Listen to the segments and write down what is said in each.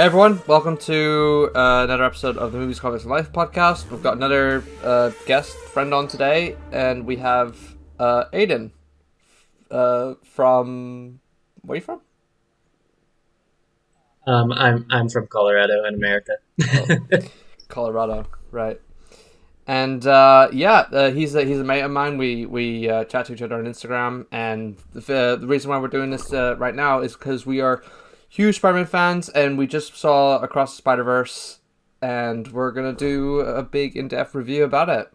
Hey everyone, welcome to another episode of the Movies, Comics, and Life podcast. We've got another guest friend on today, and we have Aidan from... Where are you from? I'm from Colorado in America. Oh, Colorado, right. And he's a mate of mine. We chat to each other on Instagram, and the reason why we're doing this right now is because we are huge Spider-Man fans, and we just saw Across the Spider-Verse, and we're gonna do a big in-depth review about it.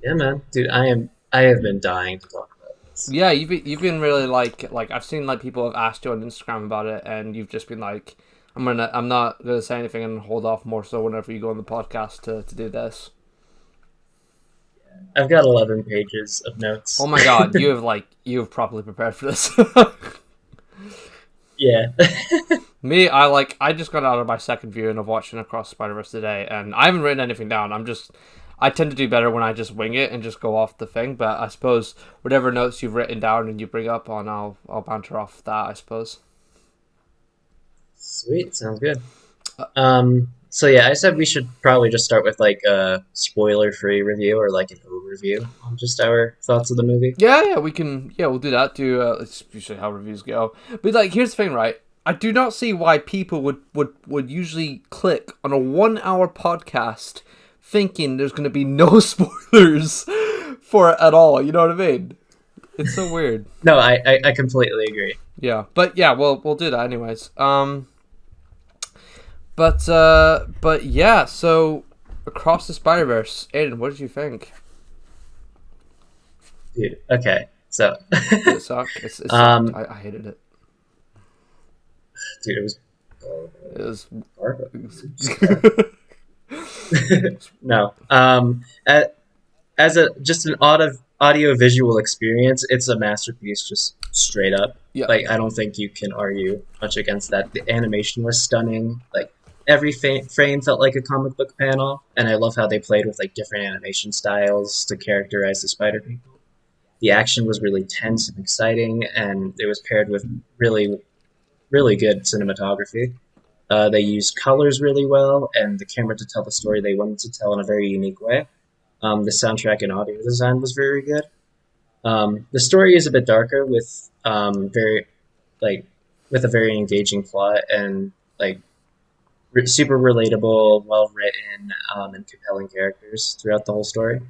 Yeah, man, dude, I have been dying to talk about this. Yeah, you've been really like I've seen like people have asked you on Instagram about it, and you've just been like, I'm not gonna say anything and hold off more so whenever you go on the podcast to do this. I've got 11 pages of Oh notes. my god, you have properly prepared for this. Yeah. I just got out of my second viewing of watching Across the Spider-Verse today, and I haven't written anything down. I tend to do better when I just wing it and just go off the thing. But I suppose whatever notes you've written down and you bring up on, I'll banter off that, I suppose. Sweet, sounds good. So yeah, I said we should probably just start with like a spoiler-free review or like an overview on just our thoughts of the movie. Yeah, we can. Yeah, we'll do that. It's usually how reviews go. But like, here's the thing, right? I do not see why people would usually click on a 1 hour podcast thinking there's going to be no spoilers for it at all. You know what I mean? It's so weird. No, I completely agree. Yeah, but yeah, we'll do that anyways. But yeah. So Across the Spider-Verse, Aidan, what did you think? Dude, okay, so Did it suck? It sucked. um, I hated it. dude, it was It was. garbage. It was Just no. As a just an audio visual experience, it's a masterpiece, just straight up. yeah. Like I don't think you can argue much against that. The animation was stunning. Like every frame felt like a comic book panel, and I love how they played with like different animation styles to characterize the Spider People. The action was really tense and exciting, and it was paired with really good cinematography. They used colors really well, and the camera to tell the story they wanted to tell in a very unique way. The soundtrack and audio design was very good. The story is a bit darker with very like with a very engaging plot and like super relatable, well written, and compelling characters throughout the whole story.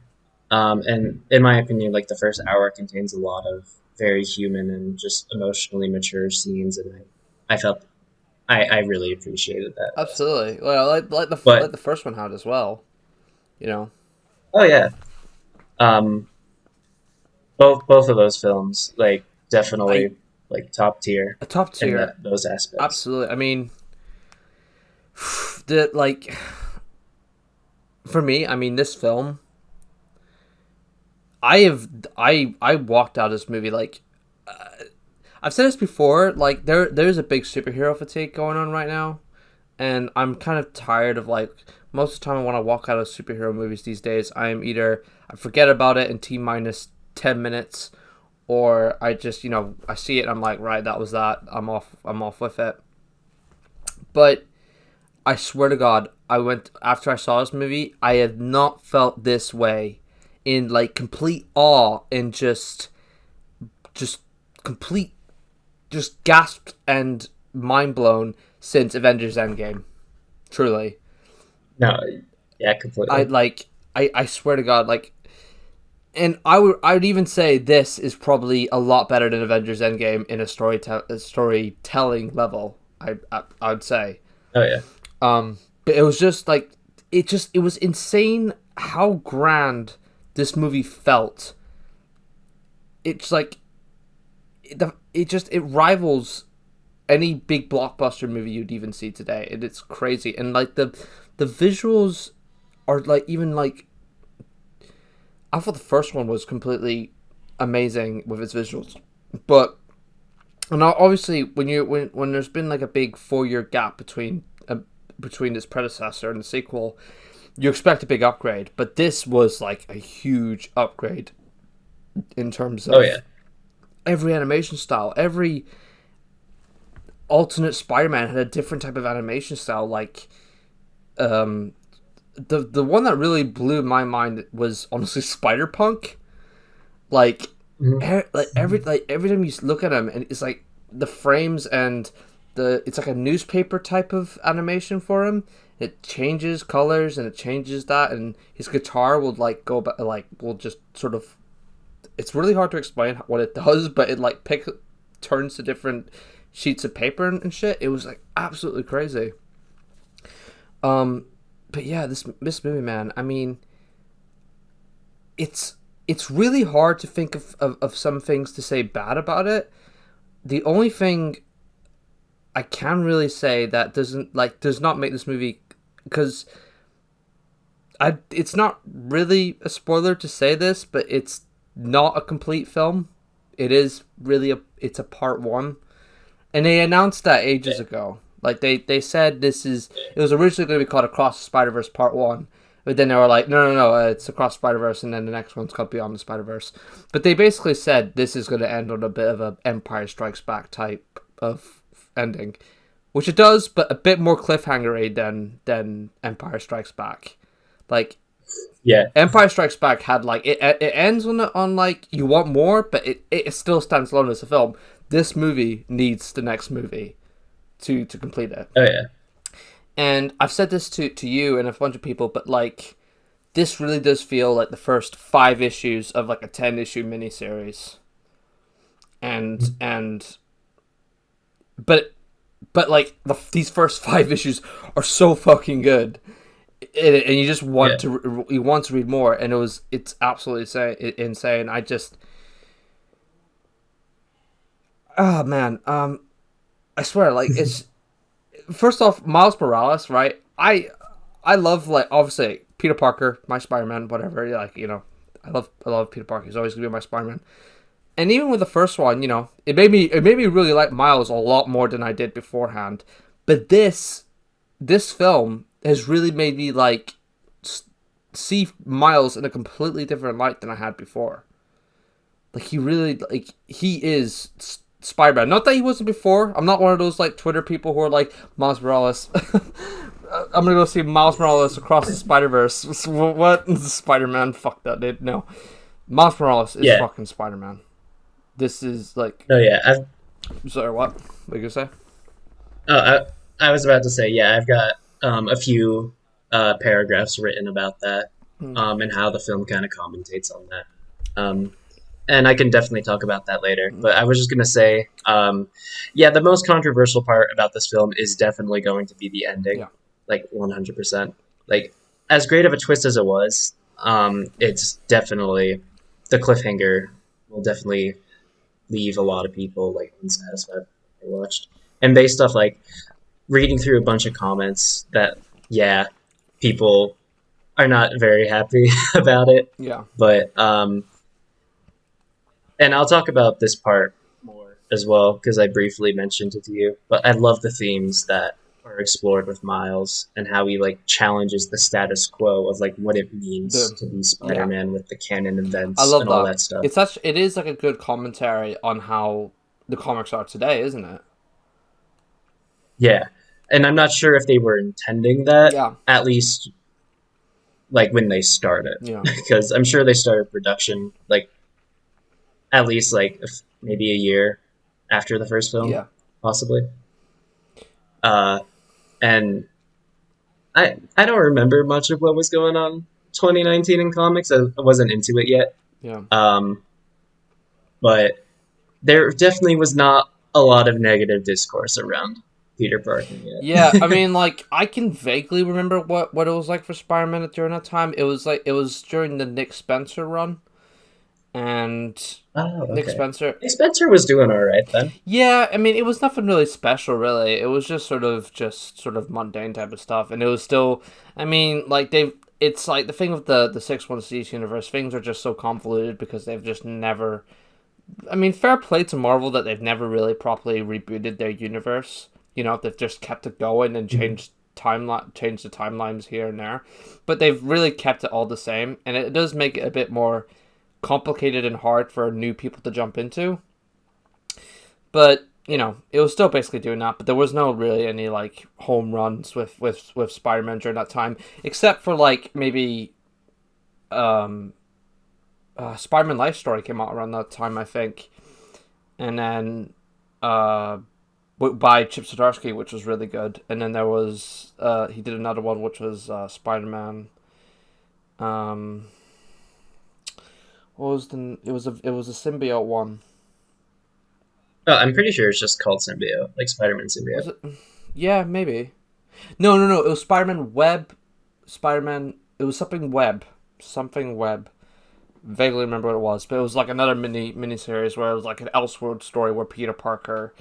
And in my opinion, like the first hour contains a lot of very human and just emotionally mature scenes, and I felt I really appreciated that. Absolutely. Well, like But the first one had as well. You know, oh yeah, um, both of those films like I definitely like top tier a top in tier. those aspects. Absolutely. I mean, the like for me. I mean, this film. I walked out of this movie like I've said this before. Like there's a big superhero fatigue going on right now, and I'm kind of tired of like most of the time when I walk out of superhero movies these days, I'm either I forget about it in T minus 10 minutes, or I just I see it and I'm like, right, that was that. I'm off with it. But I swear to God, I went after I saw this movie. I have not felt this way in like complete awe and just complete just gasped and mind blown since Avengers Endgame. Truly. No, yeah, I completely. like I swear to God, like, and I would even say this is probably a lot better than Avengers Endgame in a storytelling level. I would say. Oh yeah, But it was just like it was insane how grand this movie felt. It's like it rivals any big blockbuster movie you'd even see today, and it's crazy. And like the visuals are like even like I thought the first one was completely amazing with its visuals, but and obviously when there's been like a big 4 year gap between its predecessor and the sequel, you expect a big upgrade. But this was like a huge upgrade in terms oh yeah, of every animation style, every alternate Spider-Man had a different type of animation style. Like, um, the one that really blew my mind was honestly Spider-Punk. Like, Mhm. like every time you look at him, and it's like the frames and it's like a newspaper type of animation for him. It changes colors and it changes that, and his guitar will like go back, like will just sort of. It's really hard to explain what it does, but it like turns to different sheets of paper and shit. It was like absolutely crazy. Um, but yeah, this movie, man. I mean, it's really hard to think of some things to say bad about it. The only thing I can really say that does not make this movie, because it's not really a spoiler to say this, but it's not a complete film. It is really it's a part one, and they announced that ages ago. Like they said it was originally going to be called Across the Spider Verse Part One, but then they were like, no, it's Across Spider Verse, and then the next one's called Beyond the Spider Verse. But they basically said this is going to end on a bit of a Empire Strikes Back type of ending, which it does, but a bit more cliffhangery than Empire Strikes Back. Like Yeah, Empire Strikes Back had like it ends on like you want more, but it still stands alone as a film. This movie needs the next movie to complete it. oh yeah, And I've said this to you and a bunch of people, but like this really does feel like the first 5 issues of like a 10 issue miniseries. And but like these first 5 issues are so fucking good, and you just yeah. want to read more, and it's absolutely insane. Oh man, I swear, like it's first off Miles Morales, right? I love, like, obviously Peter Parker, my Spider-Man, whatever. Like, I love Peter Parker. He's always gonna be my Spider-Man. And even with the first one, it made me really like Miles a lot more than I did beforehand. But this film has really made me like see Miles in a completely different light than I had before. Like he is Spider-Man. Not that he wasn't before. I'm not one of those like Twitter people who are like Miles Morales. I'm gonna go see Miles Morales across the Spider-Verse. What? Spider-Man? Fuck that, dude. No, Miles Morales is Yeah. fucking Spider-Man. This is like, No, yeah. sorry, what? What you gonna say? Oh, I was about to say, yeah. I've got a few paragraphs written about that, Hmm. and how the film kind of commentates on that. Um, and I can definitely talk about that later. But I was just gonna say, yeah, the most controversial part about this film is definitely going to be the ending, Yeah, like 100%. Like, as great of a twist as it was, it's definitely the cliffhanger will definitely leave a lot of people like unsatisfied with what they watched. And based off like reading through a bunch of comments that, yeah, people are not very happy about it. yeah, But and I'll talk about this part more as well because I briefly mentioned it to you. But I love the themes that are explored with Miles and how he like challenges the status quo of like what it means the to be yeah. Spider-Man with the canon I events love and all that. that stuff. It is like a good commentary on how the comics are today, isn't it? Yeah. And I'm not sure if they were intending that, Yeah, at least like when they started, yeah, because I'm sure they started production like at least like maybe a year after the first film, yeah, possibly. Uh, and I don't remember much of what was going on 2019 in comics. I wasn't into it yet. yeah. Um, but there definitely was not a lot of negative discourse around Peter Parker Yeah, I yet. mean, like, I can vaguely remember what it was like for Spider-Man during that time. It was during the Nick Spencer run, and Oh, Nick okay. Spencer. Nick Spencer was doing all right then. Yeah, I mean, it was nothing really special, really. It was just sort of mundane type of stuff, and it was still. I mean, like they've. It's like the thing with the 616 universe. Things are just so convoluted because they've just never. I mean, fair play to Marvel that they've never really properly rebooted their universe. They've just kept it going and Mhm. changed the timelines here and there, but they've really kept it all the same, and it does make it a bit more complicated and hard for new people to jump into. But it was still basically doing that, but there was no really any like home runs with Spider-Man during that time, except for like maybe um Spider-Man Life Story came out around that time, I think, and then uh by Chip Zdarsky, which was really good, and then there was he did another one which was Spider-Man. Um, what was the? It was a symbiote one. Oh, I'm pretty sure it's just called symbiote, like Spider-Man Was symbiote. it? Yeah, maybe. No, no, no. It was Spider-Man Web. Spider-Man. It was something Web. Something Web. Vaguely remember what it was, but it was like another mini series where it was like an Elseworld story where Peter Parker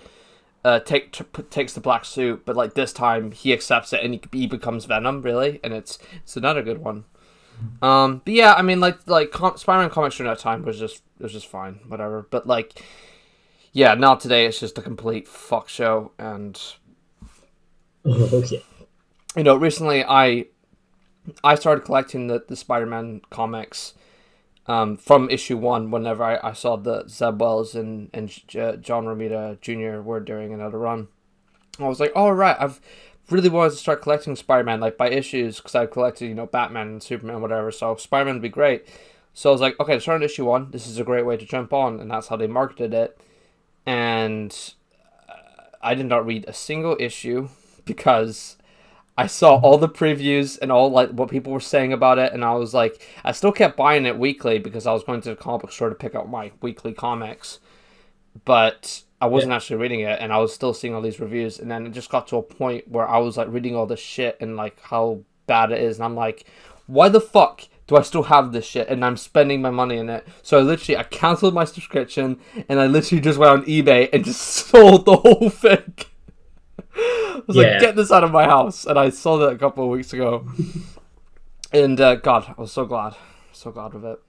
takes the black suit, but like this time he accepts it and he becomes Venom, really, and it's another good one. But yeah, I mean, Spider-Man comics during that time was just fine, whatever. But like, yeah, now today it's just a complete fuck show, and Oh, okay. recently I started collecting the Spider-Man comics. From issue one, whenever I saw the Zeb Wells and John Romita Jr. were doing another run, I was like, all right, I've really wanted to start collecting Spider-Man like by issues because I've collected Batman and Superman, whatever. So Spider-Man would be great. So I was like, okay, start on issue one. This is a great way to jump on, and that's how they marketed it. And I did not read a single issue because I saw all the previews and all like what people were saying about it, and I was like, I still kept buying it weekly because I was going to the comic book store to pick up my weekly comics, but I Yeah. wasn't actually reading it, and I was still seeing all these reviews, and then it just got to a point where I was like reading all this shit and like how bad it is, and I'm like, why the fuck do I still have this shit and I'm spending my money in it? So I canceled my subscription and I literally just went on eBay and just sold the whole thing. I was like, Yeah. get this out of my house, and I sold it a couple of weeks ago. And God, I was so glad with it.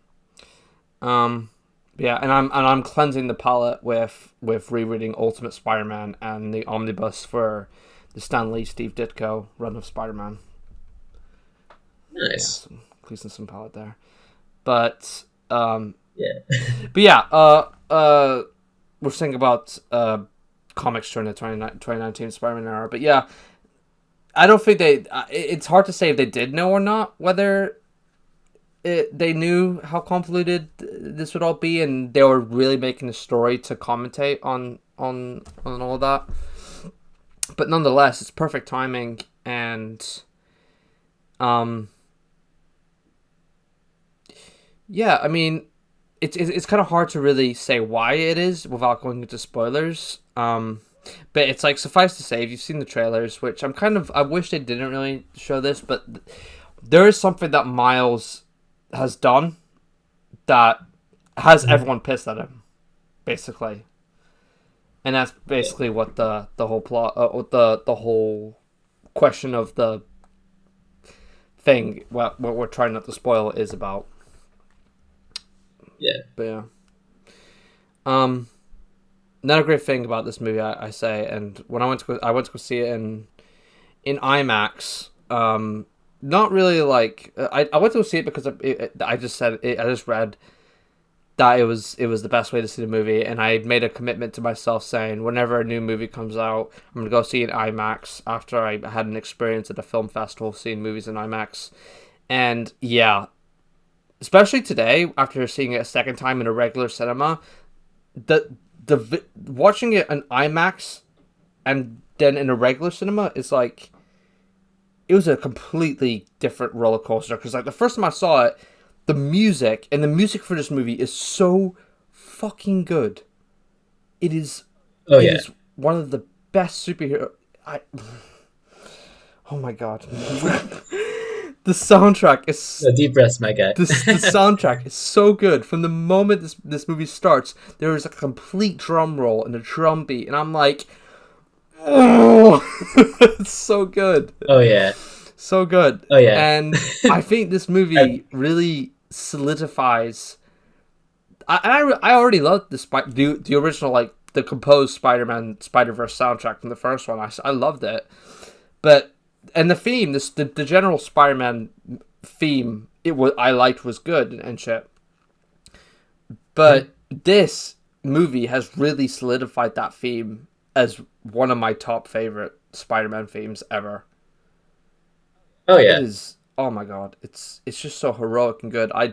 Um, yeah, and I'm cleansing the palette with rereading Ultimate Spider-Man and the omnibus for the Stan Lee Steve Ditko run of Spider-Man. Yeah, Nice. some cleansing some palette there. But Yeah. but yeah, we're thinking about comics during the 2019 Spider-Man era. But yeah, I don't think they. It's hard to say if they did know or not whether they knew how convoluted this would all be, and they were really making a story to commentate on all that. But nonetheless, it's perfect timing, and um, yeah, I mean, it's kind of hard to really say why it is without going into spoilers. But it's like suffice to say, if you've seen the trailers, which I wish they didn't really show this, but there is something that Miles has done that has everyone pissed at him, basically, and that's Yeah. basically what the whole plot, what the whole question of the thing, what we're trying not to spoil is about. Yeah. But yeah, um, another great thing about this movie, I say, and when I went to go see it in IMAX. Not really like I went to go see it because I just said it, I just read that it was the best way to see the movie, and I made a commitment to myself saying whenever a new movie comes out, I'm gonna go see it in IMAX after I had an experience at a film festival seeing movies in IMAX, and yeah, especially today after seeing it a second time in a regular cinema, the watching it in IMAX and then in a regular cinema is like it was a completely different roller coaster because like the first time I saw it, the music for this movie is so fucking good. It is Oh it yeah. is one of the best superhero. I oh my god, the soundtrack is No, deep breaths, my guy. the soundtrack is so good. From the moment this movie starts, there is a complete drum roll and a drum beat, and I'm like, oh, it's so good. Oh yeah. So good. Oh yeah. And I think this I, movie really solidifies. I already loved the original, like the composed Spider-Man Spider-Verse soundtrack from the first one. I loved it, but and the theme, the general Spider-Man theme, I liked was good and shit. But this movie has really solidified that theme as one of my top favorite Spider-Man themes ever. Oh It yeah. is. Oh my god, it's just so heroic and good. I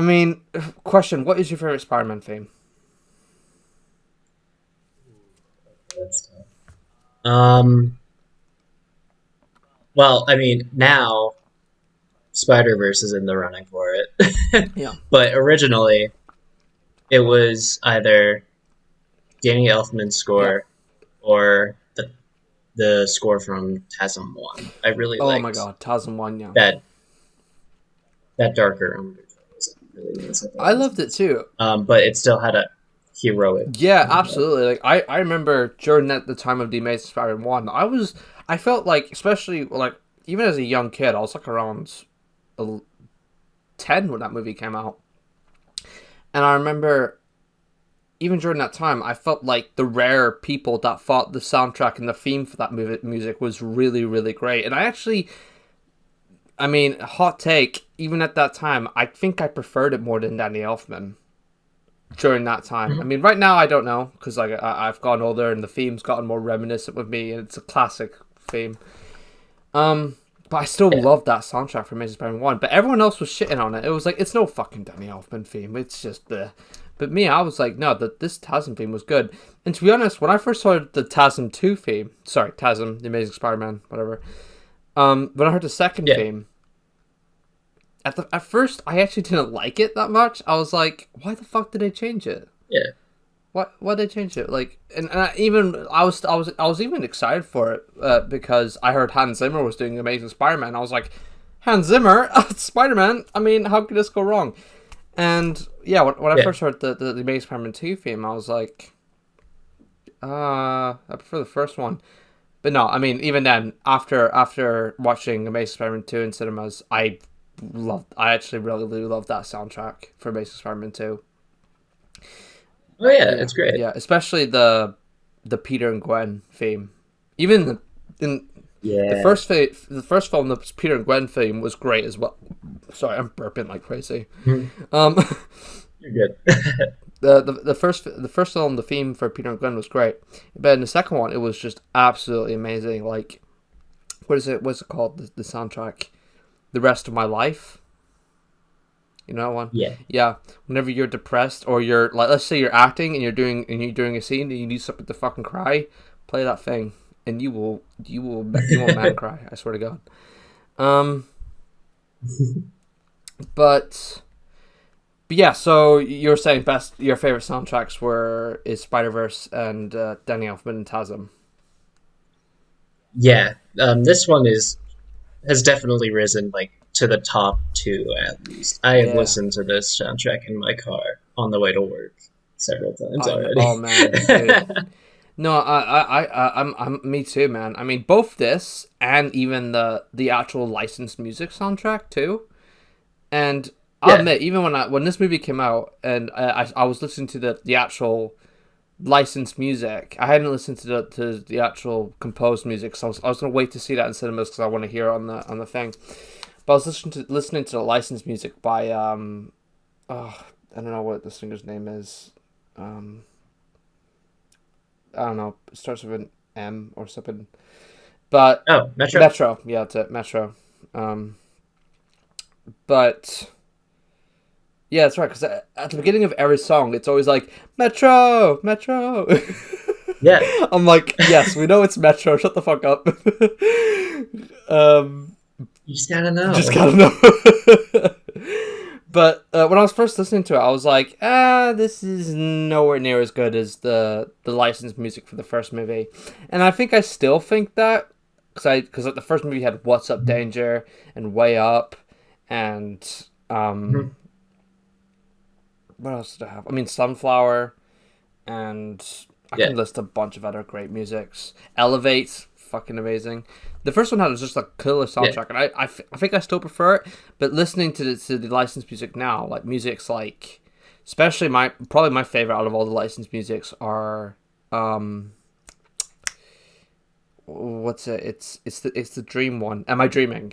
mean, question: what is your favorite Spider-Man theme? That's tough. Um. Well, I mean, now Spider Verse is in the running for it, Yeah. but originally it was either Danny Elfman's Yeah. score or the score from TASM One. I really Oh my liked god, Tarzan one. Yeah. that that darker undertone was really nice. I thought I it was loved it nice. too. But it still had a heroic Yeah, vibe. absolutely. Like I remember during the time of the Amazing Spider-Man one, I felt like, especially like even as a young kid, I was like around 10 when that movie came out, and I remember even during that time, I felt like the rare people that thought the soundtrack and the theme for that music was really, really great. And I mean, hot take, even at that time, I think I preferred it more than Danny Elfman during that time. I Mhm. mean, right now I don't know because like I've gotten older and the theme's gotten more reminiscent with me, and it's a classic theme. Um, but I still Yeah, love that soundtrack from Amazing Spider-Man 1. But everyone else was shitting on it. It was like, it's no fucking Danny Elfman theme. It's just the. But me, I was like, no, this TASM theme was good. And to be honest, when I first heard the TASM 2 theme, sorry, TASM, The Amazing Spider-Man, whatever, when I heard the second yeah, theme, at first, I actually didn't like it that much. I was like, why the fuck did they change it? yeah. Why did they change it? Like, and I was even excited for it because I heard Hans Zimmer was doing Amazing Spider-Man. I was like, Hans Zimmer, Spider-Man. I mean, how could this go wrong? And yeah, when I Yeah. first heard the Amazing Spider-Man 2 theme, I was like, I prefer the first one. But no, I mean, even then, after watching Amazing Spider-Man 2 in cinemas, I actually really, really loved that soundtrack for Amazing Spider-Man 2. Oh yeah, Yeah, it's great. yeah, especially the Peter and Gwen theme. Even in Yeah. the first film, the Peter and Gwen theme was great as well. Sorry, I'm burping like crazy. Mhm. Um, You're good. the first film, the theme for Peter and Gwen was great, but in the second one, it was just absolutely amazing. Like, what is it? What's it called? The soundtrack, The Rest of My Life. You know that one? Yeah. Yeah. Whenever you're depressed or you're like, let's say you're acting and you're doing a scene and you need something to fucking cry, play that thing and you will man cry. I swear to God. Um, but yeah. So you're saying best your favorite soundtracks is Spider Verse and Danny Elfman and Tasm. Yeah. This one is has definitely risen like to the top two at least. I have Yeah. listened to this soundtrack in my car on the way to work several times I know. already. Oh man, dude. No, I'm me too, man. I mean, both this and even the actual licensed music soundtrack too. And I'll Yeah. admit, even when this movie came out and I was listening to the actual licensed music, I hadn't listened to the actual composed music, so I was gonna wait to see that in cinemas because I want to hear it on the thing. But I was listening to the licensed music by oh, I don't know what the singer's name is. Um, I don't know. It starts with an M or something. But Oh, Metro. Metro, yeah, it's it, Metro. Um, but yeah, that's right. Because at the beginning of every song, it's always like Metro, Metro. Yeah. I'm like, yes, we know it's Metro. Shut the fuck up. um, You just gotta just know. gotta know. But when I was first listening to it, I was like, this is nowhere near as good as the licensed music for the first movie, and I think I still think that because like the first movie had "What's Up, Danger" and "Way Up," and Mhm. what else did I have? I mean, "Sunflower," and I Yeah. can list a bunch of other great musics. "Elevate," fucking amazing. The first one had just a killer Yeah. soundtrack, and I think I still prefer it. But listening to the licensed music now, like music's like, especially probably my favorite out of all the licensed musics are, what's it? It's the Dream one. Am I dreaming?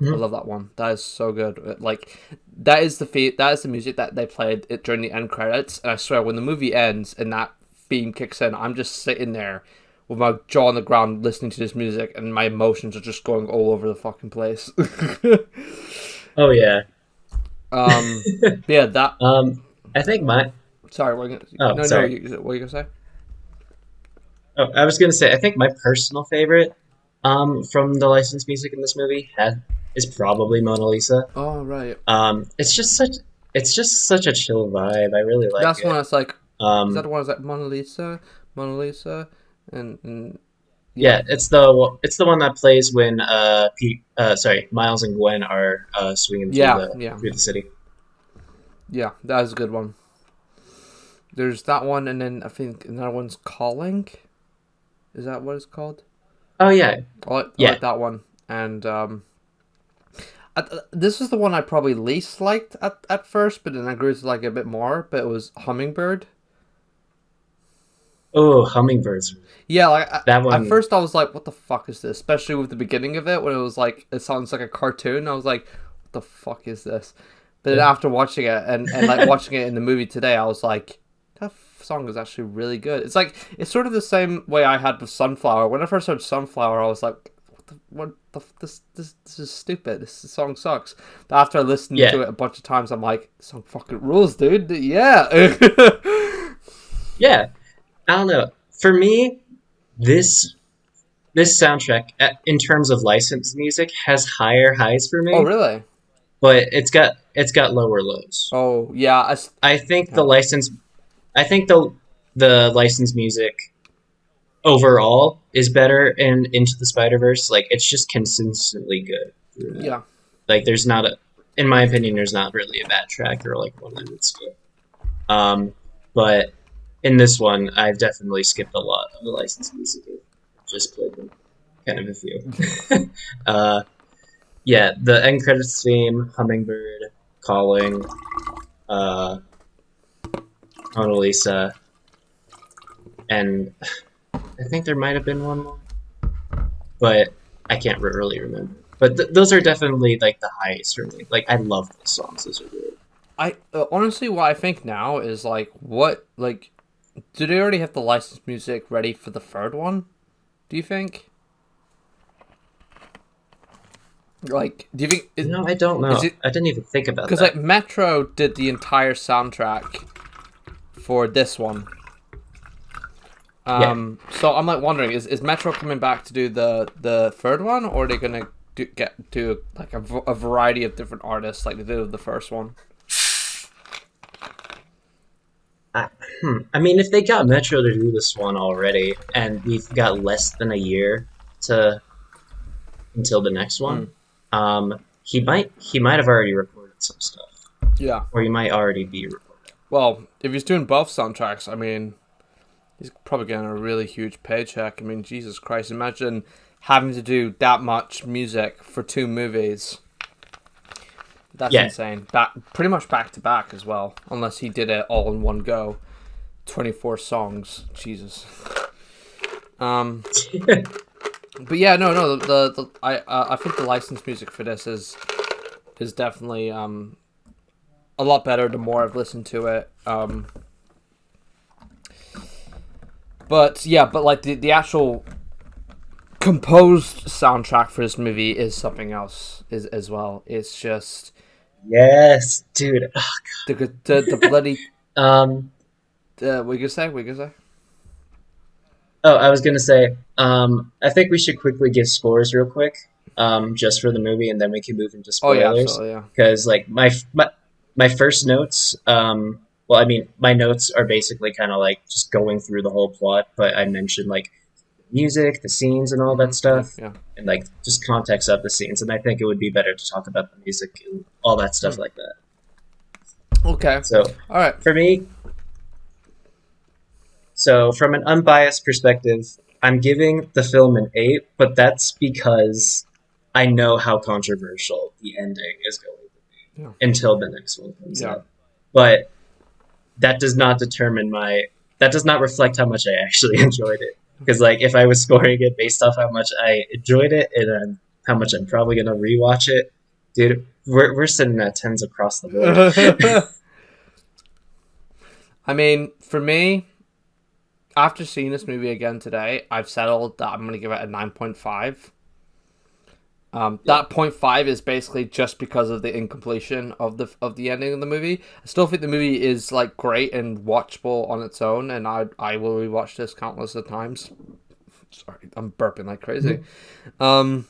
I love that one. That is so good. Like that is that is the music that they played it during the end credits. And I swear, when the movie ends and that theme kicks in, I'm just sitting there with my jaw on the ground listening to this music, and my emotions are just going all over the fucking place. Oh yeah. Yeah, that. I think my Sorry, what are you gonna, oh no, no. sorry. What are you gonna say? Oh, I was gonna say I think my personal favorite from the licensed music in this movie is probably Mona Lisa. Oh right, It's just such a chill vibe. I really like that's the one it. that's like. Is that Um, the one that's like Mona Lisa, and yeah, yeah, it's the one that plays when Miles and Gwen are swinging yeah, yeah, through the city. yeah. That is a good one. There's that one, and then I think another one's Calling. Is that what it's called? Oh yeah, I yeah. like that one, and this is the one I probably least liked at first, but then I grew to like it a bit more. But it was Hummingbird. Oh, hummingbirds. Yeah, like That at one. first I was like, "What the fuck is this?" Especially with the beginning of it, when it was like it sounds like a cartoon. I was like, "What the fuck is this?" But then after watching it and like watching it in the movie today, I was like, "That song is actually really good." It's like it's sort of the same way I had with Sunflower. When I first heard Sunflower, I was like, this is stupid. This song sucks." But after I listened Yeah, to it a bunch of times, I'm like, "This song fucking rules, dude." Yeah. yeah. I don't know. For me, this this soundtrack, in terms of licensed music, has higher highs for Oh me, really? but it's got lower lows. Oh yeah. I think Yeah. I think the licensed music overall is better in Into the Spider Verse. Like it's just consistently good throughout. Yeah. Like there's not a, in my opinion, there's not really a bad track or like one I would skip. Um, but in this one, I've definitely skipped a lot of the licensed music. I've just played them, kind of a few. uh, yeah, the end credits theme, Hummingbird, Calling, uh, Mona Lisa, and I think there might have been one more, but I can't really remember. But those are definitely like the highest for me. Like I love those songs; those are good. I honestly, what I think now is like, what like, do they already have the licensed music ready for the third one? Do you think? Like, do you think You know, I don't is know. it I didn't even think about because like that. Metro did the entire soundtrack for this one? Yeah. So I'm like wondering, is Metro coming back to do the third one, or are they gonna do like a variety of different artists like they did with the first one? I, I mean, if they got Metro to do this one already, and we've got less than a year to until the next Hmm. one, he might have already recorded some stuff, Yeah. or he might already be recording. Well, if he's doing both soundtracks, I mean, he's probably getting a really huge paycheck. I mean, Jesus Christ, imagine having to do that much music for two movies. That's Yeah. insane. Pretty much back to back as well, unless he did it all in one go. 24 songs. Jesus. Um, but yeah, no. I think the licensed music for this is definitely a lot better the more I've listened to it. But yeah, but like the actual composed soundtrack for this movie is something else is as well. It's just Yes, dude. the bloody Um. we could say we could say. Oh, I was gonna say. I think we should quickly give scores real quick. Just for the movie, and then we can move into Oh yeah, spoilers. absolutely, yeah. Because like my first notes. Well, I mean, my notes are basically kind of like just going through the whole plot, but I mentioned like music, the scenes, and all that Yeah, stuff, yeah. and like just context of the scenes. And I think it would be better to talk about the music and all that stuff Hmm. like that. Okay. So All right. for me, so from an unbiased perspective, I'm giving the film an 8, but that's because I know how controversial the ending is going to be Yeah. until the next one comes Yeah. out. But that does not determine that does not reflect how much I actually enjoyed it. Because like if I was scoring it based off how much I enjoyed it and how much I'm probably gonna rewatch it, Dude, we're sitting at tens across the board. I mean, for me, after seeing this movie again today, I've settled that I'm going to give it a 9.5. Yeah. That point five is basically just because of the incompletion of the ending of the movie. I still think the movie is like great and watchable on its own, and I will rewatch this countless of times. Sorry, I'm burping like crazy. Mhm. Um,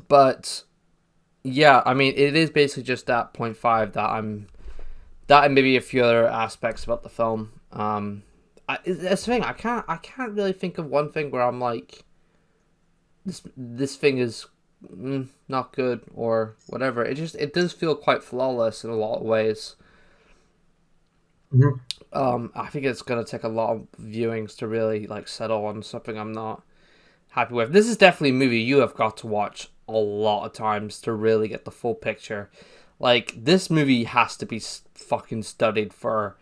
but yeah, I mean, it is basically just that point five that that and maybe a few other aspects about the film. That's the thing. I can't really think of one thing where I'm like this thing is not good or whatever. It does feel quite flawless in a lot of ways. Mhm. I think it's gonna take a lot of viewings to really like settle on something I'm not happy with. This is definitely a movie you have got to watch a lot of times to really get the full picture. Like this movie has to be fucking studied for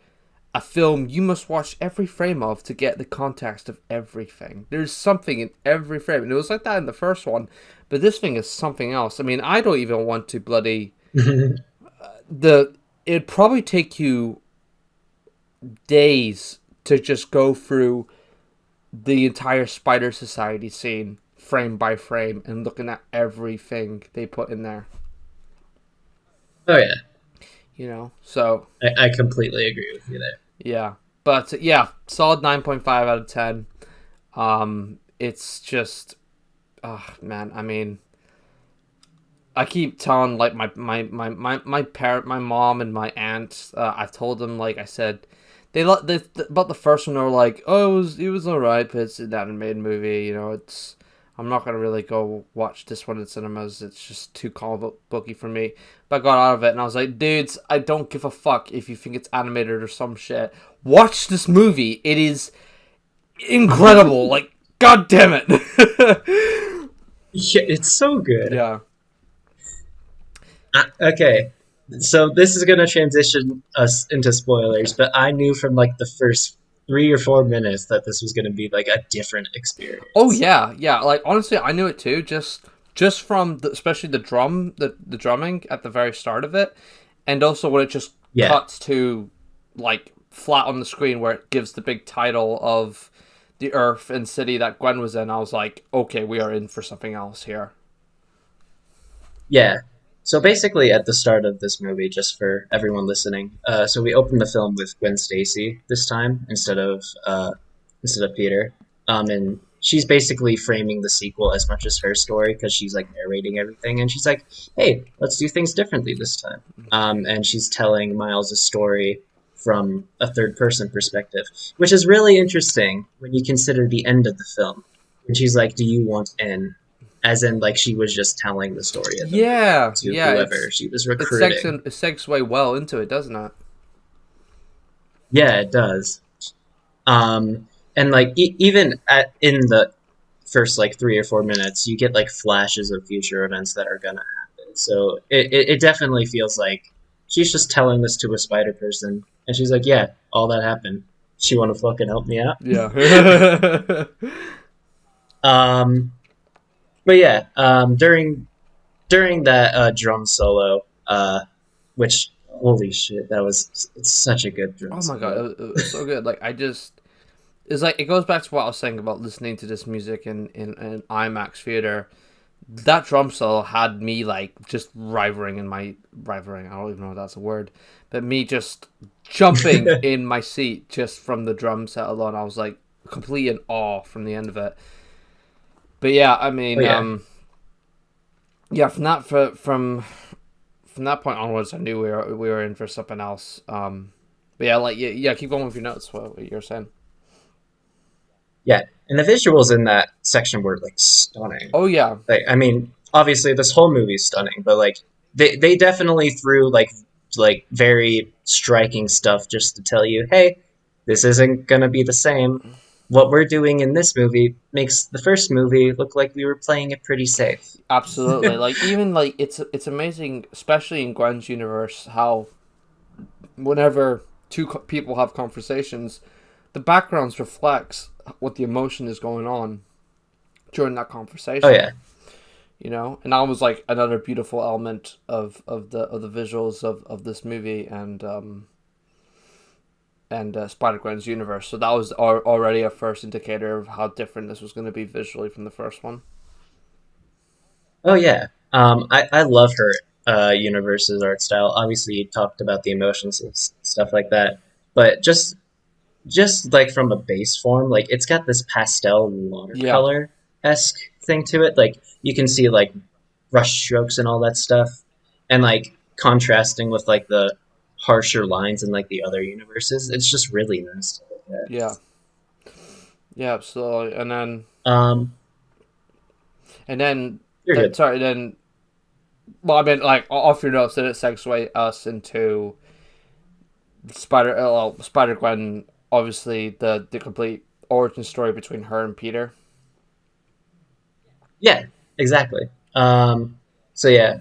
a film you must watch every frame of to get the context of everything. There's something in every frame, and it was like that in the first one, but this thing is something else. I mean, I don't even want to bloody the. It'd probably take you days to just go through the entire Spider Society scene frame by frame and looking at everything they put in there. Oh yeah, So I completely agree with you there. yeah, but yeah, solid 9.5 out of 10. It's just, oh man, I mean, I keep telling like my parent, my mom and my aunt. I've told them like I said, they about the first one. They were like, oh, it was alright, but it's an animated movie. It's I'm not gonna really go watch this one in cinemas. It's just too comic booky for me. But I got out of it and I was like, dudes, I don't give a fuck if you think it's animated or some shit. Watch this movie. It is incredible. Like, god damn it. Yeah, it's so good. Yeah. Okay, so this is gonna transition us into spoilers, but I knew from like the first 3 or 4 minutes that this was gonna be like a different Oh experience. yeah, yeah. Like honestly, I knew it too. Just from especially the drumming at the very start of it, and also when it just Yeah, cuts to like flat on the screen where it gives the big title of the Earth and city that Gwen was in. I was like, okay, we are in for something else here. yeah. So basically, at the start of this movie, just for everyone listening, so we open the film with Gwen Stacy this time instead of Peter, and she's basically framing the sequel as much as her story because she's like narrating everything, and she's like, "Hey, let's do things differently this time," and she's telling Miles' story from a third person perspective, which is really interesting when you consider the end of the film. And she's like, "Do you want in?" As in, like she was just telling the story of the movie Yeah, to yeah. whoever she was It recruiting. segues way well into it, doesn't it? Yeah, it does. And like even in the first like 3 or 4 minutes, you get like flashes of future events that are gonna happen. So it definitely feels like she's just telling this to a spider person, and she's like, "Yeah, all that happened. She want to fucking help me out." Yeah. um, but yeah, during that drum solo, which holy shit, it's such a good drum Oh my god, solo. it was so good. Like I just it's like it goes back to what I was saying about listening to this music in IMAX theater. That drum solo had me like just rivaling. I don't even know if that's a word, but me just jumping in my seat just from the drum set alone. I was like complete in awe from the end of it. But yeah, I Oh mean, yeah, yeah, from that point onwards, I knew we were in for something else. But yeah, like yeah, keep going with your notes. What you're saying? yeah, and the visuals in that section were like stunning. Oh yeah, Like, I mean, obviously this whole movie's stunning, but like they definitely threw like very striking stuff just to tell you, hey, this isn't gonna be the same. What we're doing in this movie makes the first movie look like we were playing it pretty safe. absolutely. Like even like it's amazing, especially in Gwen's universe, how whenever two people have conversations, the backgrounds reflects what the emotion is going on during that Oh conversation. yeah, you know, and that was like another beautiful element of the visuals of this movie and Spider Gwen's universe. So that was already a first indicator of how different this was going to be visually from the first one. Oh yeah, I love her universe's art style. Obviously, you talked about the emotions and stuff like that, but just like from a base form, like it's got this pastel Yeah, watercolor esque thing to it. Like you can see like brush strokes and all that stuff, and like contrasting with like the harsher lines in like the other universes. It's just really nice to look at. yeah, yeah, absolutely. Um, And then you're that good. sorry, then well, I mean, like off your notes, then it segues us into Spider Gwen. Obviously, the complete origin story between her and Peter. Yeah, exactly. So yeah,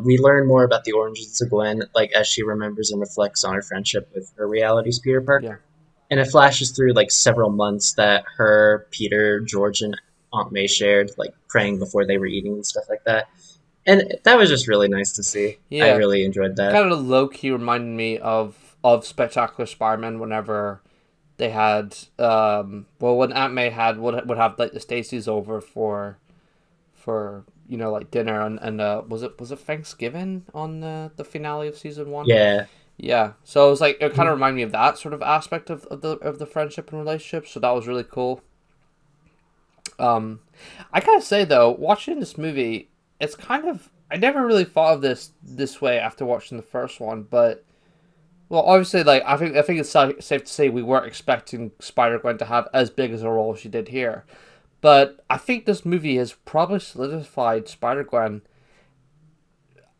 we learn more about the origins of Gwen, like as she remembers and reflects on her friendship with her reality's Peter Yeah, Parker, and it flashes through like several months that her, Peter, George, and Aunt May shared, like praying before they were eating and stuff like that. And that was just really nice to see. I yeah. really enjoyed It that. kind of low key reminded me of Spectacular Spider-Man whenever they had well when Aunt May had would have like the Stacys over for you know like dinner and was it Thanksgiving on the finale of season one. Yeah. Yeah, so it was like it kind of Mhm. reminded me of that sort of aspect of the friendship and relationship. So that was really cool. Um, I gotta say though, watching this movie, it's kind of I never really thought of this way after watching the first one, but well, obviously, like I think it's safe to say we weren't expecting Spider Gwen to have as big as a role she did here, but I think this movie has probably solidified Spider Gwen.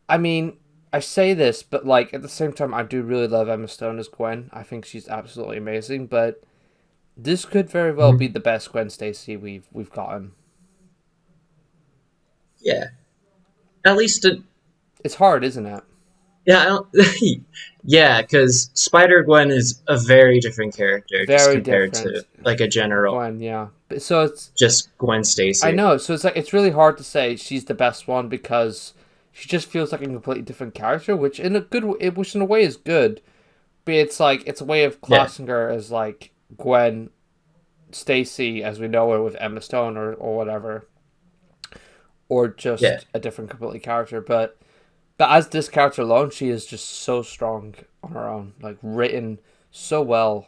I mean, I say this, but like at the same time, I do really love Emma Stone as Gwen. I think she's absolutely amazing, but this could very well be Mhm. the best Gwen Stacy we've gotten. Yeah. At least it, It's hard, isn't it? yeah, I don't, yeah, because Spider Gwen is a very different character just Very compared different. to like a general Gwen, yeah. But so it's just Gwen I Stacy. know. So it's like it's really hard to say she's the best one because she just feels like a completely different character, which in a which in a way is good. But it's like it's a way of Yeah, classing her as like Gwen Stacy as we know her with Emma Stone or whatever, or yeah. just a different completely character. But as this character alone, she is just so strong on her own, like written so well,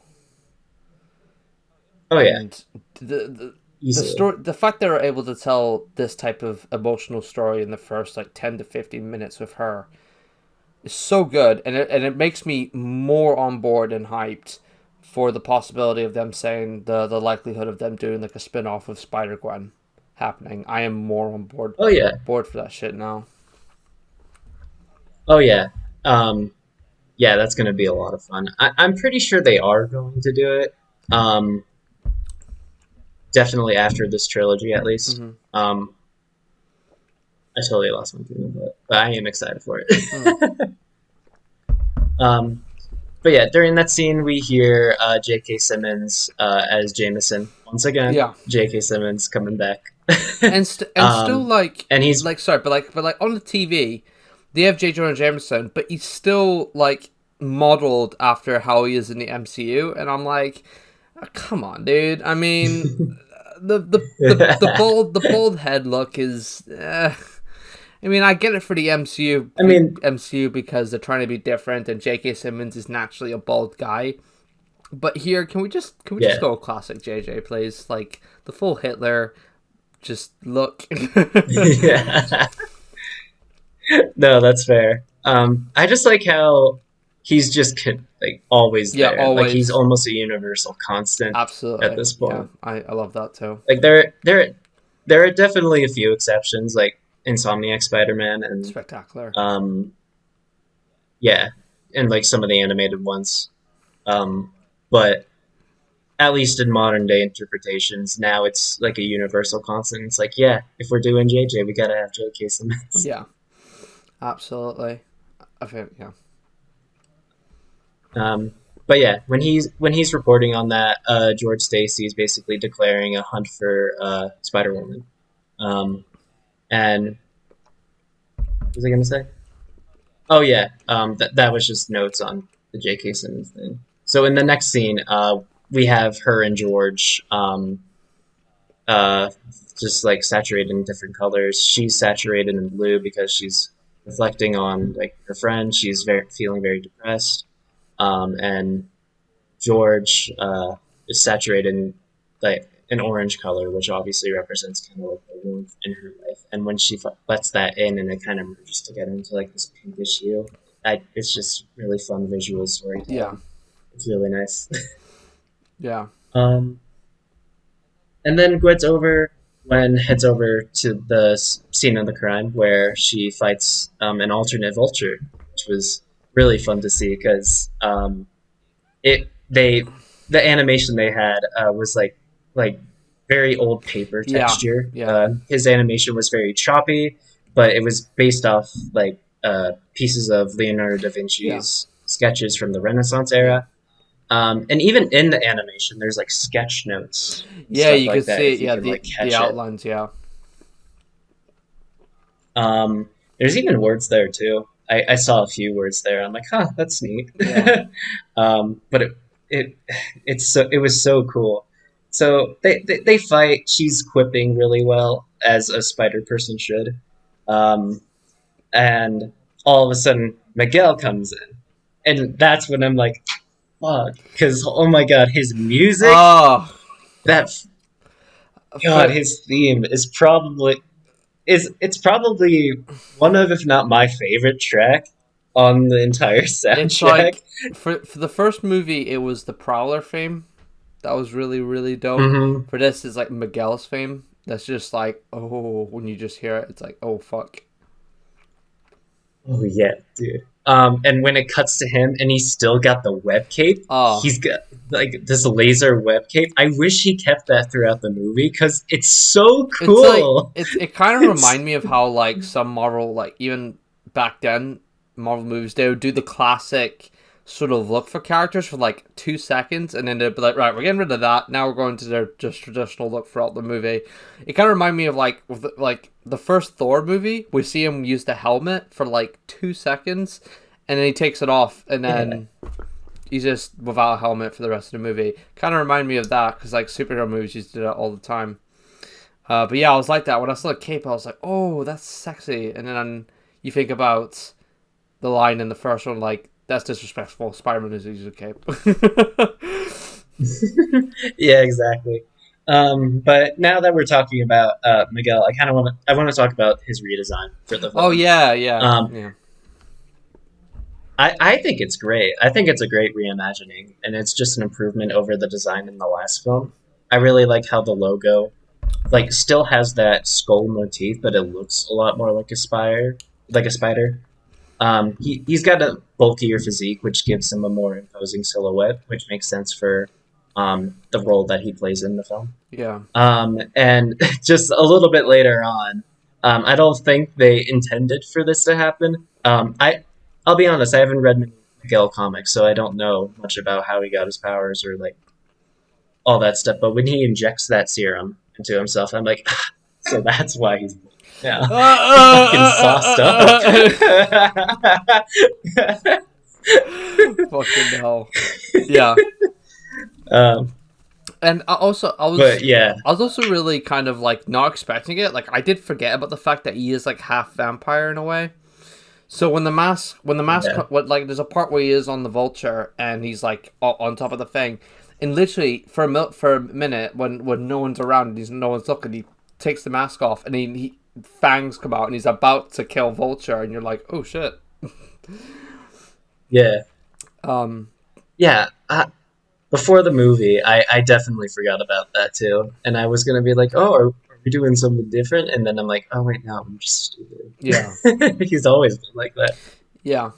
Oh yeah, and the easily. story, the fact they were able to tell this type of emotional story in the first like 10 to 15 minutes with her is so good, and it makes me more on board and hyped for the possibility of them saying the likelihood of them doing like a spin off of Spider Gwen happening. I am more on Oh yeah, board for that shit now. oh yeah. Um, yeah, that's gonna be a lot of fun. I'm pretty sure they are going to do it. Um, definitely after this trilogy, at least. Mm-hmm. Um, I totally lost my train of thought, but I am excited for Mm. it. um, but yeah, during that scene, we hear J.K. Simmons as Jameson once again. Yeah, J.K. Simmons coming back, and still and he's like sorry, but like on the TV, they have J. Jonah Jameson, but he's still like modeled after how he is in the MCU, and I'm like, "Oh, come on, dude. I mean, the bald head look is. I mean, I get it for the I mean, MCU because they're trying to be different, and J.K. Simmons is naturally a bald guy. But here, can we just yeah, go classic JJ, please? Like the full Hitler, just look. yeah. No, that's fair. I just like how he's just like always Yeah, there. Like he's always, almost a universal constant at absolutely. this Yeah, point. I love that too. Like there are definitely a few exceptions, like Insomniac Spider-Man and Spectacular. um, yeah, and like some of the animated ones. But at least in modern day interpretations, now it's like a universal constant. It's like, yeah, if we're doing JJ, we gotta have J.K. Simmons. Yeah, absolutely. I think yeah. But yeah, when he's reporting on that, George Stacy is basically declaring a hunt for Spider Woman, um, and was I gonna say? Oh yeah, that was just notes on the J.K. Simmons thing. So in the next scene, we have her and George, uh, just like saturated in different colors. She's saturated in blue because she's reflecting on like her friend. She's feeling very depressed, and George is saturated in like an orange color, which obviously represents kind of like the warmth in her life. And when she lets that in, and it kind of merges together into like this pinkish hue, it's just really fun visual Yeah. storytelling. It's really nice. Yeah. um, and then Gwen heads over to the scene of the crime where she fights an alternate vulture, which was really fun to see because it they the animation they had was like very old paper Yeah. texture. Yeah. His animation was very choppy, but it was based off like pieces of Leonardo da Yeah. Vinci's sketches from the Renaissance Yeah. era. And even in the animation, there's like sketch notes and Yeah, stuff you like could that see if it. you Yeah, can like the catch it. outlines. Yeah. There's even words there too. I saw a few words there. I'm like, huh, that's neat. Yeah. But it it was so cool. So they fight. She's quipping really well as a spider person should, um, and all of a sudden Miguel comes in, and that's when I'm like, fuck, because oh my god, his music, Oh, that god, for his theme is it's probably one of, if not my favorite track on the entire it's soundtrack. like for the first movie, it was the Prowler fame that was really really dope. Hmm. For this, is like Miguel's fame. That's just like, oh, when you just hear it, it's like, oh fuck. Oh yeah, dude. And when it cuts to him and he's still got the web cape, Oh, he's got like this laser web cape. I wish he kept that throughout the movie because it's so it's like cool. it kind of It's remind me of how like some Marvel, like even back then Marvel movies, they would do the classic sort of look for characters for like 2 seconds, and then they'd be like, right, we're getting rid of that. Now we're going to their just traditional look throughout the movie. It kind of remind me of like like the first Thor movie. We see him use the helmet for like 2 seconds, and then he takes it off, and yeah. then he's just without a helmet for the rest of the movie. Kind of remind me of that because like superhero movies used to do that all the time. But yeah, I was like that when I saw the cape. I was like, oh, that's sexy. And then you think about the line in the first one, like, that's disrespectful. Spider-Man is using a cape. Yeah, exactly. But now that we're talking about Miguel, I want to talk about his redesign for the Oh film. yeah, yeah, Um, yeah, I think it's great. I think it's a great reimagining, and it's just an improvement over the design in the last film. I really like how the logo, like, still has that skull motif, but it looks a lot more like a spider, like a spider. He's got a bulkier physique, which gives him a more imposing silhouette, which makes sense for the role that he plays in the film. yeah. And just a little bit later on, I don't think they intended for this to happen. I'll be honest, I haven't read many Miguel comics, so I don't know much about how he got his powers or like all that stuff. But when he injects that serum into himself, I'm like, so that's why he's yeah, fucking sauced up. Fucking hell. Yeah. um, And but yeah, I was also really kind of like not expecting it. Like I did forget about the fact that he is like half vampire in a way. So when the mask, yeah, what like there's a part where he is on the vulture and he's like on top of the thing, and literally for a minute when no one's around and no one's looking, he takes the mask off and he fangs come out and he's about to kill Vulture and you're like, oh shit. yeah, Um, yeah. Before the movie, I definitely forgot about that too, and I was gonna be like, oh, are we doing something different? And then I'm like, oh wait, no, I'm just yeah, stupid. He's always been like that. yeah,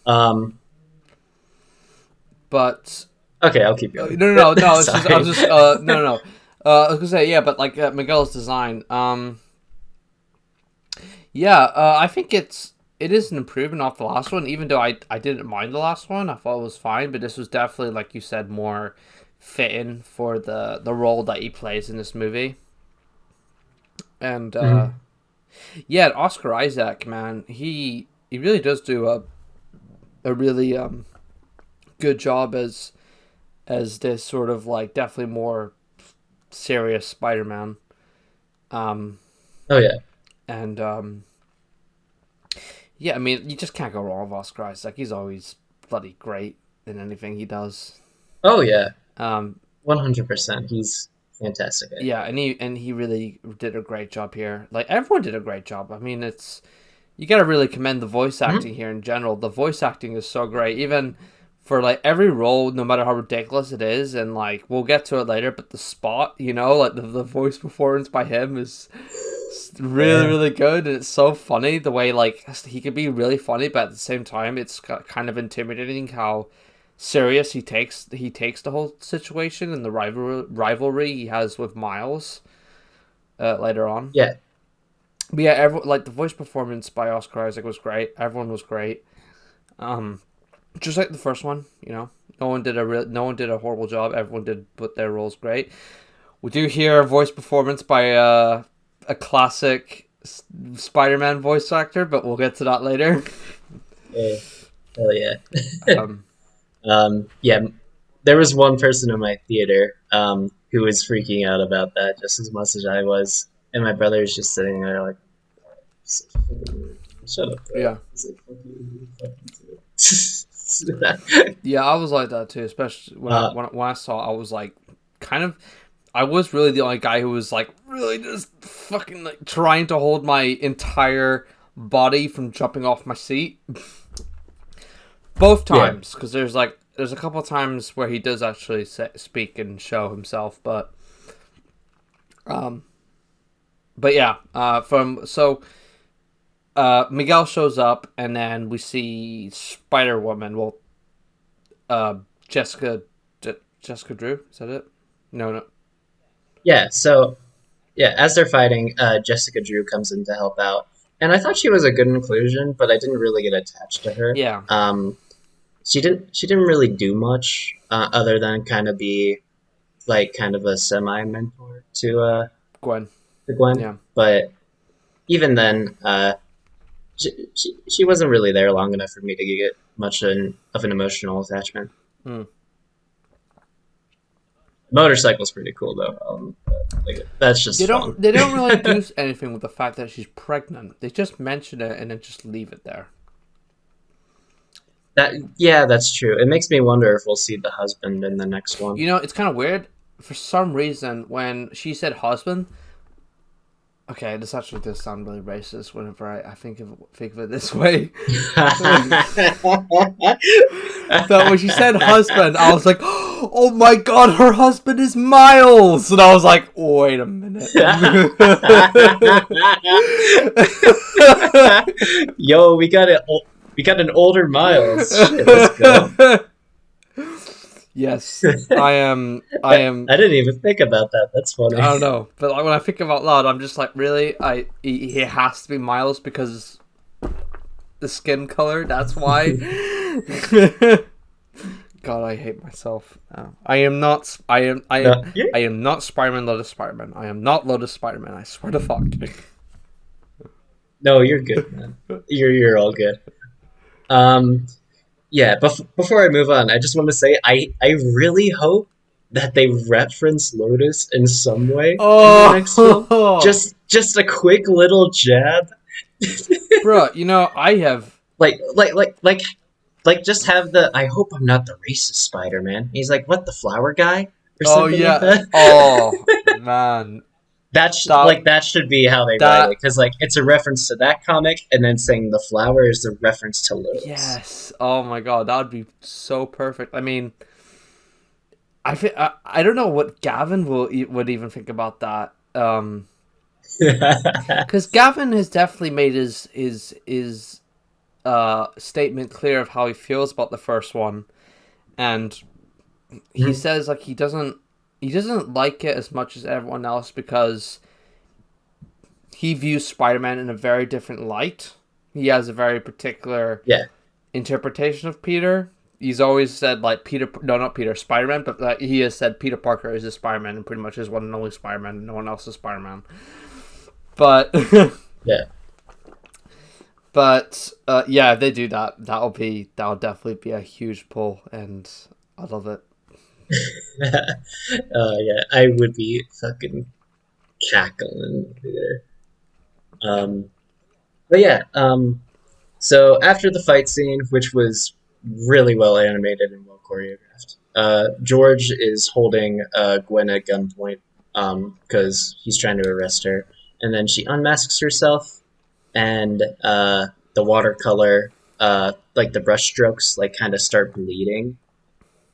Um, but okay, I'll keep going. no. It's just I was Sorry. just no. I was gonna say yeah, but like Miguel's design. Yeah, I think it is an improvement off the last one. Even though I didn't mind the last one, I thought it was fine. But this was definitely, like you said, more fitting for the role that he plays in this movie. And Mhm. Yeah, Oscar Isaac, man, he really does do a really good job as this sort of like definitely more serious Spider-Man. Um, Oh yeah. and yeah, I mean, you just can't go wrong with Oscar Isaac. He's always bloody great in anything he does. Oh yeah. Um, 100%. He's fantastic at yeah, it. and he really did a great job here. Like everyone did a great job. I mean, it's you got to really commend the voice Mhm. acting here in general. The voice acting is so great, even for like every role, no matter how ridiculous it is. And like we'll get to it later, but the Spot, like the voice performance by him is really Yeah. really good, and it's so funny the way like he can be really funny, but at the same time, it's kind of intimidating how serious he takes the whole situation and the rivalry he has with Miles later on. Yeah. But yeah, like the voice performance by Oscar Isaac was great. Everyone was great. Um, just like the first one, no one did a horrible job. Everyone did put their roles great. We do hear a voice performance by a classic Spider-Man voice actor, but we'll get to that later. Yeah. Hell yeah. Um, Yeah. There was one person in my theater who was freaking out about that just as much as I was, and my brother was just sitting there like, "Shut up, bro." yeah, He's like, "Fuck you, fuck you." yeah, I was like that too. Especially when I uh, when, when I saw, I was like, kind of. I was really the only guy who was like really just fucking like trying to hold my entire body from jumping off my seat. Both yeah. times, because there's a couple of times where he does actually speak and show himself, um, but yeah, from so Miguel shows up, and then we see Spider Woman. Well, uh, Jessica, Jessica Drew, is that it? No, no, Yeah. So yeah, as they're fighting, Jessica Drew comes in to help out, and I thought she was a good inclusion, but I didn't really get attached to her. yeah, She didn't really do much other than kind of be like kind of a semi mentor Gwen, to Gwen, yeah. but even then, she wasn't really there long enough for me to get much of an emotional attachment. Hmm. Motorcycle's pretty cool though. Like that's They just fun. don't they don't really do anything with the fact that she's pregnant. They just mention it and then just leave it there. That yeah, that's true. It makes me wonder if we'll see the husband in the next one. It's kind of weird. For some reason, when she said husband, okay, this actually does sound really racist whenever I think of it this way. But when she said husband, I was like, oh my god, her husband is Miles! And I was like, wait a minute. Yo, we got it. We got an older Miles. Shit, let's go. Yes, I am. I am. I didn't even think about that. That's funny. I don't know, but like when I think of out loud, I'm just like, really, he has to be Miles because the skin color. That's why. God, I hate myself. I am not. I am. I No, am. I am not Spider-Man. Lotus Spider-Man. I am not Lotus Spider-Man. I swear to fuck. no, you're good, man. You're all good. Um, yeah. Before I move on, I just want to say I really hope that they reference Lotus in some way in the next film. Oh, Just a quick little jab, bro. I have. like just have the I hope I'm not the racist Spider-Man. He's like, what, the flower guy or Oh something like yeah. that. Oh man. That That should be how they write that it because like it's a reference to that comic, and then saying the flower is the reference to Lotus. yes. Oh my god, that would be so perfect. I mean, I don't know what Gavin would even think about that. Because Gavin has definitely made his statement clear of how he feels about the first one, and he says like he doesn't like it as much as everyone else because he views Spider-Man in a very different light. He has a very particular Yeah. interpretation of Peter. He's always said like Peter, no, not Peter, Spider-Man, but like, he has said Peter Parker is his Spider-Man and pretty much is one and only Spider-Man. No one else is Spider-Man. But Yeah. But yeah, if they do that, that'll definitely be a huge pull, and I love it. Yeah, I would be fucking cackling there. Yeah. But yeah, so after the fight scene, which was really well animated and well choreographed, George is holding Gwen at gunpoint because he's trying to arrest her, and then she unmasks herself, and the watercolor, like the brush strokes, like kind of start bleeding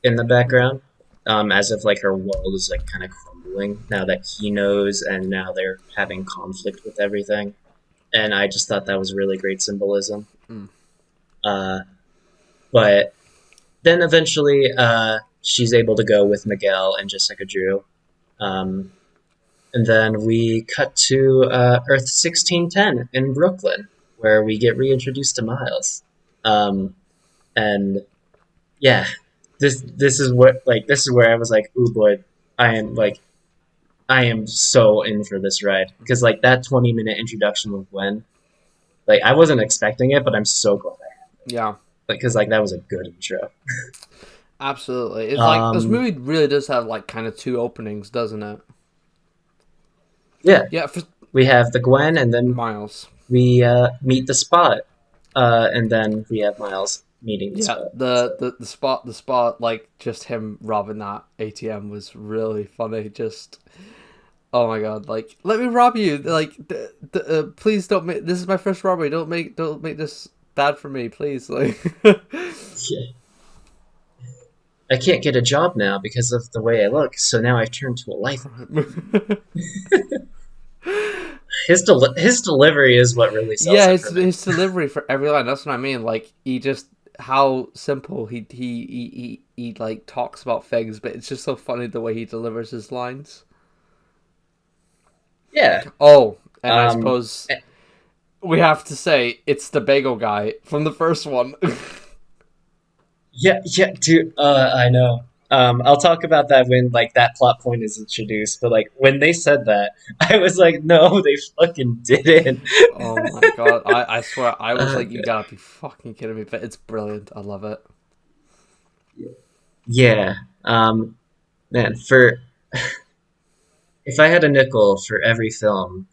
in the background, as if like her world is like kind of crumbling now that he knows, and now they're having conflict with everything. And I just thought that was really great symbolism. Mm. Uh, but then eventually, she's able to go with Miguel and Jessica Drew. Um, and then we cut to Earth 1610 in Brooklyn, where we get reintroduced to Miles. And yeah, this is what like this is where I was like, ooh boy, I am like I am so in for this ride because like that 20-minute introduction with Gwen, like I wasn't expecting it, but I'm so glad I had Yeah. like because like that was a good intro. Absolutely. It's like this Um, movie really does have like kind of two openings, doesn't it? yeah, Yeah, for we have the Gwen, and then Miles. we meet the Spot, and then we have Miles meeting the Yeah, Spot. the, So the the spot the spot like just him robbing that ATM was really funny. Just oh my god, like let me rob you. Like please don't make this is my first robbery. Don't make this bad for me, please. Like yeah. I can't get a job now because of the way I look, so now I've turned to a life. His delivery is what really sells Yeah, it his for me. his delivery for every line. That's what I mean. Like he just how simple he like talks about things, but it's just so funny the way he delivers his lines. Yeah. Oh, and I Um, suppose we have to say it's the bagel guy from the first one. yeah, yeah, dude. I know. I'll talk about that when like that plot point is introduced. But like when they said that, I was like, no, they fucking didn't. Oh my god, I swear I was like, you God. gotta be fucking kidding me! But it's brilliant. I love it. Yeah. Man, for if I had a nickel for every film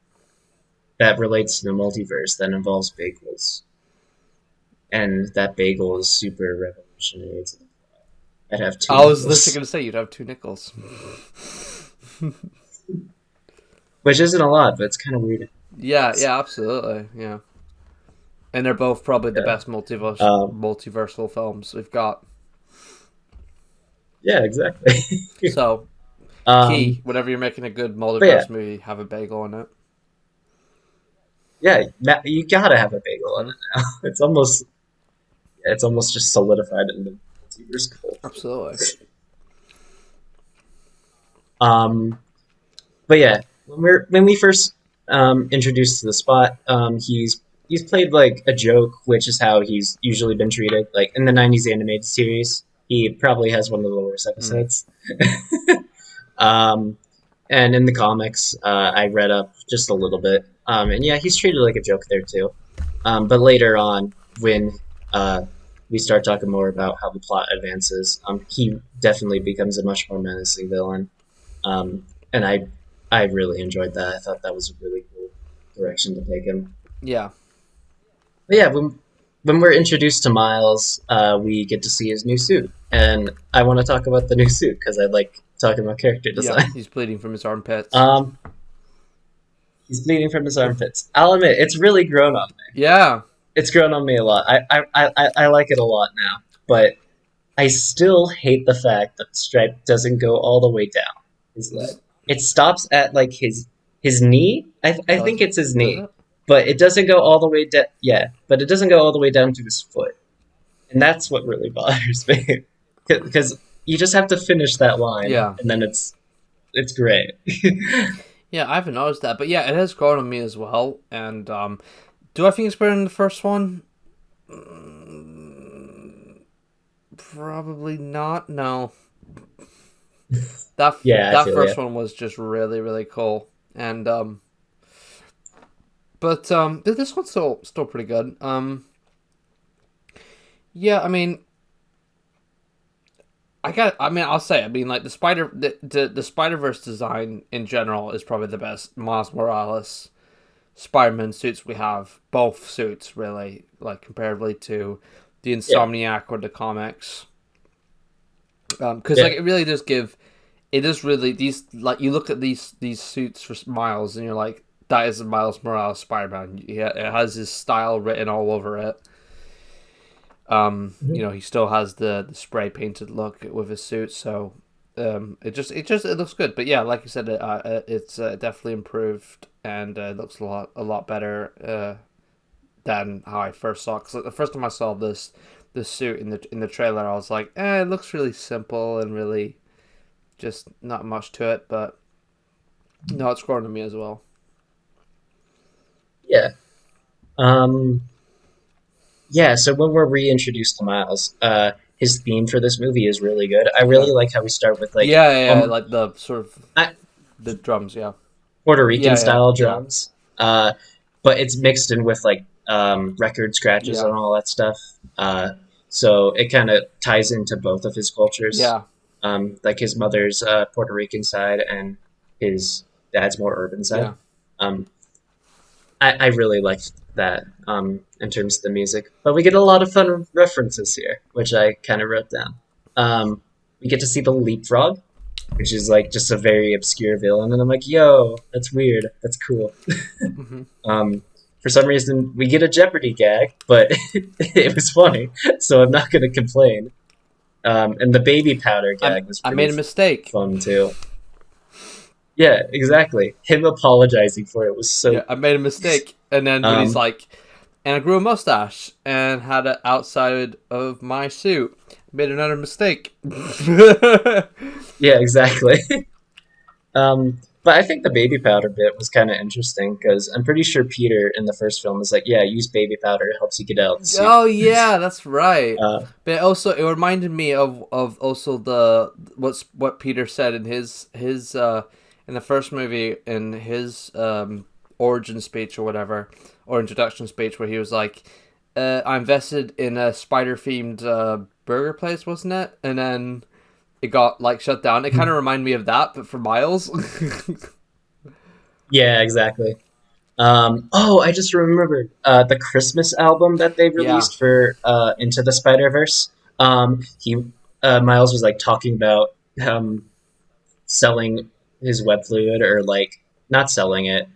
that relates to the multiverse that involves bagels, and that bagel is super revolutionary, I'd have two I was literally nickels, gonna say you'd have two nickels. which isn't a lot, but it's kind of weird. Yeah, yeah, absolutely, yeah. And they're both probably the Yeah. best Um, multiversal films we've got. yeah, exactly. So, key, um, whenever you're making a good but yeah, multiverse movie, have a bagel in it. yeah, you gotta have a bagel in Hmm. it now. It's almost just solidified in the multiverse culture. Absolutely. Um, but yeah, when we first introduced to the Spot, he's played like a joke, which is how he's usually been treated. Like in the '90s animated series, he probably has one of the worst Mm. episodes. um, and in the comics, I read up just a little bit, and yeah, he's treated like a joke there too. But later on, when uh, we start talking more about how the plot advances, he definitely becomes a much more menacing villain. And I really enjoyed that. I thought that was a really cool direction to take him. Yeah, But yeah, when we're introduced to Miles, we get to see his new suit, and I want to talk about the new suit because I like talking about character yeah. design. He's bleeding from his armpits. Um, he's bleeding from his armpits. I'll admit, it's really grown on me. Yeah, It's grown on me a lot. I like it a lot now, but I still hate the fact that the stripe doesn't go all the way down his leg. just It stops at like his knee. I does think it? it's his Does knee, it? but it doesn't go all the way down. Yeah, but it doesn't go all the way down to his foot, and that's what really bothers me. Because you just have to finish that line, Yeah, and then it's great. yeah. I haven't noticed that, but yeah, it has grown on me as well. And do I think it's better than the first one? Probably not. No, Yeah, I that feel first you. one was just really really cool. And But this one's still pretty good. Yeah, I mean, I'll say, I mean, like the Spider Verse design in general is probably the best Miles Morales Spider-Man suits we have. Both suits, really, like comparatively to the Yeah, Insomniac or the comics. Because yeah, like it is really these, like, you look at these suits for Miles and you're like, that is Miles Morales Spider-Man. Yeah, it has his style written all over it. mhm. He still has the spray painted look with his suit, so it looks good. But yeah, like you said, it's definitely improved and it looks a lot better than how I first saw. Because the first time I saw this suit in the trailer, I was like, it looks really simple and really just not much to it. But no, it's grown to me as well. Yeah. Um, yeah, so when we're reintroduced to Miles, his theme for this movie is really good. I Yeah, really like how we start with like yeah, like the sort of I, the drums. Yeah, Puerto Rican style yeah, drums, but it's mixed in with like record scratches yeah, and all that stuff. So it kind of ties into both of his cultures, yeah, like his mother's Puerto Rican side and his dad's more urban side. yeah. Um, I really liked that in terms of the music. But we get a lot of fun references here, which I kind of wrote down. We get to see the leapfrog, which is like just a very obscure villain, and I'm like, yo, that's weird. That's cool. Hmm. For some reason, we get a Jeopardy gag, but it was funny, so I'm not going to complain. And the baby powder gag was I pretty made a mistake. fun too. Yeah, exactly. Him apologizing for it was so Yeah, I good. made a mistake. And then when he's Um, like, and I grew a mustache and had it outside of my suit. Made another mistake. yeah, exactly. But I think the baby powder bit was kind of interesting because I'm pretty sure Peter in the first film is like, "Yeah, use baby powder; it helps you get out of the suit." Oh yeah, that's right. Uh, But also, it reminded me of also the what Peter said in his in the first movie in his origin speech or whatever, or introduction speech, where he was like, "I invested in a spider themed burger place, wasn't it?" And then it got like shut down. It kind of reminded me of that, but for Miles. yeah, exactly. Oh, I just remembered the Christmas album that they Yeah, released for Into the Spider Verse. He Miles was like talking about selling his web fluid or like not selling it.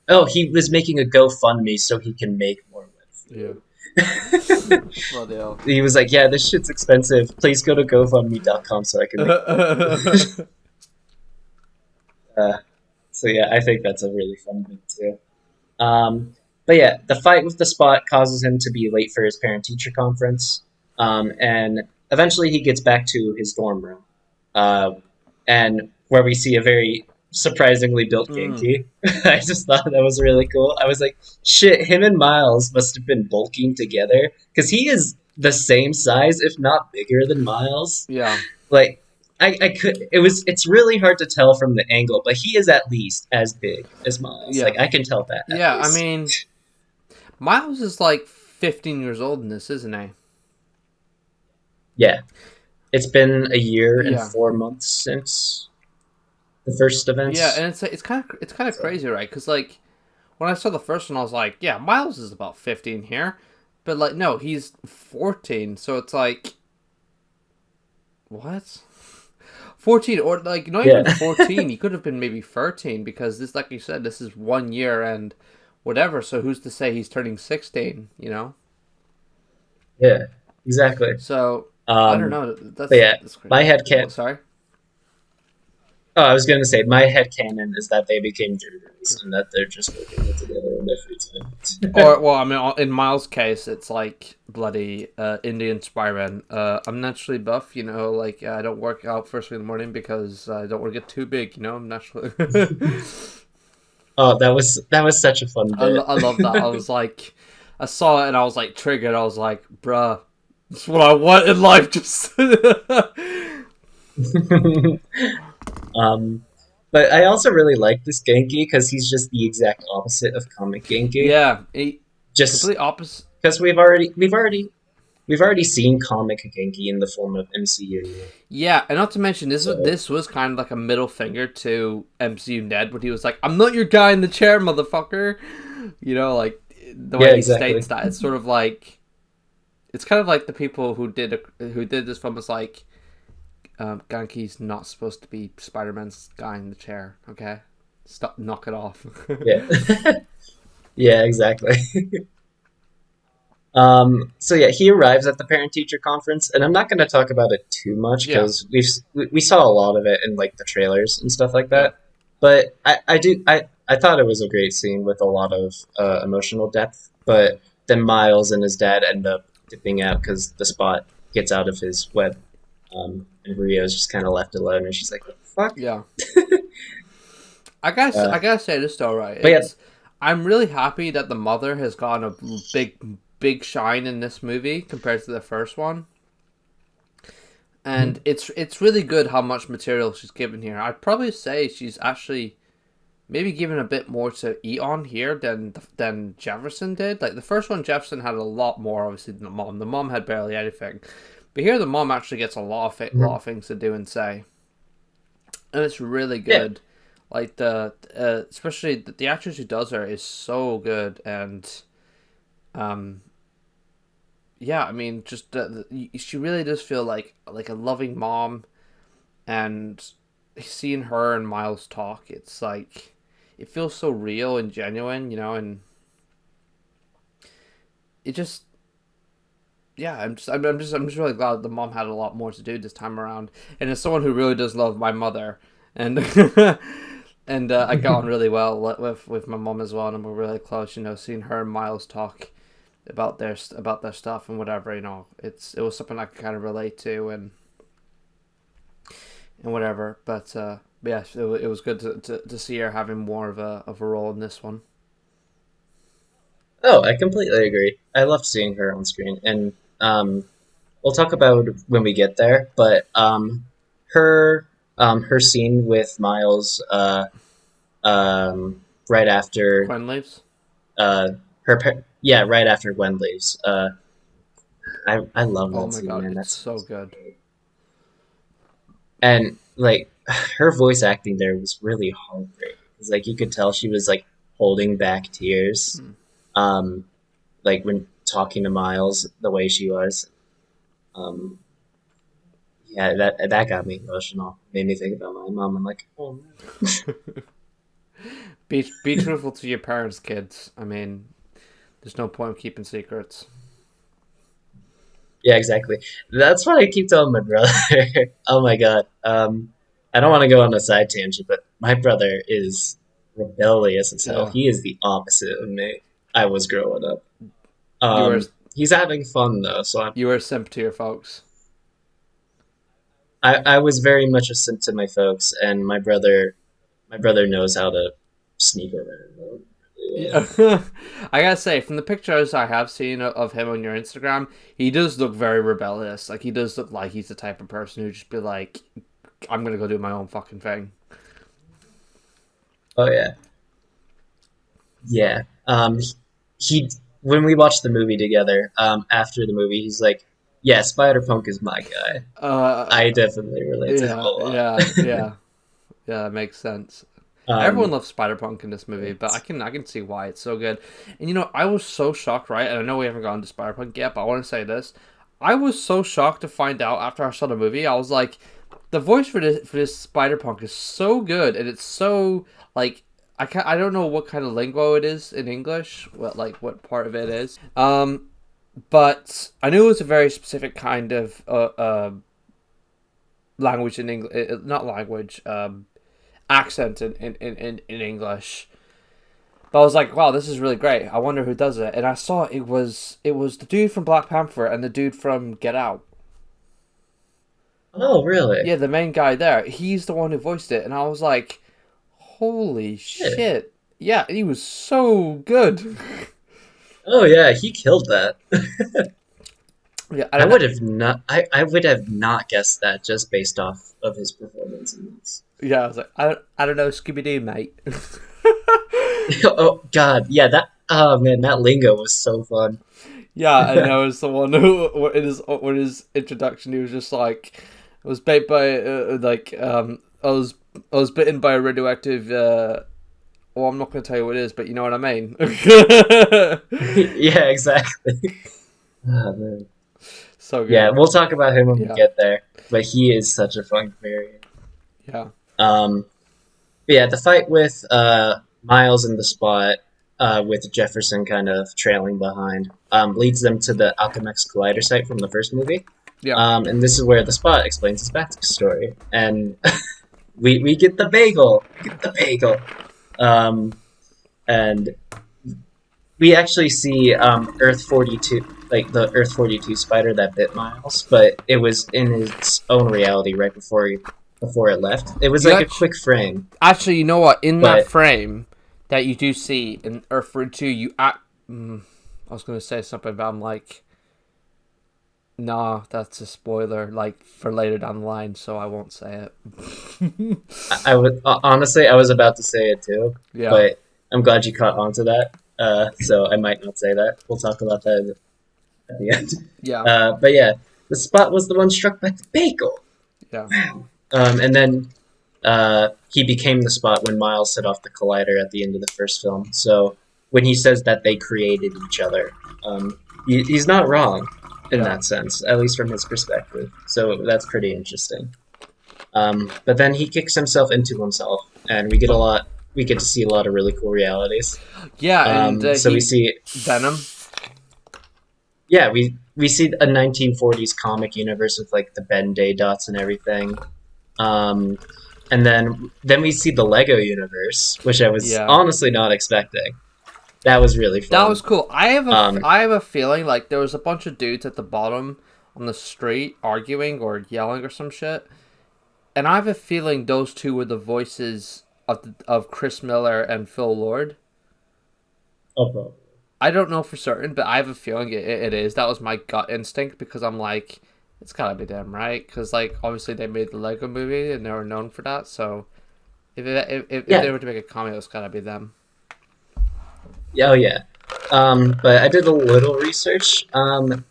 Oh, he was making a GoFundMe so he can make more yeah. web fluid. Bloody hell. He was like, "Yeah, this shit's expensive. Please go to GoFundMe.com so I can make more." Uh, so yeah, I think that's a really fun bit too. But yeah, the fight with the Spot causes him to be late for his parent-teacher conference, and eventually he gets back to his dorm room, uh, and where we see a very surprisingly built Mm, Genki. I just thought that was really cool. I was like, shit, him and Miles must have been bulking together because he is the same size, if not bigger than Miles. yeah, Like I could it's really hard to tell from the angle, but he is at least as big as Miles. yeah, Like I can tell that at yeah. I least. mean, Miles is like 15 years old in this, isn't he? Yeah. It's been a year and Yeah, 4 months since the first yeah, events. and it's kind of So crazy, right? Because like when I saw the first one, I was like, yeah, Miles is about 15 here, but like no, he's 14, so it's like what? 14 or like not yeah. even 14. He could have been maybe 13 because this, like you said, this is 1 year and whatever. So who's to say he's turning 16? Yeah. Exactly. So I don't Um know. but That's yeah, that's my crazy. head What? can Sorry. oh, I was gonna say my head canon is that they became juniors and that they're just working it together in their free time. Or well, I mean, in Miles' case, it's like bloody Indian Spider-Man. I'm naturally buff, like I don't work out first thing in the morning because I don't want to get too big. I'm naturally. Oh, that was such a fun bit. I love that. I was like, I saw it and I was like triggered. I was like, bruh, that's what I want in life. Just um But I also really like this Genki because he's just the exact opposite of comic Genki. Yeah, Just complete opposite. because we've already seen comic Genki in the form of MCU. Yeah, and not to mention So this was kind of like a middle finger to MCU Ned when he was like, "I'm not your guy in the chair, motherfucker." You know, like the yeah, way he states exactly. that. It's sort of like it's kind of like the people who did this film was like, Genki's not supposed to be Spider-Man's guy in the chair. Okay, stop, knock it off. Yeah, yeah, exactly. So yeah, he arrives at the parent-teacher conference, and I'm not going to talk about it too much Yeah, because we saw a lot of it in like the trailers and stuff like yeah. that. But I thought it was a great scene with a lot of emotional depth. But then Miles and his dad end up dipping out because the spot gets out of his web, and Rio's just kind of left alone, and she's like, "What the fuck?" Yeah. Uh, I gotta say this though, right? but yeah, I'm really happy that the mother has gotten a big shine in this movie compared to the first one. And it's really good how much material she's given here. I'd probably say she's actually maybe given a bit more to eat on here than Jefferson did. Like the first one, Jefferson had a lot more obviously than the mom. The mom had barely anything, but here the mom actually gets lot of things to do and say, and it's really yeah, good. Like especially the actress who does her is so good, and um yeah, I mean just she really does feel like a loving mom, and seeing her and Miles talk, it's like it feels so real and genuine, you know, and it just yeah, I'm just really glad the mom had a lot more to do this time around, and as someone who really does love my mother, and and I got on really well with my mom as well, and we're really close, you know, seeing her and Miles talk about their stuff and whatever, you know, it was something I could kind of relate to and whatever, but yeah, it was good to see her having more of a role in this one. oh, I completely agree. I love seeing her on screen, and we'll talk about when we get there. But her her scene with Miles, right after Gwen leaves. uh, yeah, right after Gwen leaves. I love Oh that my scene, god, man. it's That's so good. and like her voice acting there was really heartbreaking. It's like you could tell she was like holding back tears, Hmm. um, like when talking to Miles the way she was. Um, yeah, that got me emotional. Made me think about my mom. I'm like, oh no. Be truthful to your parents, kids. I mean, there's no point in keeping secrets. Yeah, exactly. That's what I keep telling my brother. Oh my god. I don't want to go on a side tangent, but my brother is rebellious as hell. Yeah, He is the opposite of me. I was growing up. you were He's having fun though, so you were a simp to your folks. I was very much a simp to my folks, and my brother knows how to sneak around really well. Yeah, I gotta say, from the pictures I have seen of him on your Instagram, he does look very rebellious. Like he does look like he's the type of person who just be like, "I'm gonna go do my own fucking thing." Oh yeah, yeah. He when we watched the movie together, after the movie, he's like, "Yeah, Spider Punk is my guy." Uh, I definitely relate to him a yeah, lot. yeah, yeah, yeah. That makes sense. Everyone um, loves Spider Punk in this movie, but but I can see why it's so good. And you know, I was so shocked, right? And I know we haven't gone to Spider Punk yet, but I want to say this: I was so shocked to find out after I saw the movie. I was like, the voice for this Spider Punk is so good, and it's so like I don't know what kind of lingo it is in English, what part of it is. But I knew it was a very specific kind of language in English, not language, accent in English. But I was like, wow, this is really great. I wonder who does it. And I saw it was the dude from Black Panther and the dude from Get Out. oh, really? Yeah, the main guy there. He's the one who voiced it, and I was like, holy Shit. shit. Yeah, he was so good. Oh yeah, he killed that. Yeah, I would have not. I would have not guessed that just based off of his performance in this. Yeah, I was like, I don't know, Scooby Doo, mate. Oh God, yeah, that oh man, that lingo was so fun. Yeah, and there was the one who in his introduction he was just like, I was bit by I was bitten by a radioactive. Well, I'm not going to tell you what it is, but you know what I mean. Yeah, exactly. Oh, man. So Yeah, good. we'll talk about him when we Yeah, get there. But he is such a fun variant. yeah, Um, but yeah, the fight with Miles in the spot, with Jefferson kind of trailing behind, leads them to the Alchemex Collider site from the first movie. yeah. And this is where the spot explains his backstory. And we get the bagel. We get the bagel. Um, and we actually see Earth 42, like the Earth 42 spider that bit Miles, but it was in its own reality right before it left. It was You like a actually, quick frame, actually, you know what? In that but frame that you do see in Earth 2, I was going to say something, but I'm like, nah, that's a spoiler, like for later down the line, so I won't say it. I would honestly I was about to say it too, Yeah, but I'm glad you caught on to that. So I might not say that. We'll talk about that at the end. yeah, But yeah, the spot was the one struck by the bagel. yeah. And then he became the spot when Miles set off the collider at the end of the first film. So when he says that they created each other, he's not wrong in Yeah. that sense, at least from his perspective. So that's pretty interesting. But then he kicks himself into himself, and we get a lot. We get to see a lot of really cool realities. Yeah, and So we he see, Venom. yeah, we see a 1940s comic universe with like the Ben Day dots and everything. Um, and then we see the Lego universe, which I was Yeah, honestly not expecting. That was really that fun. was cool. Um, I have a feeling like there was a bunch of dudes at the bottom on the street arguing or yelling or some shit, and I have a feeling those two were the voices of Chris Miller and Phil Lord. oh, I don't know for certain, but I have a feeling it is. That was my gut instinct because I'm like, it's gotta be them, right? Because like obviously they made the Lego movie and they were known for that. So if they yeah, were to make a cameo, it's gotta be them. yeah, oh yeah. But I did a little research, and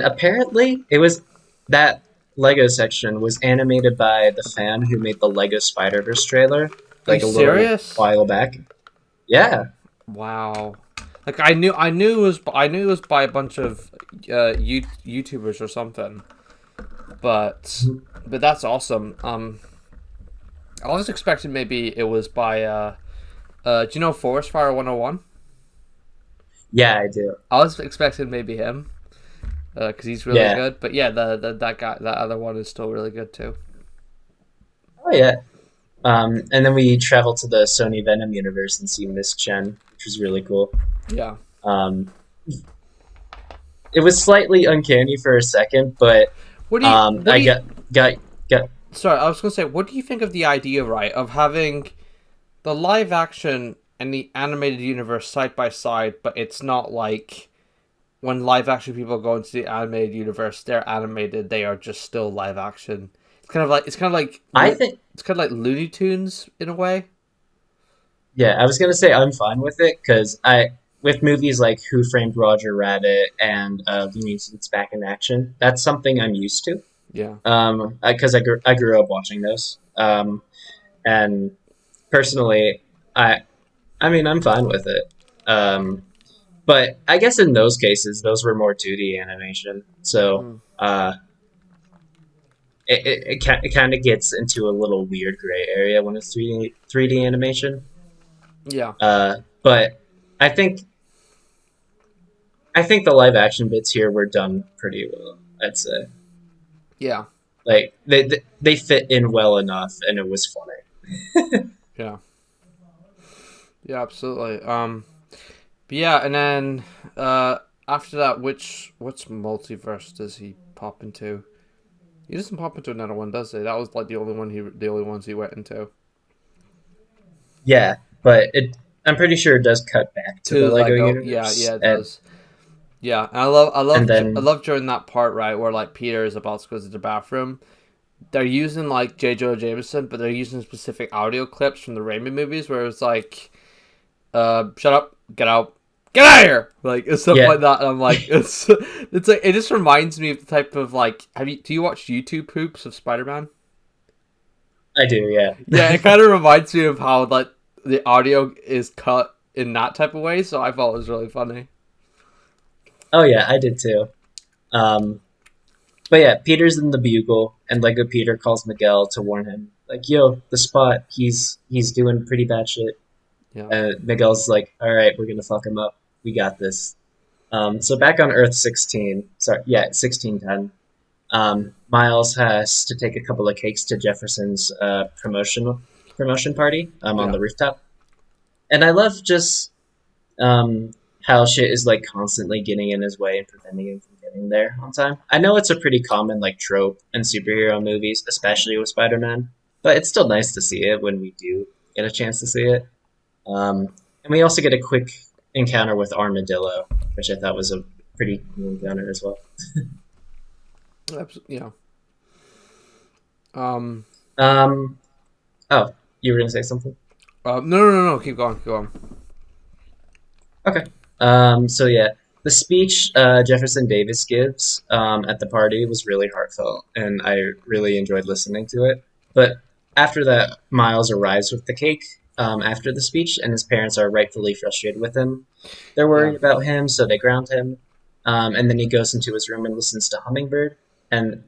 apparently it was that Lego section was animated by the fan who made the Lego Spider-Verse trailer Are you like a little serious? while back. Yeah, Wow. Like I knew it was by a bunch of YouTubers or something. But that's awesome. I was expecting maybe it was by do you know Forest Fire 101? yeah, I do. I was expecting maybe him because he's really Yeah. good. But yeah, the that guy that other one is still really good too. Oh yeah. And then we travel to the Sony Venom universe and see Miss Chen, which was really cool. Yeah. Um, it was slightly uncanny for a second, but What do I you got got sorry, I was gonna say, what do you think of the idea, right, of having the live action and the animated universe side by side, but it's not like when live action people go into the animated universe, they're animated, they are just still live action. It's kind of like I think it's kind of like Looney Tunes in a way. yeah, I was gonna say I'm fine with it because I with movies like Who Framed Roger Rabbit and Looney Tunes Back in Action, that's something I'm used to. Yeah. Because I grew up watching those. And personally, I I mean I'm fine with it. Um, but I guess in those cases, those were more 2D animation, so Mm. it kind of gets into a little weird gray area when it's 3D animation. Yeah. But I think I think the live action bits here were done pretty well. I'd say Yeah. like they fit in well enough, and it was funny. Yeah. Yeah, absolutely. But yeah, and then after that, which multiverse does he pop into? He doesn't pop into another one, does he? That was like the only ones he went into. Yeah, but it I'm pretty sure it does cut back to the To Lego Lego, yeah, universe, yeah, it does. Yeah, and and I then love during that part right where like Peter is about to go to the bathroom, they're using like J. Jonah Jameson, but they're using specific audio clips from the Raimi movies where it's like, shut up, get out of here, like and stuff Yeah, like that. And I'm like, it's like it just reminds me of the type of like, do you watch YouTube poops of Spider-Man? I do. Yeah. Yeah, it kind of reminds me of how like the audio is cut in that type of way. So I thought it was really funny. Oh yeah, I did too. Um, but yeah, Peter's in the Bugle, and Lego Peter calls Miguel to warn him, like, "Yo, the Spot, he's doing pretty bad shit." Yeah, And Miguel's like, "All right, we're gonna fuck him up. We got this." So back on Earth 16, sorry, yeah, 1610. Miles has to take a couple of cakes to Jefferson's promotion party on yeah. the rooftop, and I love just um, how shit is like constantly getting in his way and preventing him from getting there on time. I know it's a pretty common like trope in superhero movies, especially with Spider-Man, but it's still nice to see it when we do get a chance to see it. And we also get a quick encounter with Armadillo, which I thought was a pretty cool encounter as well. Yeah. Um. Um, oh, you were gonna say something? No. Keep going. Keep going. Okay. So yeah, the speech Jefferson Davis gives at the party was really heartfelt, and I really enjoyed listening to it. But after that, Miles arrives with the cake after the speech, and his parents are rightfully frustrated with him. They're Yeah. worried about him, so they ground him. And then he goes into his room and listens to Hummingbird. And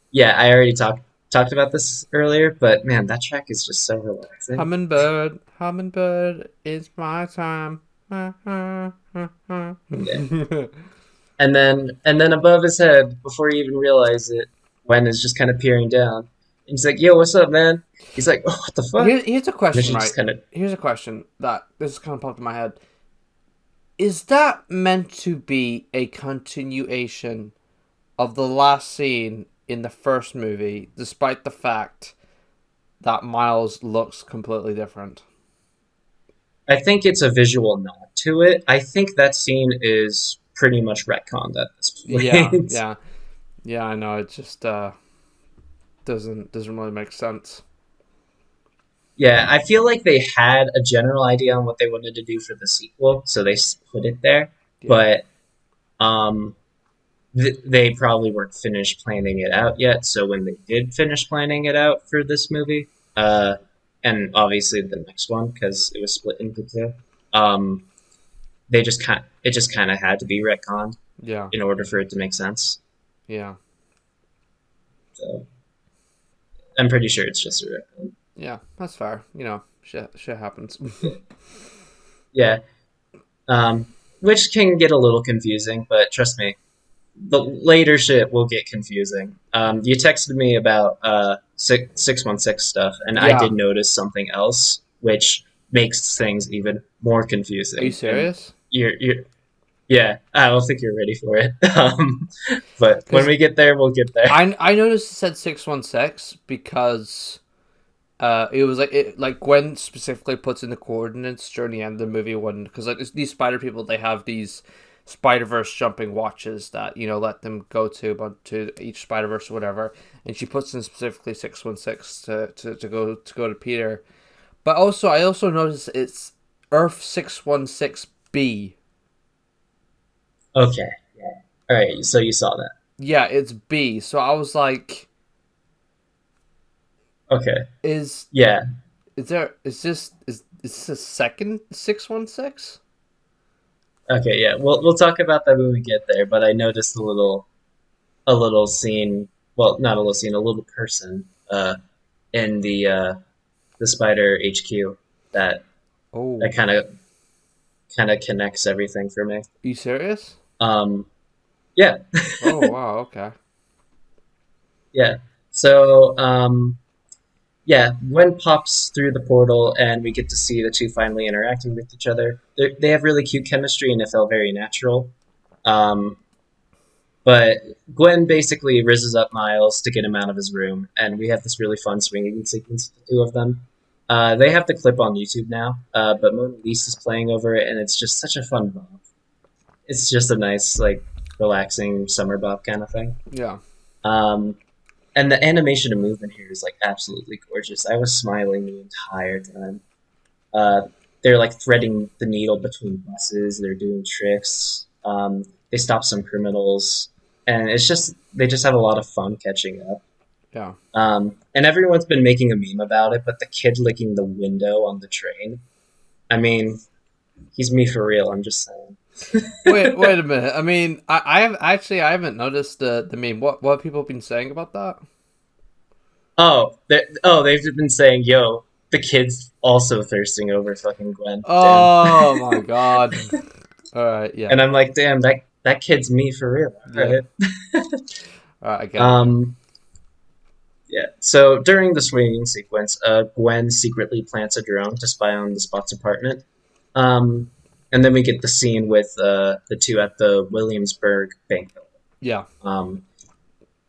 yeah, I already talked about this earlier, but man, that track is just so relaxing. Hummingbird, it's my time. Yeah. And then above his head, before you even realize it, Gwen is just kind of peering down. And he's like, "Yo, what's up, man?" He's like, "Oh, what the fuck?" Here's a And then question, she right? just kind of, Here's a question that this kind of popped in my head. Is that meant to be a continuation of the last scene in the first movie, despite the fact that Miles looks completely different? I think it's a visual nod to it. I think that scene is pretty much retconned at this Yeah, point. yeah, yeah. I know. It just doesn't really make sense. Yeah, I feel like they had a general idea on what they wanted to do for the sequel, so they put it there. Yeah, But um, they probably weren't finished planning it out yet. So when they did finish planning it out for this movie, and obviously the next one because it was split into two, um, they just kind it just kind of had to be retconned yeah, in order for it to make sense. yeah, So I'm pretty sure it's just a retcon. yeah. That's fair. Shit happens. Yeah, um, which can get a little confusing, but trust me, the later shit will get confusing. You texted me about 616 stuff, and I Yeah. did notice something else, which makes things even more Are you confusing. And serious? you're yeah, I don't think you're ready for it. But when Because we get there, we'll get there. I noticed it said 616 because it was like Gwen specifically puts in the coordinates during the end of the movie when because like these spider people they have these Spider Verse jumping watches that let them go to each Spider Verse or whatever, and she puts in specifically 616 to go to Peter. But also I also noticed it's Earth 616B. Okay, yeah. All right, so you saw that. Yeah, it's B. So I was like, Okay, is yeah. is there is this a second 616? Okay, yeah. We'll talk about that when we get there. But I noticed a little scene. Well, not a little scene. A little person in the Spider HQ that Oh, that kind of connects everything for me. you serious? Um, yeah, Oh wow, okay. yeah. So yeah, Gwen pops through the portal, and we get to see the two finally interacting with each other. They have really cute chemistry, and it felt very natural. Um, but Gwen basically rizzes up Miles to get him out of his room, and we have this really fun swinging sequence with the two of them. They have the clip on YouTube now, but Mona Lisa is playing over it, and it's just such a fun bop. It's just a nice, like, relaxing summer bop kind of thing. Yeah. Um, And the animation and movement here is like absolutely gorgeous. I was smiling the entire time. Uh, they're like threading the needle between buses. They're doing tricks. They stop some criminals, and it's just they just have a lot of fun catching up. Yeah. And everyone's been making a meme about it, but the kid licking the window on the train. I mean, he's me for real. I'm just saying. Wait a minute. I mean, I haven't noticed the meme. What have people been saying about that? They've been saying, "Yo, the kid's also thirsting over fucking Gwen." Damn. Oh my god. All right, yeah, And I'm like, damn, that kid's me for real. All yeah. right. All right, I get it now. Um, yeah. So during the swinging sequence, Gwen secretly plants a drone to spy on the Spot's apartment. Um, and then we get the scene with the two at the Williamsburg bank building. Yeah, Um,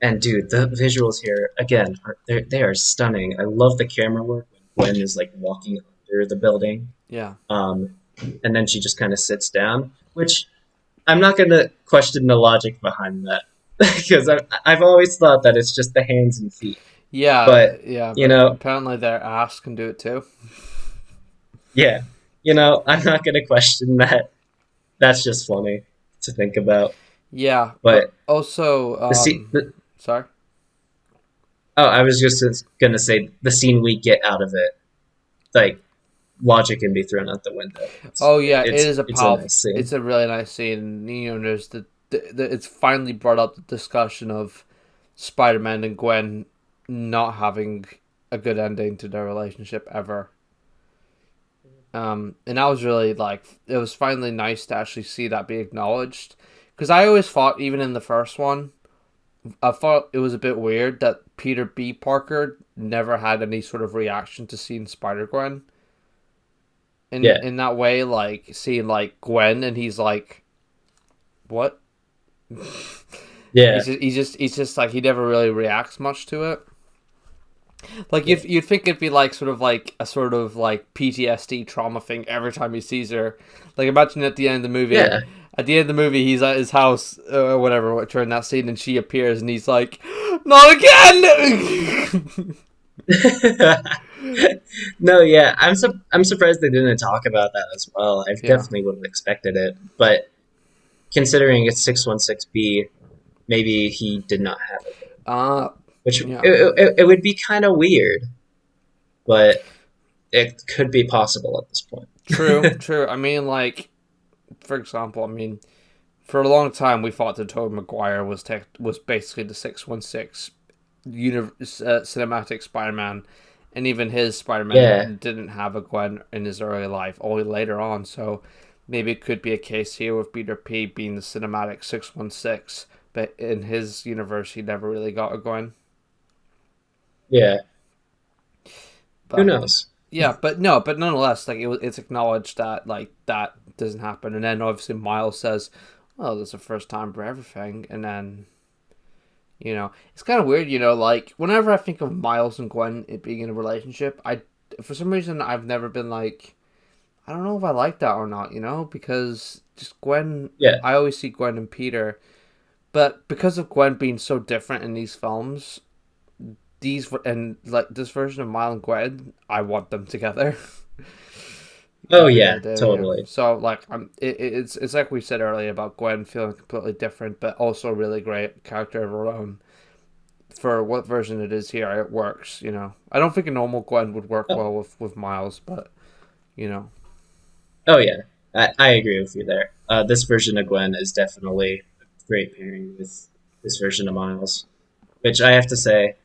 and dude, the visuals here again they are stunning. I love the camera work when Gwen is like walking under the building. yeah, Um, and then she just kind of sits down, which I'm not going to question the logic behind that because I've always thought that it's just the hands and feet. yeah, But, yeah. you But know, apparently their ass can do it too. yeah, I'm not going to question that. That's just funny to think about. Yeah, but But also, the scene, sorry. oh, I was just going to say the scene we get out of it, like, logic can be thrown out the window. Oh yeah, it is It's a nice It's scene. a really nice scene. You know, there's it's finally brought up the discussion of Spider-Man and Gwen not having a good ending to their relationship ever. And that was really like it was finally nice to actually see that be acknowledged. Because I always thought, even in the first one, I thought it was a bit weird that Peter B. Parker never had any sort of reaction to seeing Spider Gwen. Yeah, In that way, like seeing like Gwen, and he's like, "What?" yeah, He's just like he never really reacts much to it. Like yeah, you'd think it'd be like sort of like a sort of like PTSD trauma thing every time he sees her. Like imagine at the end of the movie, yeah. at the end of the movie, he's at his house or whatever during that scene, and she appears, and he's like, "Not again!" No, yeah, I'm surprised they didn't talk about that as well. I Yeah. definitely would have expected it, but considering it's 616B, maybe he did not have it, Uh which yeah. it would be kind of weird, but it could be possible at this point. True, true. I mean, like, for example, I mean, for a long time we thought that Tobey Maguire was basically the 616 cinematic Spider-Man, and even his Yeah, Spider-Man didn't have a Gwen in his early life, only later on. So maybe it could be a case here with Peter P being the cinematic 616, but in his universe he never really got a Gwen. yeah. Who But knows? yeah, but no, but nonetheless, like it's acknowledged that like that doesn't happen, and then obviously Miles says, "Oh, this is the first time for everything," and then it's kind of weird, like whenever I think of Miles and Gwen it being in a relationship, I for some reason I've never been like, I don't know if I like that or not, because just Gwen, Yeah. I always see Gwen and Peter, but because of Gwen being so different in these films, these and like this version of Miles and Gwen, I want them together. Oh Yeah, yeah, yeah. totally. So like, it's like we said earlier about Gwen feeling completely different, but also a really great character of her own. For what version it is here, it works. I don't think a normal Gwen would work Oh, well with Miles, but you know, oh yeah, I agree with you there. This version of Gwen is definitely a great pairing with this version of Miles, which I have to say,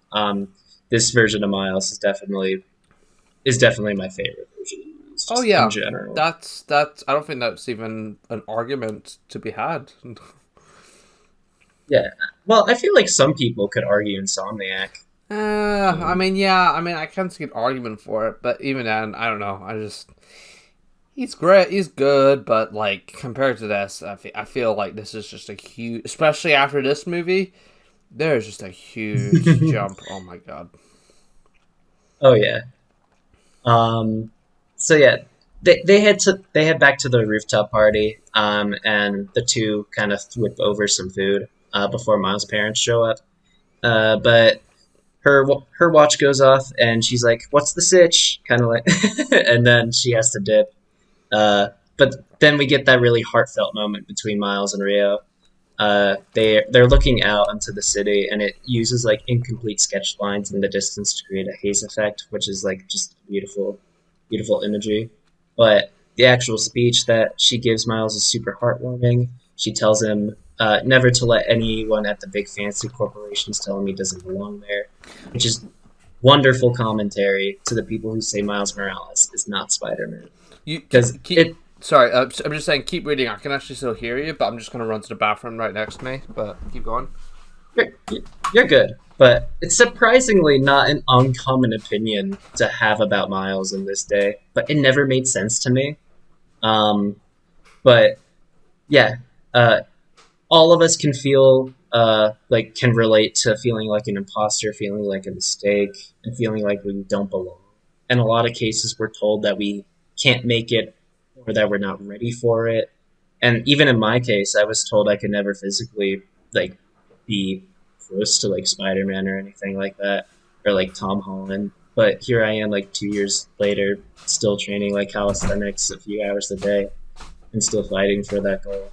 this version of Miles is definitely my favorite version of Miles, oh just in yeah, general. that's. I don't think that's even an argument to be had. Yeah. Well, I feel like some people could argue Insomniac. I Um, mean, yeah, I mean, I can't see an argument for it, but even then, I don't know. He's great, he's good, but like compared to this, I feel like this is just a huge, especially after this movie, there's just a huge jump. Oh my god. oh yeah. Um, so yeah, they head back to the rooftop party, and the two kind of whip over some food before Miles' parents show up. But her watch goes off, and she's like, "What's the sitch?" Kind of like, and then she has to dip. But then we get that really heartfelt moment between Miles and Rio. They're looking out onto the city, and it uses like incomplete sketch lines in the distance to create a haze effect, which is like just beautiful, beautiful imagery. But the actual speech that she gives Miles is super heartwarming. She tells him never to let anyone at the big fancy corporations tell him he doesn't belong there, which is wonderful commentary to the people who say Miles Morales is not Spider-Man. You Because keep. Sorry, I'm just saying, keep reading. I can actually still hear you, but I'm just gonna run to the bathroom right next to me. But keep going. you're, you're good, but it's surprisingly not an uncommon opinion to have about Miles in this day. But it never made sense to me. Um, but yeah, uh, all of us can feel like can relate to feeling like an imposter, feeling like a mistake, and feeling like we don't belong. In a lot of cases, we're told that we can't make it or that we're not ready for it. And even in my case, I was told I could never physically like be close to like Spider-Man or anything like that, or like Tom Holland. But here I am, like 2 years later, still training like calisthenics a few hours a day and still fighting for that goal.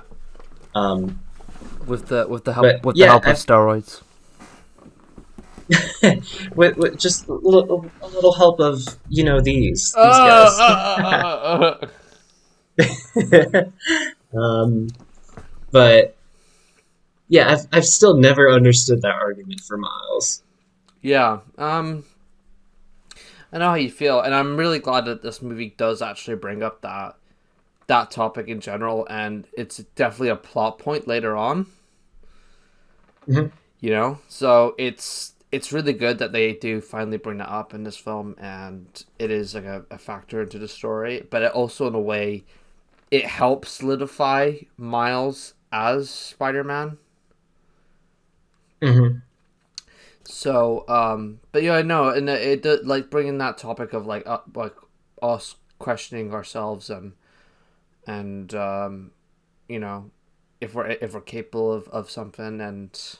Um, With the help but with the yeah, help of steroids. with just a little help of these guys. um, but yeah, I've still never understood that argument for Miles. Yeah. I know how you feel, and I'm really glad that this movie does actually bring up that topic in general, and it's definitely a plot point later on. Mhm. So it's really good that they do finally bring that up in this film, and it is like a factor into the story, but it also in a way it helps solidify Miles as Spider-Man. Mhm. So, but yeah, I know, and like bringing that topic of like us questioning ourselves and you know if we're capable of something, and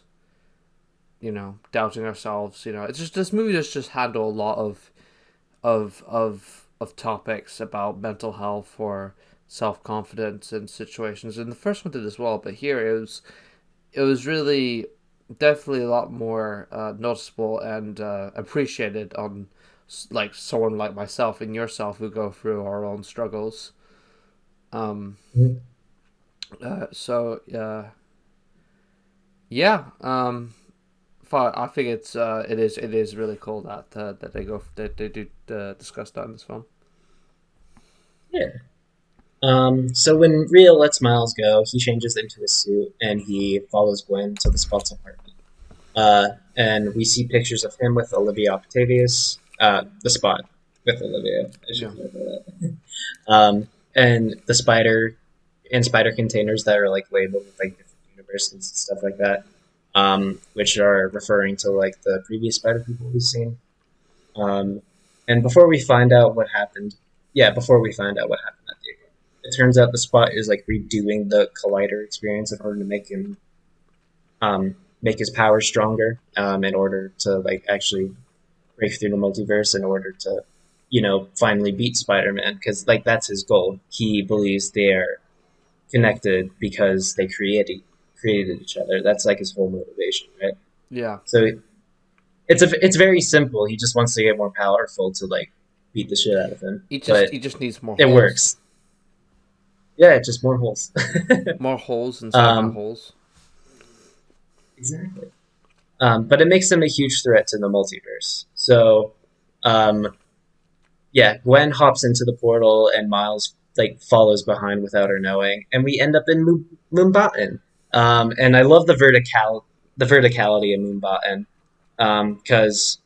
doubting ourselves. It's just this movie just handle a lot of topics about mental health or self confidence in situations, and the first one did as well. But here it was really definitely a lot more noticeable and appreciated on like someone like myself and yourself who go through our own struggles. Um, Mhm. so yeah. I think it is really cool that they do discuss that in this film. Yeah. So when Rio lets Miles go, he changes into a suit and he follows Gwen to the Spot's apartment. And we see pictures of him with Olivia Octavius, the Spot with Olivia. I should Yeah, clarify that. And the spider and spider containers that are like labeled with like different universes and stuff like that, which are referring to like the previous spider people we've seen. Um, and before we find out what happened, yeah, before we find out what happened at the event, it turns out the Spot is like redoing the Collider experience in order to make his power stronger, in order to like actually break through the multiverse, in order to finally beat Spider-Man, because like that's his goal. He believes they're connected because they created each other. That's like his whole motivation, right? yeah. So it's very simple. He just wants to get more powerful to like beat the shit out of him, He just but he just needs more it holes, works. Yeah, just more holes. more holes inside my um, holes. exactly. But it makes him a huge threat to the multiverse. So, um, yeah, Gwen hops into the portal, and Miles like follows behind without her knowing, and we end up in Moonbatten. And I love the verticality of Moonbatten, because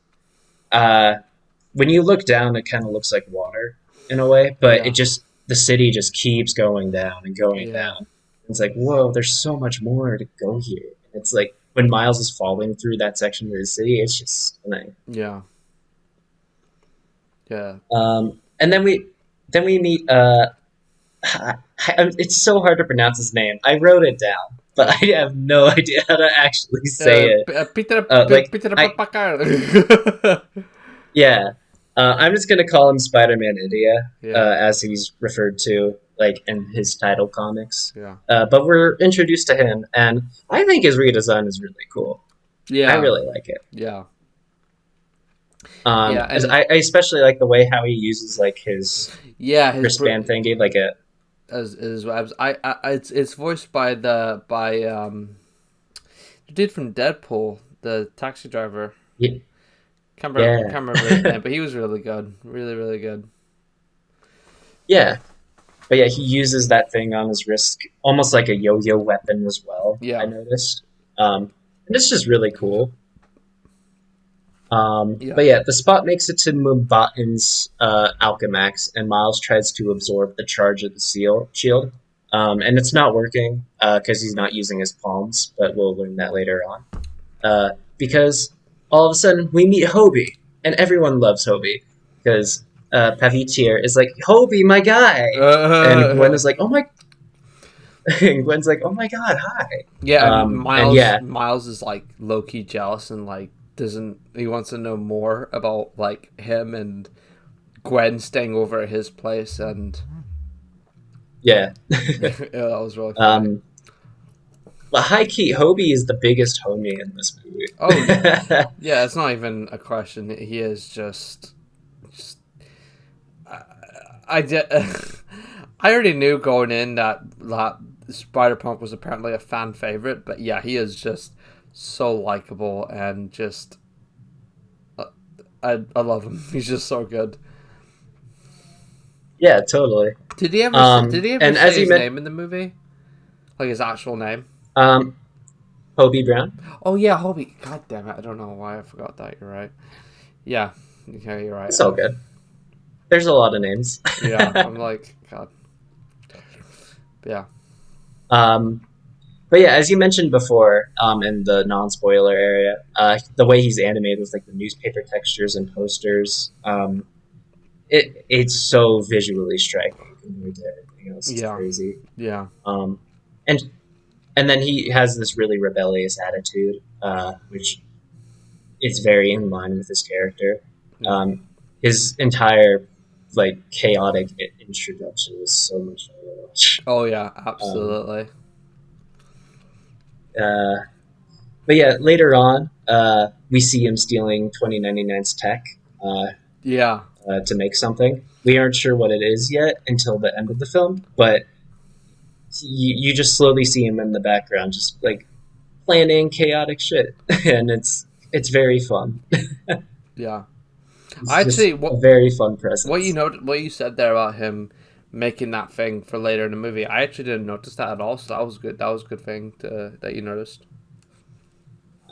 when you look down, it kind of looks like water in a way, but Yeah, the city just keeps going down and going yeah, down. It's like, whoa, there's so much more to go here. And it's like when Miles is falling through that section of the city, it's just stunning. yeah, yeah. And then we meet. It's so hard to pronounce his name. I wrote it down, but I have no idea how to actually say it. Peter Like Peter I Parker. Yeah, I'm just gonna call him Spider-Man India, Yeah, as he's referred to, like in his title comics. yeah, But we're introduced to him, and I think his redesign is really cool. I yeah, really like it. yeah, yeah, and I especially like the way how he uses like his yeah, wristband thing. Gave like a as it's voiced by the dude from Deadpool, the taxi driver. yeah, Can't yeah, remember his name, but he was really good, really really good. yeah. But yeah, he uses that thing on his wrist almost like a yo-yo weapon as well. I Yeah, noticed, and it's just really cool. yeah, But yeah, the spot makes it to Mumbatan's Alchemax, and Miles tries to absorb the charge of the seal shield. And it's not working because he's not using his palms, but we'll learn that later on. Because all of a sudden we meet Hobie, and everyone loves Hobie because Pavitier is like, Hobie, my guy! And Gwen is like, oh my. And Gwen's like, oh my god, hi! yeah. And And yeah, Miles is like low key jealous and like doesn't he wants to know more about like him and Gwen staying over at his place and yeah. yeah, that was really funny. um, But high key, Hobie is the biggest homie in this movie. Oh yeah, it's not even a question. He is just I did. I already knew going in that Spider Punk was apparently a fan favorite, but yeah, he is just so likable and just uh, I love him. He's just so good. Yeah, totally. Did he ever And as say you his meant, name in the movie? Like his actual name? um, Hobie Brown. Oh yeah, Hobie. God damn it! I don't know why I forgot that. You're right. Yeah, yeah, you're right. It's all good. There's a lot of names. Yeah, I'm like God. Yeah, um, but yeah, as you mentioned before, in the non-spoiler area, the way he's animated with like the newspaper textures and posters, it's so visually striking compared to everything else. It's yeah, crazy. yeah, Um, and and then he has this really rebellious attitude, which is very in line with his character. yeah. Um, his entire like chaotic introduction was so much fun to watch. Oh yeah, Um, absolutely. uh, but yeah, later on, we see him stealing 2099's tech uh, Yeah, to make something. We aren't sure what it is yet until the end of the film, but you just slowly see him in the background, just like planning chaotic shit, and it's very fun. yeah. It's I just actually a very fun presence. what you said there about him making that thing for later in the movie. I actually didn't notice that at all. So that was good. That was a good thing that you noticed.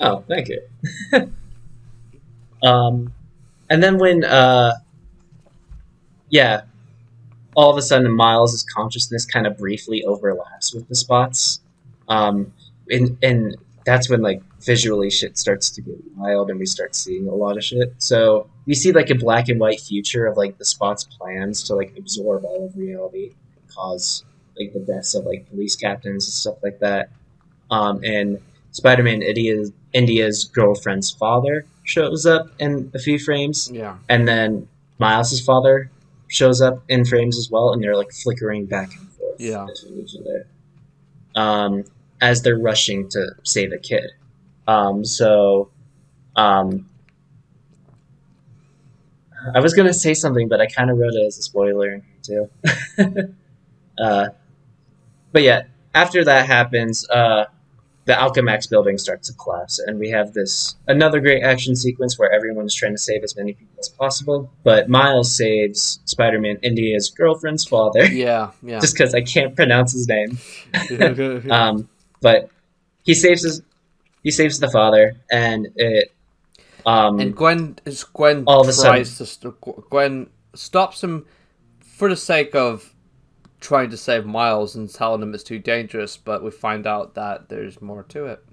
Oh, thank you. Um, and then when, yeah, all of a sudden Miles' consciousness kind of briefly overlaps with the spots. Um, and that's when, like, visually shit starts to get wild and we start seeing a lot of shit. So we see, like, a black and white future of, like, the spots' plans to, like, absorb all of reality, cause, like, the deaths of, like, police captains and stuff like that. And Spider-Man India's girlfriend's father shows up in a few frames, Yeah, and then Miles's father shows up in frames as well, and they're like flickering back and forth yeah. between each other as they're rushing to save a kid. So um, I was gonna say something, but I kind of wrote it as a spoiler in here too. uh, but yeah, after that happens, the Alchemax building starts to collapse, and we have this another great action sequence where everyone's trying to save as many people as possible. But Miles saves Spider-Man India's girlfriend's father, Yeah, yeah. just because I can't pronounce his name. But he he saves the father, and it And um, Gwen all of a sudden, tries to Gwen stops him for the sake of trying to save Miles and telling him it's too dangerous, but we find out that there's more to it.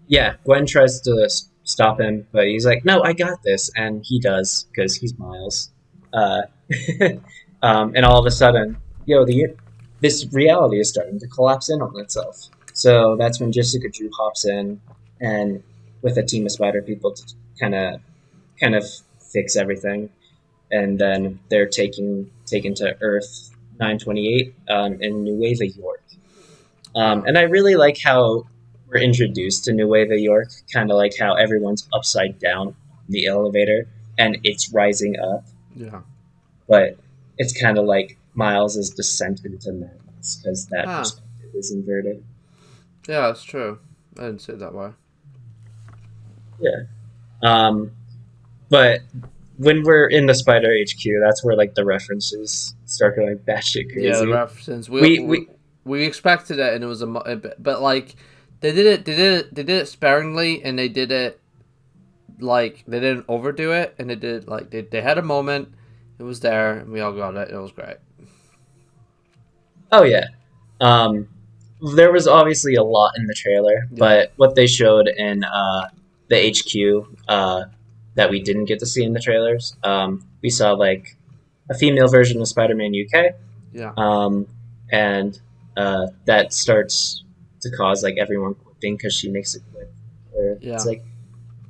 yeah, Gwen tries to stop him, but he's like, "No, I got this," and he does because he's Miles. Uh, and all of a sudden, yo, the this reality is starting to collapse in on itself. So that's when Jessica Drew hops in, and with a team of spider people to kind of fix everything, and then they're taken to Earth 928 in Nueva York. And I really like how we're introduced to Nueva York, kind of like how everyone's upside down in the elevator and it's rising up, Yeah. but it's kind of like Miles' descent into madness because that Ah. perspective is inverted. Yeah, that's true. I didn't see it that way. Yeah. Um, but when we're in the Spider HQ, that's where like the references start going batshit Yeah, the crazy. references. We we We expected it, and it was a bit, but like they did it sparingly, and they did it like they didn't overdo it, and they did like they had a moment. It was there, and we all got it. It was great. oh yeah. Um, there was obviously a lot in the trailer, Yeah, but what they showed in the HQ that we didn't get to see in the trailers, we saw like a female version of Spider-Man UK, yeah, um, and that starts to cause like everyone quipping because she makes a quip where it's yeah, like,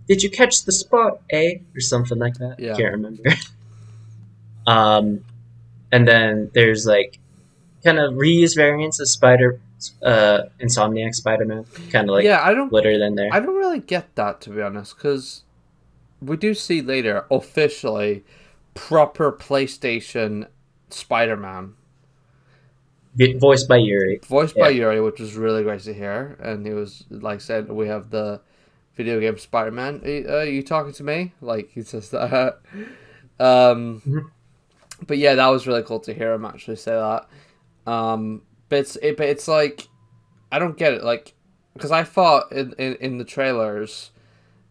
"Did you catch the spot, eh?" or something like that. I yeah, can't remember. um, and then there's like kind of reuse variants of Insomniac Spider-Man, kind of like yeah. glittered in there. I don't really get that, to be honest, because we do see later officially proper PlayStation Spider-Man Voiced by Yuri. voiced by Yeah. Yuri, which was really great to hear. And he was like said, we have the video game Spider-Man. You talking to me? Like he says that. Um, Mhm. but yeah, that was really cool to hear him actually say that. But it's like I don't get it, like because I thought in the trailers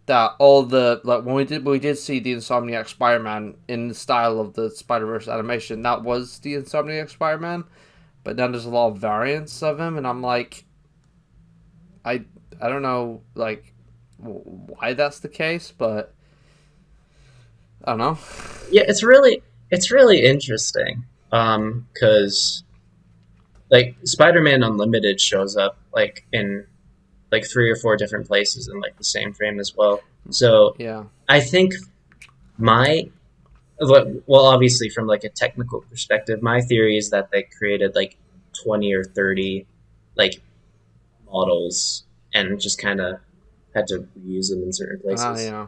that all the like when we did see the Insomniac Spider-Man in the style of the Spider-Verse animation, that was the Insomniac Spider-Man. But then there's a lot of variants of him, and I'm like, I I don't know like why that's the case, but I don't know. Yeah, it's really interesting. Because like Spider-Man Unlimited shows up like in like three or four different places in like the same frame as well. So Yeah, I think my well, obviously from like a technical perspective, my theory is that they created like 20 or 30 like models and just kind of had to reuse them in certain places yeah,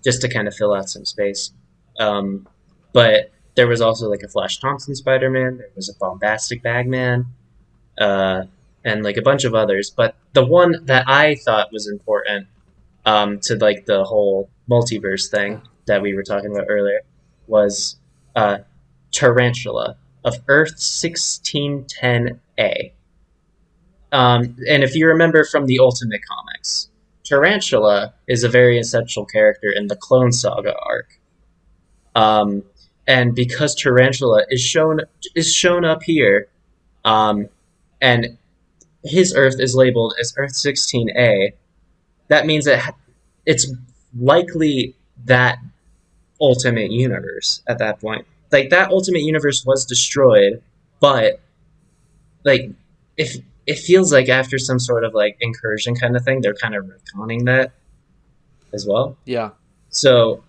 just to kind of fill out some space. Um, but there was also like a Flash Thompson Spider-Man, there was a Bombastic Bagman, uh, and like a bunch of others. But the one that I thought was important to like the whole multiverse yeah, thing that we were talking about earlier was uh, Tarantula of Earth 1610A. And if you remember from the Ultimate Comics, Tarantula is a very essential character in the Clone Saga arc. Um, and because Tarantula is shown up here, um, and his Earth is labeled as Earth 16A, that means that it's likely that Ultimate Universe at that point. Like that Ultimate Universe was destroyed, but like if it feels like after some sort of like incursion kind of thing, they're kind of retconning that as well. yeah, So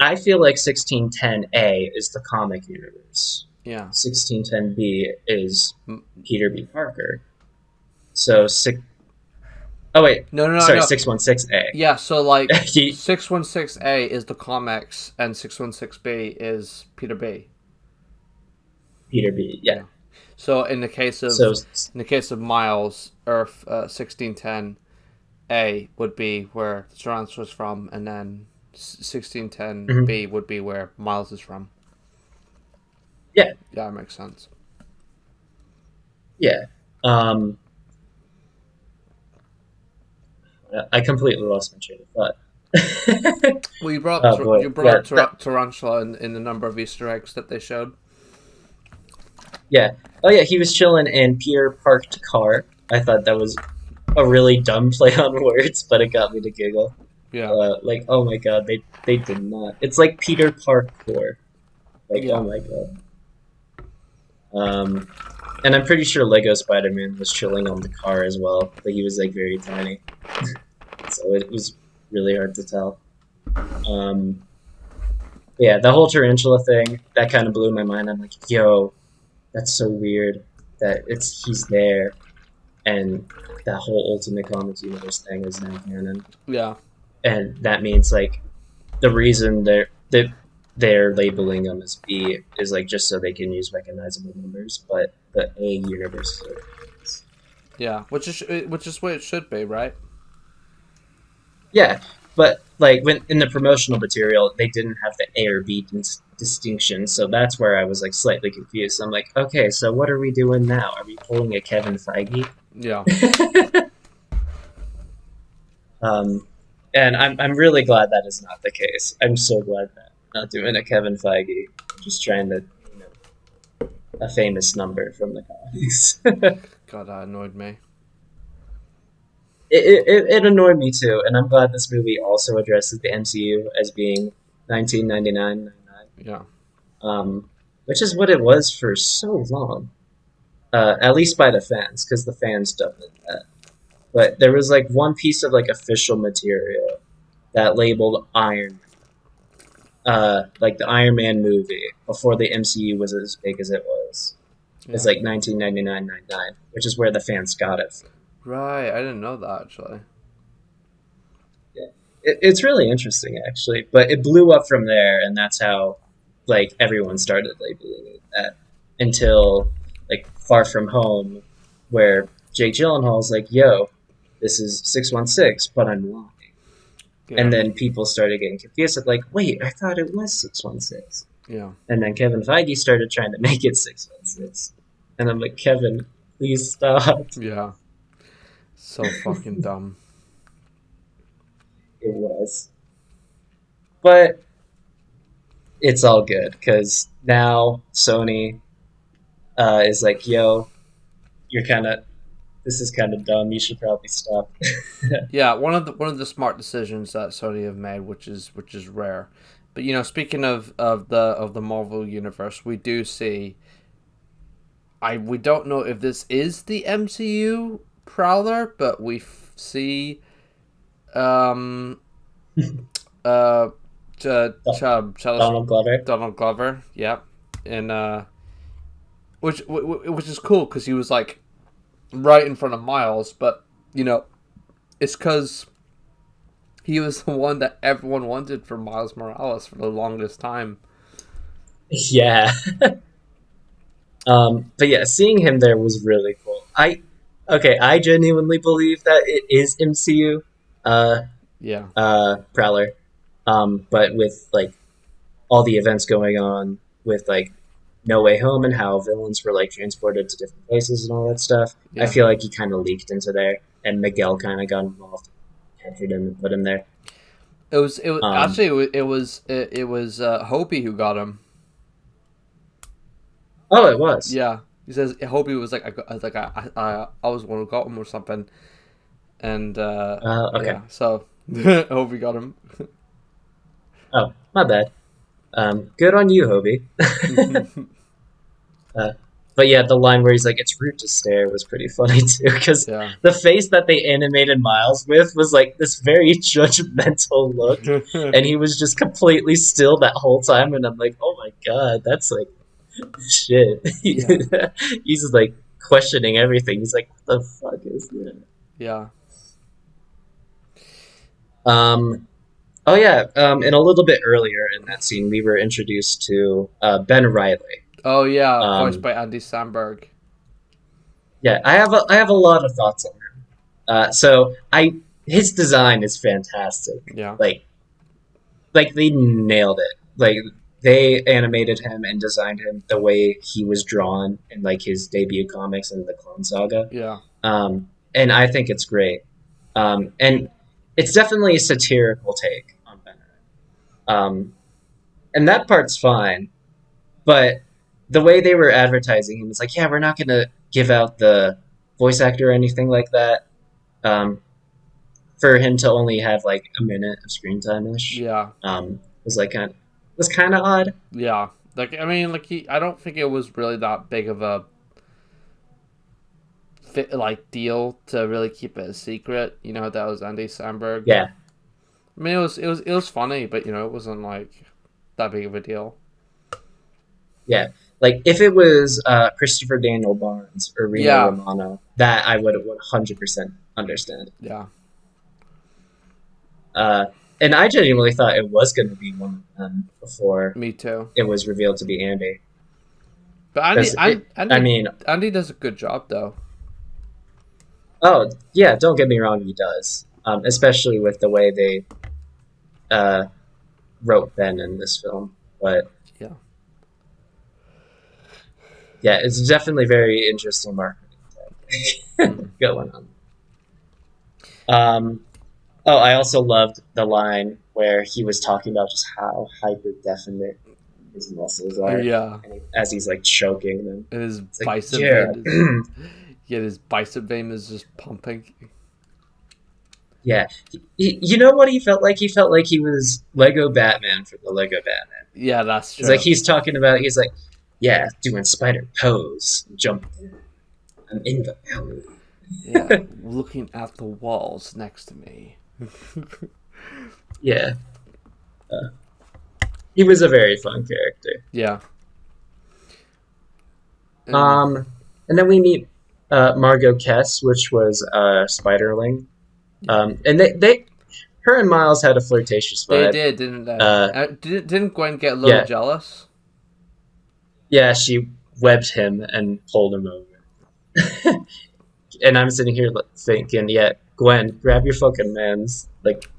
I feel like 1610A is the comic universe. yeah. 1610B is Mm, Peter B. Parker. So six. Oh wait, No, no, no, sorry, no. 616A. Yeah, so like He- 616A is the comics, and 616B is Peter B. Peter B. Yeah. Yeah. So So in the case of Miles, Earth 1610A would be where the transfer is from, and then mhm. 1610B would be where Miles is from. Yeah, Yeah, that makes sense. yeah. Um, I completely lost my train of thought. Well, Oh boy, you brought yeah, up that, Tarantula in the number of Easter eggs that they showed. yeah. Oh yeah, he was chilling in Peter parked car. I thought that was a really dumb play on words, but it got me to giggle. Yeah, Like, oh my god, they did not. It's like Peter Parkour. Like, oh yeah, my god. Um, and I'm pretty sure Lego Spider-Man was chilling on the car as well, but he was like very tiny, so it was really hard to tell. Um, yeah, the whole tarantula thing that kind of blew my mind. I'm like, yo, that's so weird that he's there, and that whole Ultimate Comics universe thing is now canon, Yeah. and that means like the reason they're labeling them as B is like just so they can use recognizable numbers, but the A universe is Yeah. Which is what it should be, right? yeah, but like when in the promotional material they didn't have the A or B distinction, so that's where I was like slightly confused. I'm like, okay, so what are we doing now? Are we pulling a Kevin Feige? Yeah. um, and I'm really glad that is not the case. I'm so glad that I'm not doing a Kevin Feige, just trying to a famous number from the comics. God, that annoyed me. It annoyed me too, and I'm glad this movie also addresses the MCU as being 1999, Yeah. which is what it was for so long. At least by the fans, because the fans dubbed it that. But there was like one piece of like official material that labeled Iron, like the Iron Man movie before the MCU was as big as it was. It's Yeah. like 1999, which is where the fans got it from. Right. I didn't know that actually. Yeah. It's really interesting actually, but it blew up from there, and that's how like everyone started labeling it that until like Far From Home, where Jake Gyllenhaal's like, "Yo, this is 616, but I'm lying," Yeah. and then people started getting confused. Like, wait, I thought it was 616, Yeah. and then Kevin Feige started trying to make it 616, and I'm like, Kevin, please stop. Yeah. So fucking dumb. It was, but it's all good because now Sony is like, yo, you're kind of this is kind of dumb. You should probably stop. Yeah, one of the smart decisions that Sony have made, which is rare. But speaking of the Marvel universe, we do see. We don't know if this is the MCU Prowler, but we see um uh Donald Glover. Donald Glover, yep, and which is cool because he was like right in front of Miles, but it's because he was the one that everyone wanted for Miles Morales for the longest time. Yeah. But yeah, seeing him there was really cool. I genuinely believe that it is MCU uh Yeah, Prowler. But with like all the events going on with like No Way Home and how villains were like transported to different places and all that stuff, I yeah. feel like he kind of leaked into there, and Miguel kind of got involved, captured him, and put him there. It was Um, actually it was Hobie who got him. oh, it was. Yeah, he says Hobie was like I was the one who got him or something, and Okay. yeah, so Hobie got him. Oh, my bad. Good on you, Hobie. uh, but yeah, the line where he's like, "It's rude to stare" was pretty funny too, because Yeah. the face that they animated Miles with was like this very judgmental look, and he was just completely still that whole time. And I'm like, "Oh my god, that's like shit." Yeah. He's just like questioning everything. He's like, "What the fuck is this?" Yeah. Um, oh yeah, and a little bit earlier in that scene, we were introduced to Ben Riley. Oh yeah, voiced Um, by Andy Samberg. yeah, I have a lot of thoughts on him. So I his design is fantastic. Yeah. Like they nailed it. Like they animated him and designed him the way he was drawn in like his debut comics in the Clone Saga. Yeah. And I think it's great. And it's definitely a satirical take on Banner. And that part's fine, but the way they were advertising him, it's like, yeah, we're not gonna give out the voice actor or anything like that. Um, for him to only have like a minute of screen time ish, Yeah. was like was kind of odd. Yeah. Like, I mean, like I don't think it was really that big of a like deal to really keep it a secret. You know, that was Andy Samberg. Yeah, I mean, it was funny, but it wasn't like that big of a deal. yeah. Like if it was Christopher Daniel Barnes or Reno Yeah, Romano, that I would 100% understand. yeah, Uh, and I genuinely thought it was going to be one of them before me too. it was revealed to be Andy. But Because I mean, Andy does a good job though. oh yeah, don't get me wrong, he does. Especially with the way they uh, wrote Ben in this film. But Yeah. yeah, it's definitely very interesting marketing Mm. going on. Um, oh, I also loved the line where he was talking about just how hyper definite his muscles are, Yeah. and as he's like choking them. And his It's like, bicep yeah, vein is yeah, his bicep vein is just pumping. yeah. You know what he felt like? He felt like he was Lego Batman from the Lego Batman. Yeah, that's It's like true. he's talking about. He's like, yeah, doing spider pose, jumping. I'm in the alley. Yeah, looking at the walls next to me. Yeah, uh, he was a very fun character. Yeah. And Um, and then we meet Margot Kess, which was Spiderling. And her and Miles had a flirtatious they vibe. did, didn't they? Uh, Didn't Gwen get a little yeah, jealous? yeah, she webbed him and pulled him over. And I'm sitting here thinking, yeah, Gwen, grab your fucking mans. Like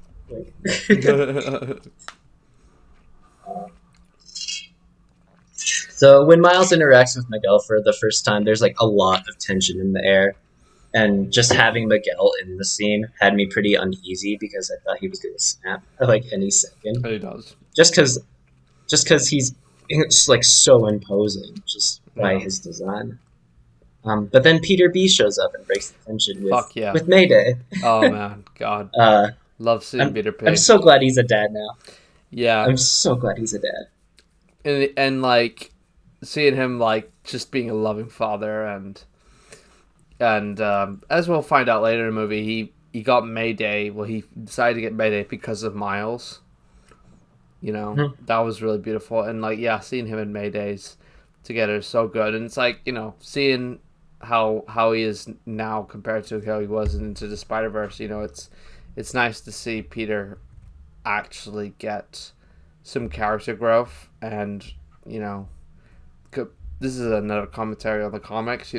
So when Miles interacts with Miguel for the first time, there's like a lot of tension in the air. And just having Miguel in the scene had me pretty uneasy because I thought he was going to snap at like any second. He does. Just because he's it's like so imposing just by Yeah. his design. But then Peter B shows up and breaks the tension Fuck yeah. with Mayday. Oh man, God, Uh, love seeing I'm Peter I'm Pig. so glad he's a dad now. Yeah, I'm so glad he's a dad. and like seeing him like just being a loving father, and as we'll find out later in the movie, he got Mayday. Well, he decided to get Mayday because of Miles. Mhm. That was really beautiful, and like yeah, seeing him and Maydays together is so good, and it's like seeing how he is now compared to how he was into the Spider Verse. It's nice to see Peter actually get some character growth, and you know this is another commentary on the comics,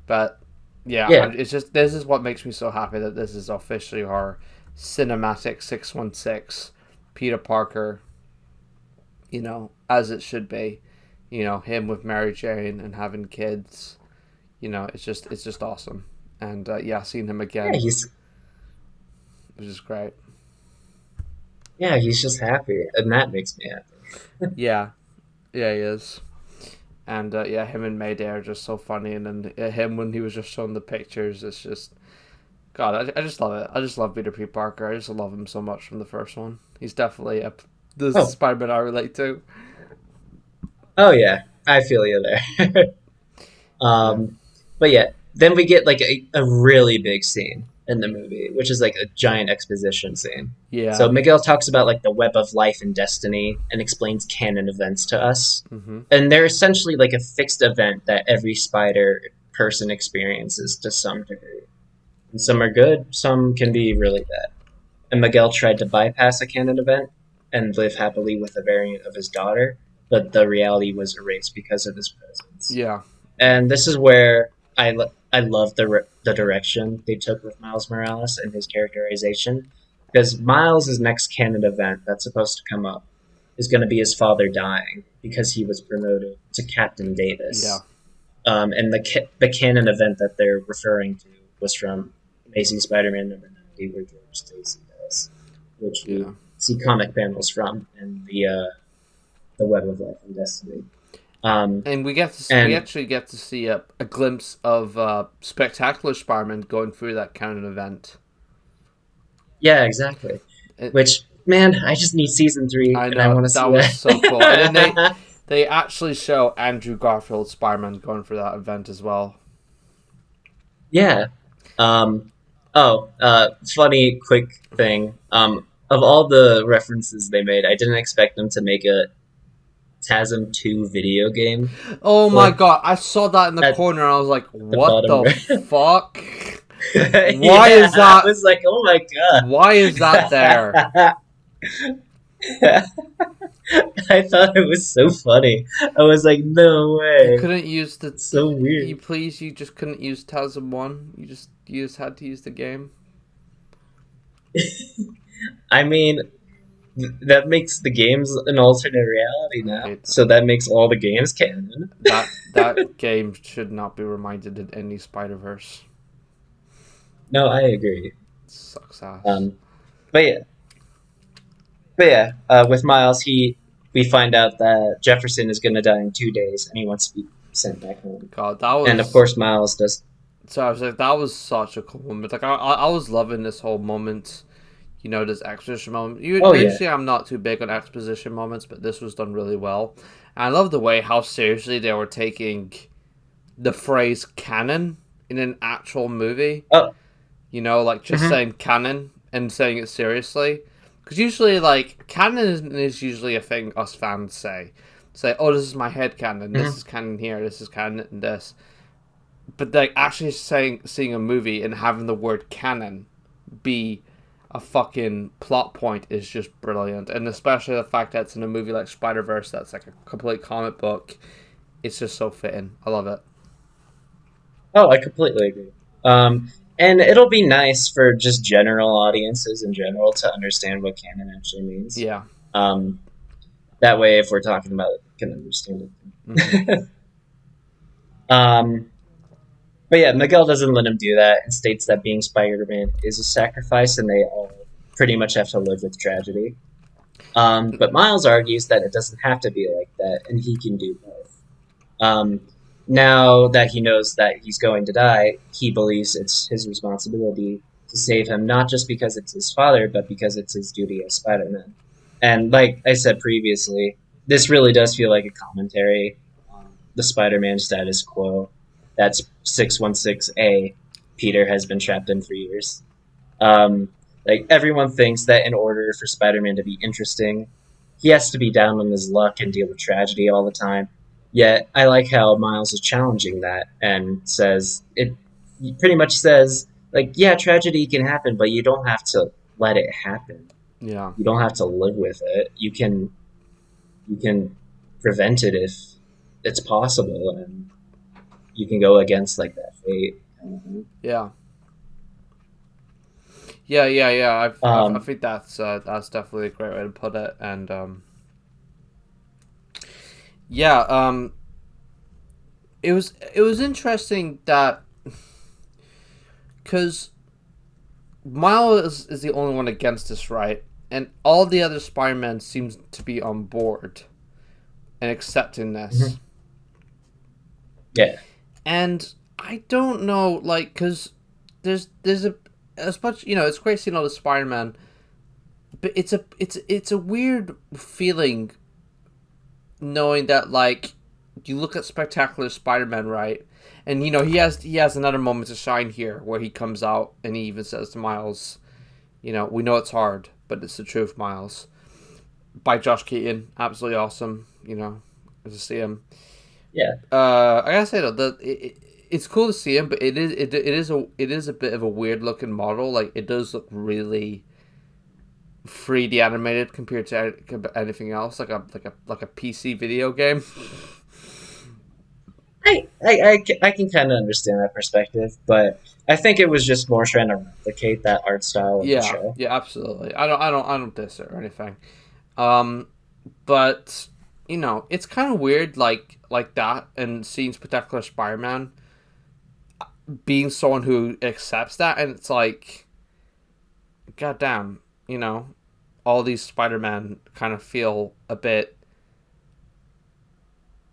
but yeah, Yeah, it's just this is what makes me so happy that this is officially our cinematic 616 Peter Parker, as it should be, him with Mary Jane and having kids, it's just awesome, and yeah, seeing him yeah, again was just great. he's just happy, and that makes me happy. Yeah, yeah, he is. And yeah, him and Mayday are just so funny, and then him when he was just showing the pictures, it's just God. I just love it. I just love Peter P. Parker. I just love him so much from the first one. He's definitely the Oh, Spider-Man I relate to. oh yeah, I feel you there. Yeah, um, but yeah, then we get like a really big scene in the movie, which is like a giant exposition scene. So yeah, Miguel talks about like the web of life and destiny and explains canon events to us. mm-hmm. And they're essentially like a fixed event that every spider person experiences to some degree. And some are good, some can be really bad. And Miguel tried to bypass a canon event and live happily with a variant of his daughter, but the reality was erased because of his presence. Yeah, And this is where I love the direction they took with Miles Morales and his characterization, because Miles' next canon event that's supposed to come up is going to be his father dying because he was promoted to Captain yeah, Davis. And the canon event that they're referring to was from Amazing Spider-Man #90, where George Stacy dies, which we yeah. see comic panels from in the Web of Life and Destiny. And we And actually get to see a glimpse of Spectacular Spider-Man going through that canon event. yeah, exactly. It, Which, man, I just need season 3, I and I know want to that see was so cool, and then that. They actually show Andrew Garfield Spider-Man going for that event as well. Yeah. Um, Funny quick thing. Of all the references they made, I didn't expect them to make a TASM 2 video game. Oh my Like god, I saw that in the at corner and I was like, the what bottom the right. fuck? Why Yeah, is I that? was like, oh my Why is that there? god. I thought it was so funny. I was like, no You way. couldn't use the. It's so You weird. please, you just couldn't use TASM 1. You just had to use the game. I mean, that makes the games an alternate reality I now. hate that. So that makes all the games canon. That game should not be reminded in any Spider Verse. No, I agree. Sucks ass. Um, but yeah, with Miles, we find out that Jefferson is going to die in 2 days, and he wants to be sent back home. God, that And of was. course, Miles does. So I was like, that was such a cool moment. Like I was loving this whole moment. You know, this exposition moment. Oh yeah. Usually, I'm not too big on exposition moments, but this was done really well. And I love the way how seriously they were taking the phrase canon in an actual movie. Oh. You know, like just Hmm. saying canon and saying it seriously. Because usually, like, canon is usually a thing us fans say. Say, oh, this is my head canon. This Hmm. is canon here. This is canon and this. But like actually seeing a movie and having the word canon be a fucking plot point is just brilliant, and especially the fact that it's in a movie like Spider-Verse that's like a complete comic book. It's just so fitting. I love it. Oh, I completely agree. And it'll be nice for just general audiences in general to understand what canon actually means. Yeah. Um, that way, if we're talking about it, they can understand Hmm. it. um, but yeah, Miguel doesn't let him do that and states that being Spider-Man is a sacrifice, and they all pretty much have to live with tragedy. But Miles argues that it doesn't have to be like that, and he can do both. Um, Now that he knows that he's going to die, he believes it's his responsibility to save him, not just because it's his father, but because it's his duty as Spider-Man. And like I said previously, this really does feel like a commentary on the Spider-Man status quo. That's 616A. Peter has been trapped in for years. Um, like everyone thinks that in order for Spider-Man to be interesting, he has to be down on his luck and deal with tragedy all the time. Yet I like how Miles is challenging that and says it. He pretty much says like, yeah, tragedy can happen, but you don't have to let it happen. Yeah. You don't have to live with it. You can prevent it if it's possible, and you can go against like that fate. Yeah. Yeah. I Um, think that's definitely a great way to put it. And yeah, it was interesting that because Miles is the only one against this, right? And all the other Spider-Man seems to be on board and accepting this. mhm. Yeah. And I don't know, like, because there's a as much it's great seeing all the Spider-Man, but it's a weird feeling knowing that like you look at Spectacular Spider-Man, right? And he has another moment to shine here where he comes out and he even says to Miles, we know it's hard, but it's the truth, Miles. By Josh Keaton, absolutely awesome. To see him. Yeah. I gotta say though, it's cool to see him, but it is a bit of a weird looking model. Like it does look really 3D animated compared to anything else, like a PC video game. I can kind of understand that perspective, but I think it was just more trying to replicate that art style of the Yeah, show. yeah, absolutely. I don't diss it or anything. Um, but it's kind of weird, like that, and seeing Spectacular Spider-Man being someone who accepts that, and it's like, goddamn, all these Spider-Man kind of feel a bit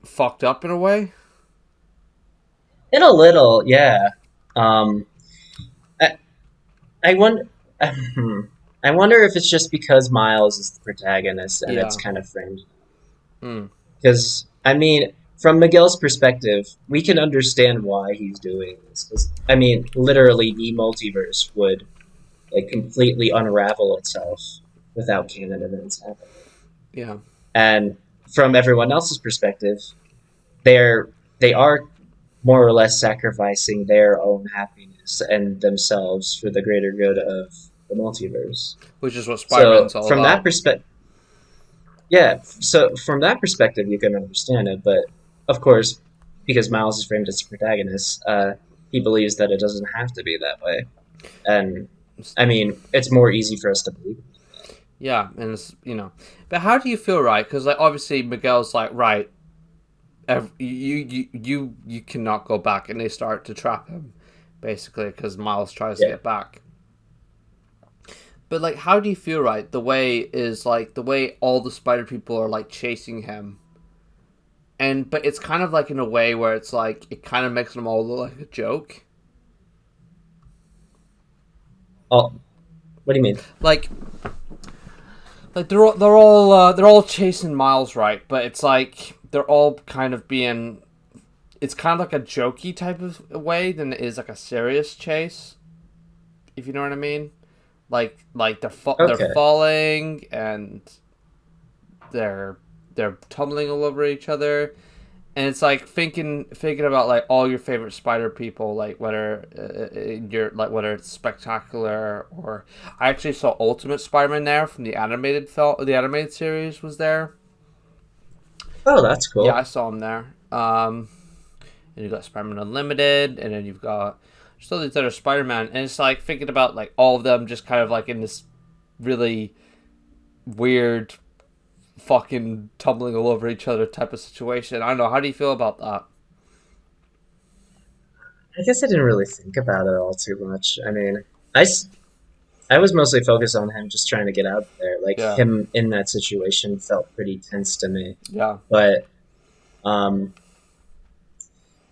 fucked up in a way. In a little, yeah. Um, I, I wonder. I wonder if it's just because Miles is the protagonist and it's Yeah. kind of framed. Mm. Because I mean, from Miguel's perspective, we can understand why he's doing this. 'Cause, I mean, literally, the multiverse would like completely unravel itself without canon events happening. Yeah. And from everyone else's perspective, they're they are more or less sacrificing their own happiness and themselves for the greater good of the multiverse. Which is what So Spider-Man's all from that about. perspective, yeah. So from that perspective, you can understand it. But of course, because Miles is framed as the protagonist, he believes that it doesn't have to be that way. And I mean, it's more easy for us to believe. Yeah, and it's, but how do you feel, right? Because like obviously Miguel's like, right, you cannot go back, and they start to trap him, basically, because Miles tries to Yeah. get back. But like, how do you feel, right? The way all the Spider people are like chasing him, and but it's kind of like in a way where it's like it kind of makes them all look like a joke. Oh, what do you mean? Like they're all chasing Miles, right? But it's like they're all kind of being. It's kind of like a jokey type of way than it is like a serious chase. If you know what I mean. Like they're Okay. falling and they're they're tumbling all over each other, and it's like thinking about like all your favorite spider people, like whether whether it's spectacular or I actually saw Ultimate Spider-Man there from the animated series was there. Oh, that's Yeah, cool. I saw him there. And you've got Spider-Man Unlimited, and then you've got just all these other Spider-Man, and it's like thinking about like all of them just kind of like in this really weird fucking tumbling all over each other type of situation. I don't know. How do you feel about that? I guess I didn't really think about it all too much. I mean, I was mostly focused on him just trying to get out there. Like Yeah, him in that situation felt pretty tense to me. yeah, But um,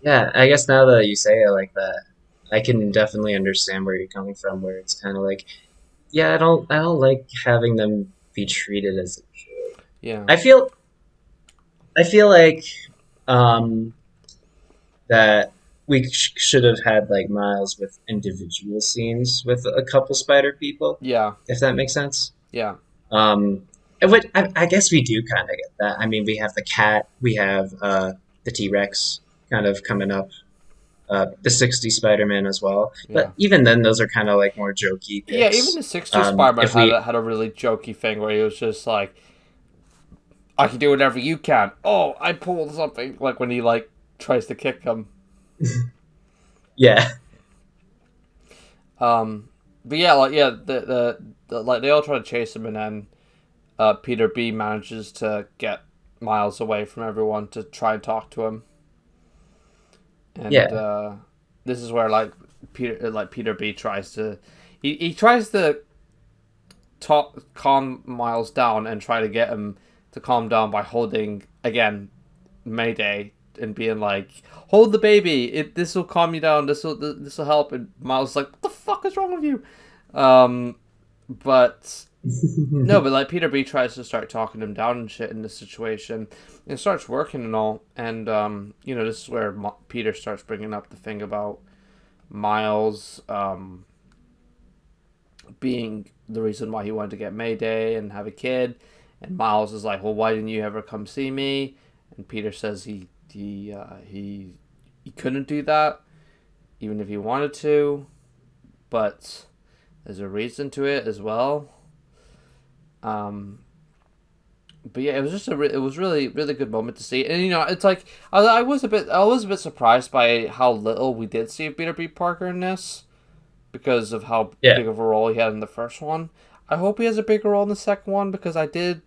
yeah, I guess now that you say it like that, I can definitely understand where you're coming from. Where it's kind of like, yeah, I don't like having them be treated as. yeah, I feel, I feel like um, that we should have had like Miles with individual scenes with a couple spider people, yeah, if that makes sense. yeah, Um, I guess we do kind of get that. I mean, we have the cat, we have the T Rex kind of coming up, the 60 Spider Man as well. yeah. But even then, those are kind of like more jokey Yeah, even bits. the '60s Spider-Man If we, had a really jokey thing where he was just like, "I can do whatever you can." Oh, I pulled something like when he like tries to kick him. yeah, But yeah, like yeah, the like they all try to chase him, and then Peter B manages to get Miles away from everyone to try and talk to him, and yeah, this is where Peter B tries to he tries to talk calm Miles down and try to get him to calm down by holding again Mayday and being like, "Hold the baby. This will calm you down. This will help." And Miles is like, "What the fuck is wrong with you?" Um, but no, but like Peter B tries to start talking him down and shit in this situation, and it starts working and all. And this is where Peter starts bringing up the thing about Miles being the reason why he wanted to get Mayday and have a kid. And Miles is like, "Well, why didn't you ever come see me?" And Peter says he couldn't do that, even if he wanted to, but there's a reason to it as well. Um, but yeah, it was just it was really good moment to see, and it's like I was a bit surprised by how little we did see of Peter B. Parker in this because of how yeah. big of a role he had in the first one. I hope he has a bigger role in the second one because I did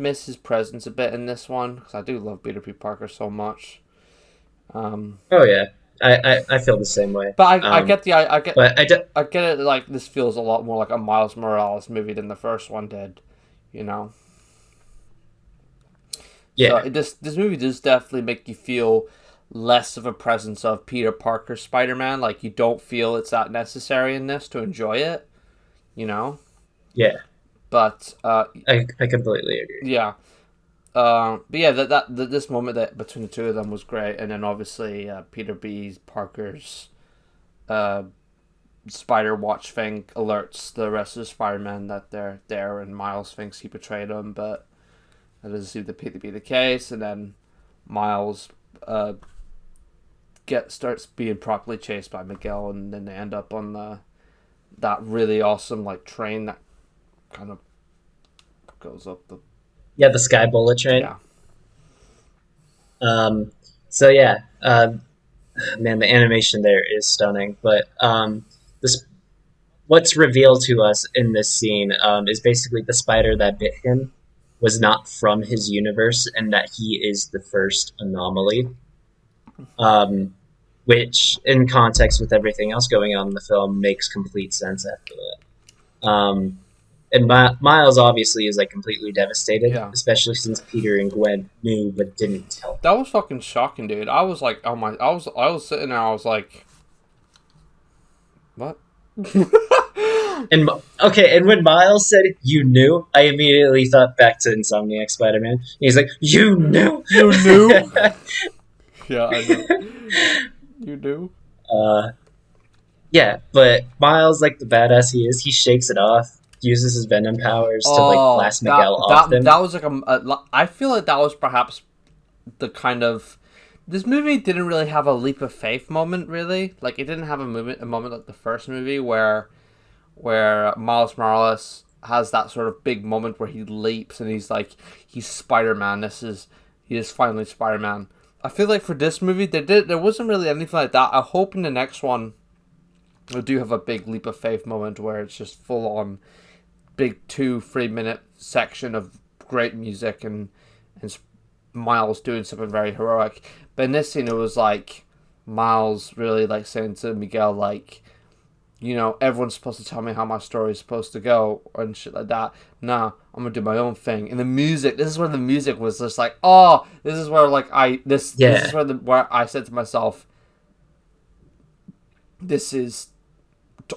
miss his presence a bit in this one because I do love Peter P. Parker so much. Um, Oh yeah, I feel the same way. but I get But I get it. Like this feels a lot more like a Miles Morales movie than the first one did, you know. So yeah, this movie does definitely make you feel less of a presence of Peter Parker Spider Man. Like you don't feel it's that necessary in this to enjoy it, you know. yeah, But I completely agree. yeah, But yeah, this moment that between the two of them was great, and then obviously Peter B. Parker's uh, Spider Watch thing alerts the rest of the Spider-Man that they're there, and Miles thinks he betrayed him, but that doesn't seem to be the case. And then Miles starts being properly chased by Miguel, and then they end up on that really awesome like train that kind of goes up the Yeah, the Sky Bullet train. yeah. Um, so yeah, man, the animation there is stunning. But this what's revealed to us in this scene is basically the spider that bit him was not from his universe, and that he is the first anomaly. Um, which, in context with everything else going on in the film, makes complete sense after that. And Miles obviously is like completely devastated, Yeah. especially since Peter and Gwen knew but didn't tell him. That was fucking shocking, dude. I was like, oh my, I was sitting there, I was like, what? And okay, and when Miles said "you knew," I immediately thought back to Insomniac Spider-Man. He's like, "You knew, You knew? Yeah, I know. You knew? uh, yeah, but Miles, like the badass he is, he shakes it off, uses his venom powers to like Oh, blast Miguel off that them. was like I feel like that was perhaps the kind of this movie didn't really have a leap of faith moment, really. Like it didn't have a moment like the first movie where Miles Morales has that sort of big moment where he leaps and he's like he's Spider-Man. He is finally Spider-Man. I feel like for this movie there wasn't really anything like that. I hope in the next one we do have a big leap of faith moment where it's just full on big 2-3 minute section of great music and Miles doing something very heroic. But in this scene, it was like Miles really like saying to Miguel, like, you know, everyone's supposed to tell me how my story is supposed to go and shit like that. Nah, I'm gonna do my own thing. And the music, this is where the music was just like, oh, this is where like this is Yeah, where I said to myself, this is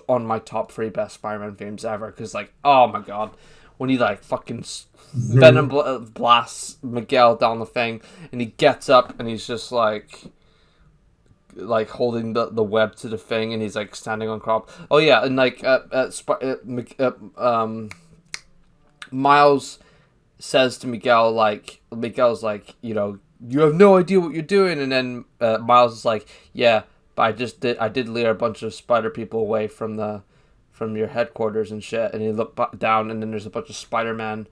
on my top 3 best Spider-Man themes ever. Because like, oh my god, when he like fucking Venom blasts Miguel down the thing, and he gets up and he's just like holding the web to the thing, and he's like standing on crop. Oh yeah, and like Miles says to Miguel, like Miguel's like, you know, you have no idea what you're doing, and then Miles is like, yeah, but I did lure a bunch of spider people away from your headquarters and shit, and he looked down, and then there's a bunch of Spider-Man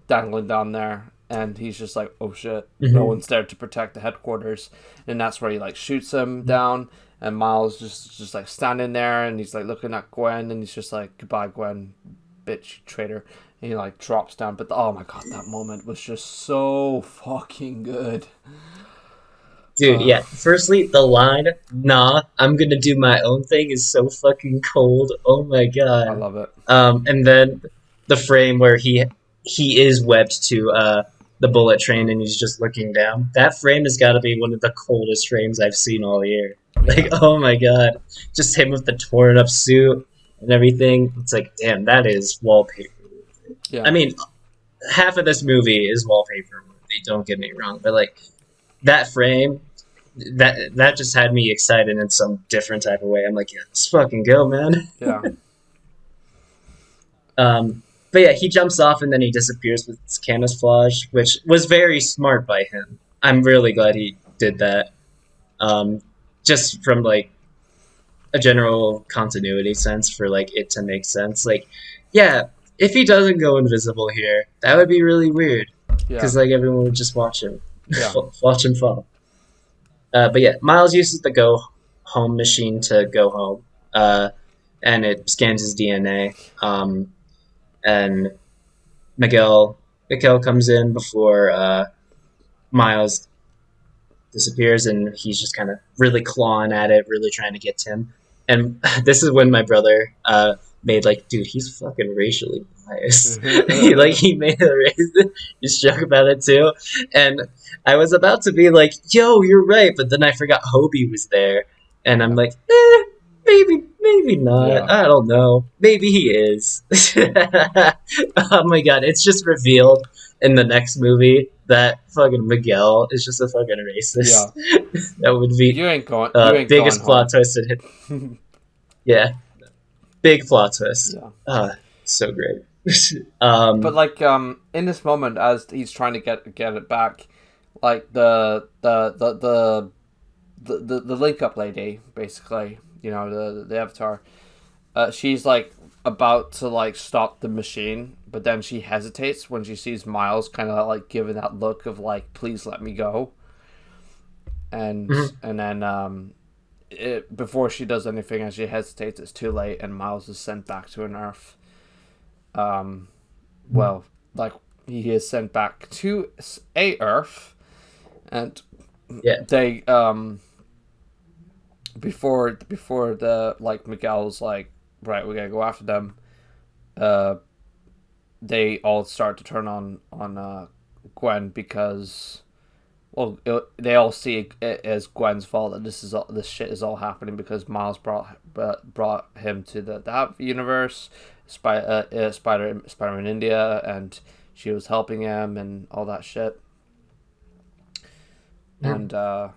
dangling down there, and he's just like, oh shit, no hmm one's there to protect the headquarters, and that's where he like shoots him down, and Miles just like standing there, and he's like looking at Gwen, and he's just like, goodbye Gwen, bitch, traitor, and he like drops down. But oh my god, that moment was just so fucking good. dude. Yeah. Firstly, the line "Nah, I'm gonna do my own thing" is so fucking cold. Oh my I god. love it. And then the frame where he is webbed to the bullet train and he's just looking down. That frame has got to be one of the coldest frames I've seen all year. Like, Yeah, oh my god, just him with the torn up suit and everything. It's like, damn, that is wallpaper. I yeah, mean, half of this movie is wallpaper worthy. Don't get me wrong, but like that frame, that just had me excited in some different type of way. I'm like, yeah, let's fucking go, man. yeah, But yeah, he jumps off and then he disappears with his camouflage, which was very smart by him. I'm really glad he did that. Um, just from like a general continuity sense for like it to make sense. Like, yeah, if he doesn't go invisible here, that would be really weird yeah, because like everyone would just watch him, yeah. watch him fall. But yeah, Miles uses the go home machine to go home, and it scans his DNA. And Miguel comes in before Miles disappears, and he's just kind of really clawing at it, really trying to get to him. And this is when my brother made like, dude, he's fucking racially biased. He made a racist joke about it too, and I was about to be like, yo, you're right, but then I forgot Hobie was there, and I'm like, maybe not. Yeah. I don't know. Maybe he is. Oh my god, it's just revealed in the next movie that fucking Miguel is just a fucking racist. Yeah. That would be You ain't going biggest plot home. twist in yeah, big plot twist. Yeah. So great. But like in this moment as he's trying to get it back, like the link up lady, basically, the avatar, she's like about to like stop the machine, but then she hesitates when she sees Miles kind of like giving that look of like, please let me go. And Mhm. and then before she does anything, as she hesitates, it's too late, and Miles is sent back to an Earth. Um, well, like he is sent back to a Earth, and Yeah. they before the like Miguel's like, right, we gotta go after them. Uh, they all start to turn on Gwen because, well, they all see it as Gwen's fault that this shit is all happening because Miles brought him to that universe, Spider-Man India, and she was helping him and all that shit. Mhm.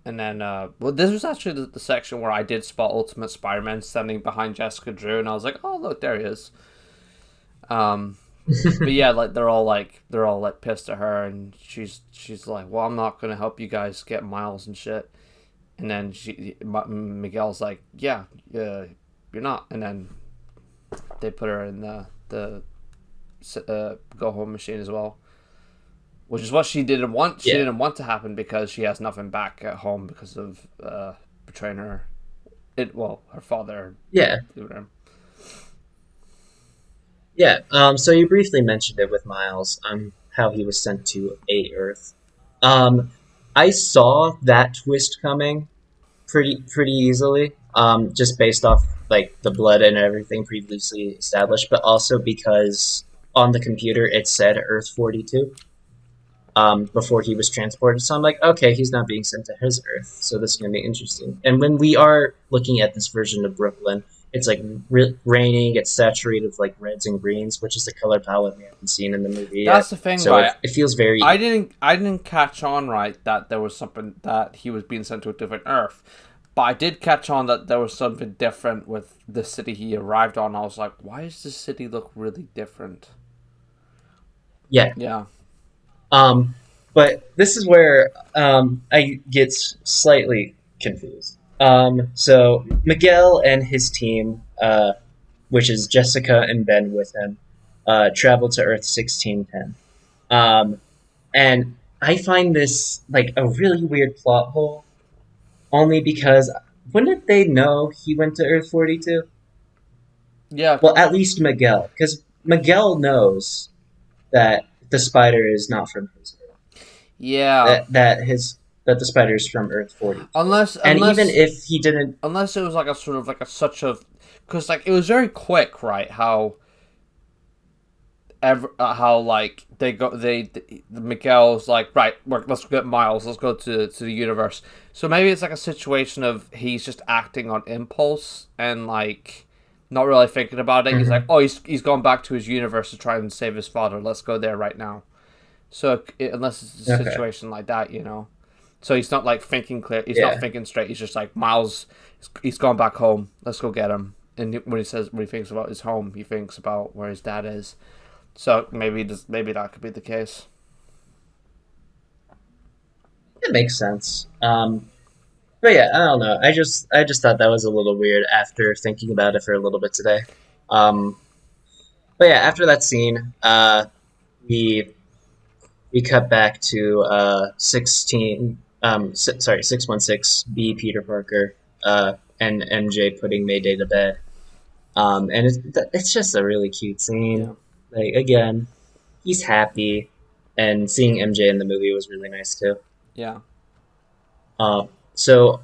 And then well, this was actually the section where I did spot Ultimate Spider-Man standing behind Jessica Drew, and I was like, oh look, there he is. Um, but yeah, like they're all like pissed at her, and she's like, well, I'm not gonna help you guys get Miles and shit. And then Miguel's like, yeah, you're not. And then they put her in the go home machine as well, which is what she didn't want. She Yeah. didn't want to happen because she has nothing back at home because of betraying her. Her father. Yeah. Her. Yeah. So you briefly mentioned it with Miles, how he was sent to a Earth. Um, I saw that twist coming pretty easily. Just based off like the blood and everything previously established, but also because on the computer it said Earth 42. Before he was transported. So I'm like, okay, he's not being sent to his Earth, so this is going to be interesting. And when we are looking at this version of Brooklyn, it's like raining, it's saturated with like reds and greens, which is the color palette we haven't seen in the movie That's yet. the thing, So right? it feels very, I didn't catch on right that there was something that he was being sent to a different Earth, but I did catch on that there was something different with the city he arrived on. I was like, why does this city look really different? yeah. Yeah, Um, but this is where I get slightly confused. So Miguel and his team, which is Jessica and Ben with him, travel to Earth 1610. Um, and I find this like a really weird plot hole, only because wouldn't they know he went to Earth 42? yeah, Well, at least Miguel, because Miguel knows that the spider is not from his Earth. yeah. That the spider is from Earth 42. Unless And even unless if he didn't, unless it was like a sort of like a such a, because like it was very quick, right? How like Miguel's like, right, let's get Miles, let's go to the universe. So maybe it's like a situation of he's just acting on impulse and like not really thinking about it. He's like, Mhm. oh, he's gone back to his universe to try and save his father, let's go there right now. So unless it's a Okay, situation like that. So he's not like thinking clear, he's not yeah, thinking straight, he's just like, Miles, he's gone back home, let's go get him. And when he thinks about his home, he thinks about where his dad is. So maybe that could be the case. it makes sense. But yeah, I don't know. I just thought that was a little weird after thinking about it for a little bit today. Um, but yeah, after that scene, we we cut back to 16. Sorry, 616 B Peter Parker and MJ putting Mayday to bed. And it's just a really cute Yeah, scene. Like again, he's happy, and seeing MJ in the movie was really nice too. yeah, So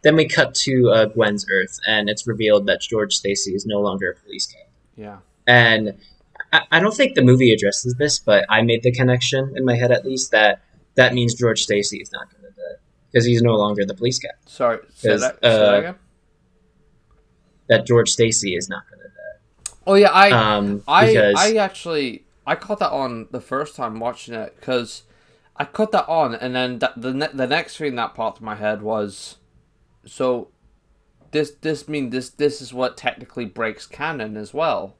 then we cut to Gwen's Earth, and it's revealed that George Stacy is no longer a police captain. yeah, And I don't think the movie addresses this, but I made the connection in my head at least that that means George Stacy is not going to die because he's no longer the police captain. sorry, say Because that say that again. that George Stacy is not going to Oh yeah, die. I Because actually I caught that on the first time watching it because I caught that on, and then the next thing that popped in my head was, so this is what technically breaks canon as well.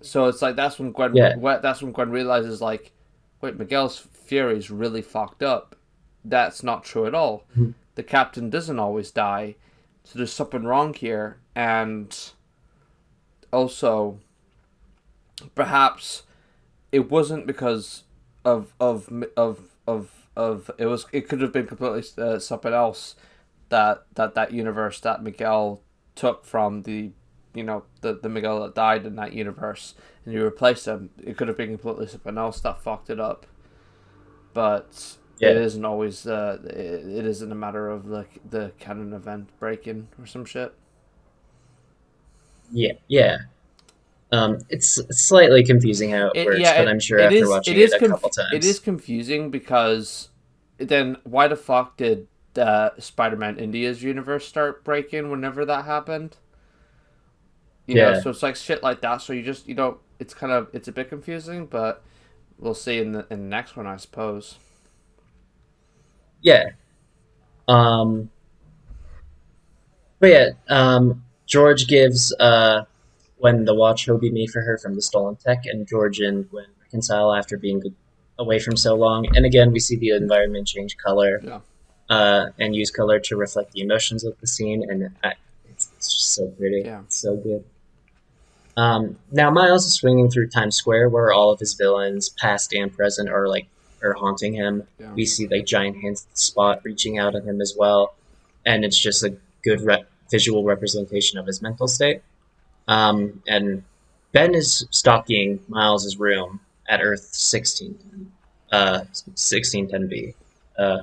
So it's like Yeah. that's when Gwen realizes like, wait, Miguel's fury is really fucked up. That's not true at all. Mhm. The captain doesn't always die, so there's something wrong here, and also perhaps it wasn't because of it could have been completely something else that universe that Miguel took from the Miguel that died in that universe, and you replace him. It could have been completely something else that fucked it up, but it Yeah. isn't always. It isn't a matter of like the canon event breaking or some shit. Yeah. Yeah. It's slightly confusing how it It works, yeah but I'm sure it after is watching it a couple it is times. confusing because then why the fuck did Spider-Man India's universe start breaking whenever that happened? Yeah. So it's like shit like that. So it's kind of it's a bit confusing, but we'll see in the next one, I suppose. Yeah. Um, but yeah, George gives when the watch he'll be made for her from the stolen tech, and George and Gwen reconcile after being away from so long. And again, we see the environment change color Yeah, and use color to reflect the emotions of the scene, and it's just so pretty. yeah, It's so good. Now Miles is swinging through Times Square, where all of his villains, past and present, are haunting him. yeah, We see like giant hands at the spot reaching out at him as well, and it's just a good visual representation of his mental state. And Ben is stalking Miles's room at Earth 1610B. Uh,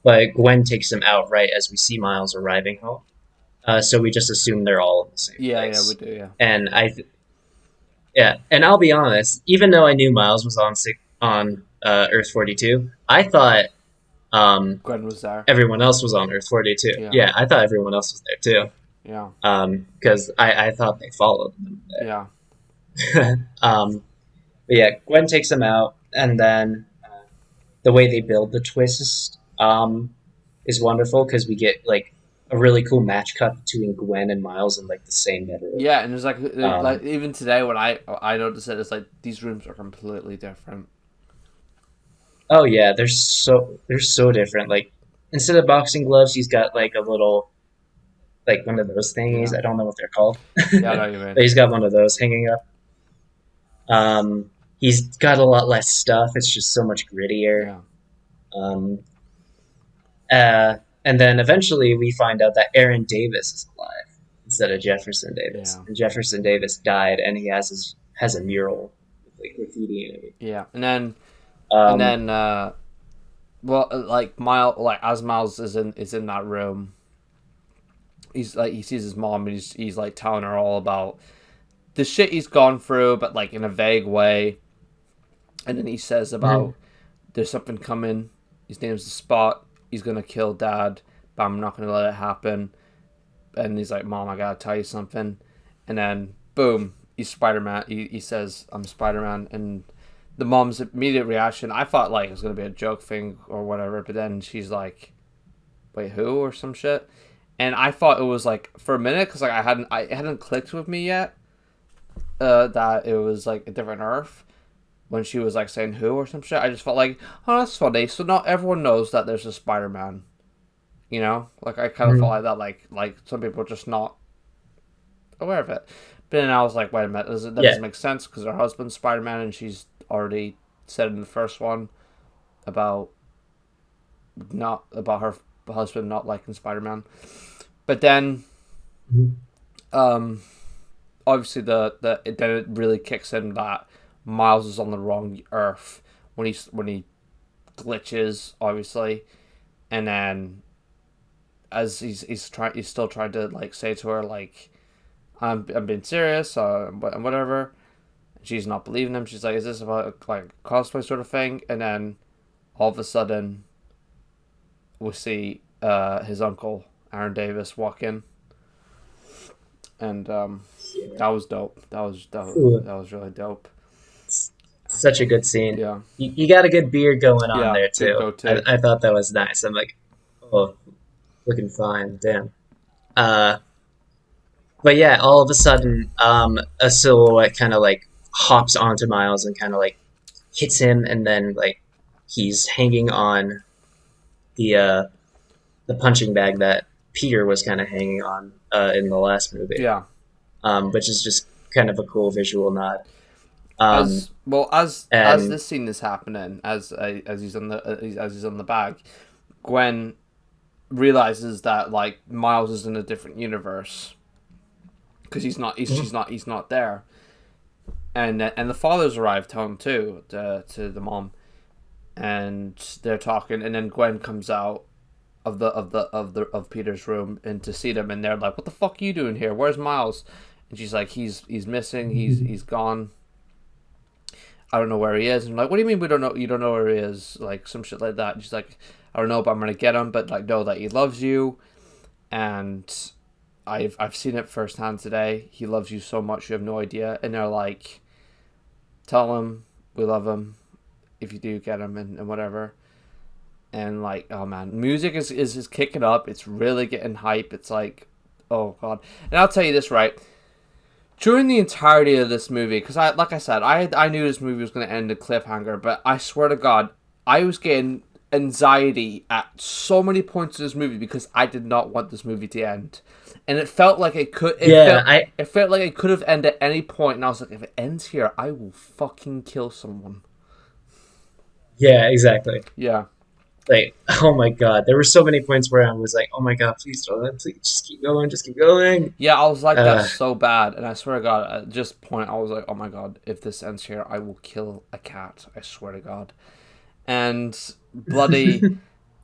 but Gwen takes him out right as we see Miles arriving home. So we just assume they're all in the same yeah. We place. do, yeah. And yeah, and I'll be honest, even though I knew Miles was on Earth 42, I thought Gwen was there. everyone else was on Earth 42. Yeah, Yeah, I thought everyone else was there too. yeah, Because I thought they followed them yeah, there. But yeah, Gwen takes him out, and then the way they build the twist is wonderful because we get like a really cool match cut between Gwen and Miles in like the same bedroom. yeah. And there's like Um, even today when I noticed it, it's like these rooms are completely different. oh yeah, they're so different. Like instead of boxing gloves, he's got like a little like one of those thingies. Yeah, I don't know what they're called, yeah. I know but what you mean. he's got one of those hanging up. He's got a lot less stuff. It's just so much grittier. Yeah, Um, and then eventually we find out that Aaron Davis is alive instead of Jefferson Davis. yeah, And Jefferson Davis died, and he has a mural with like graffiti in it. yeah. And Um, then well, like as Miles is in that room, he's like he sees his mom and he's like telling her all about the shit he's gone through, but like in a vague way. And then he says mhm, about there's something coming. His name's the Spot. He's gonna kill Dad, but I'm not gonna let it happen. And he's like, Mom, I gotta tell you something. And then boom, he's Spider Man. He says, I'm Spider Man, and the mom's immediate reaction, I thought like it was gonna be a joke thing or whatever, but then she's like, wait, who or some shit. And I thought it was like for a minute because like it hadn't clicked with me yet that it was like a different Earth when she was like saying who or some shit. I just felt like, oh, that's funny. So not everyone knows that there's a Spider Man. Like I kind of felt mhm. like that. Like some people are just not aware of it. But then I was like, wait a minute, that Yeah, doesn't make sense because her husband's Spider Man and she's already said in the first one about not about her husband not liking Spider Man. But then mhm, um obviously then it really kicks in that Miles is on the wrong Earth when he glitches, obviously, and then as he's still trying to like say to her like I'm being serious and whatever. She's not believing him. She's like, is this about like a cosplay sort of thing? And then all of a sudden we see his uncle Aaron Davis walk in, and yeah. that was dope. That was Ooh, that was really dope. Such a good scene. Yeah. You got a good beard going on Yeah. there Good too. go too. I thought that was nice. I'm like, oh, looking fine. Damn. Uh, but yeah, all of a sudden, a silhouette kind of like hops onto Miles and kind of like hits him, and then like he's hanging on the uh, the punching bag that Peter was kind of hanging on in the last movie, Yeah. which is just kind of a cool visual nod. Um, As and this scene is happening, as he's on the as he's on the bag, Gwen realizes that like Miles is in a different universe because he's not there, and the father's arrived home too to the mom, and they're talking, and then Gwen comes out of Peter's room and to see them, and they're like, "What the fuck are you doing here? Where's Miles?" And she's like, "He's missing. He's gone. I don't know where he is." And I'm like, "What do you mean we don't know? You don't know where he is?" Like some shit like that. And she's like, "I don't know, but I'm gonna get him. But like, know that he loves you, and I've seen it firsthand today. He loves you so much, you have no idea." And they're like, "Tell him we love him if you do get him and whatever." And like, oh man, music is kicking up. It's really getting hype. It's like, oh god. And I'll tell you this, right? During the entirety of this movie, because like I said, I knew this movie was going to end in cliffhanger, but I swear to God, I was getting anxiety at so many points in this movie because I did not want this movie to end, and it felt like it could. It felt like it could have ended at any point, and I was like, if it ends here, I will fucking kill someone. yeah, exactly. Yeah. Like, oh my god, there were so many points where I was like, oh my god, please don't, please just keep going. Yeah, I was like that Uh, so bad, and I swear to God, at just point, I was like, oh my God, if this ends here, I will kill a cat. I swear to God. And bloody,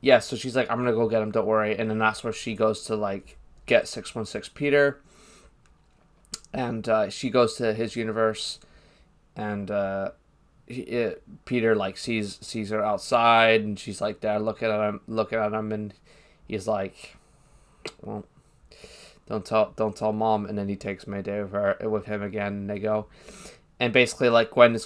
yeah. So she's like, I'm gonna go get him. Don't worry. And then that's where she goes to like get 616 Peter, and she goes to his universe, and Peter like sees her outside, and she's like there looking at him, and he's like, well, don't tell mom. And then he takes Mayday with him again, and they go, and basically like Gwen is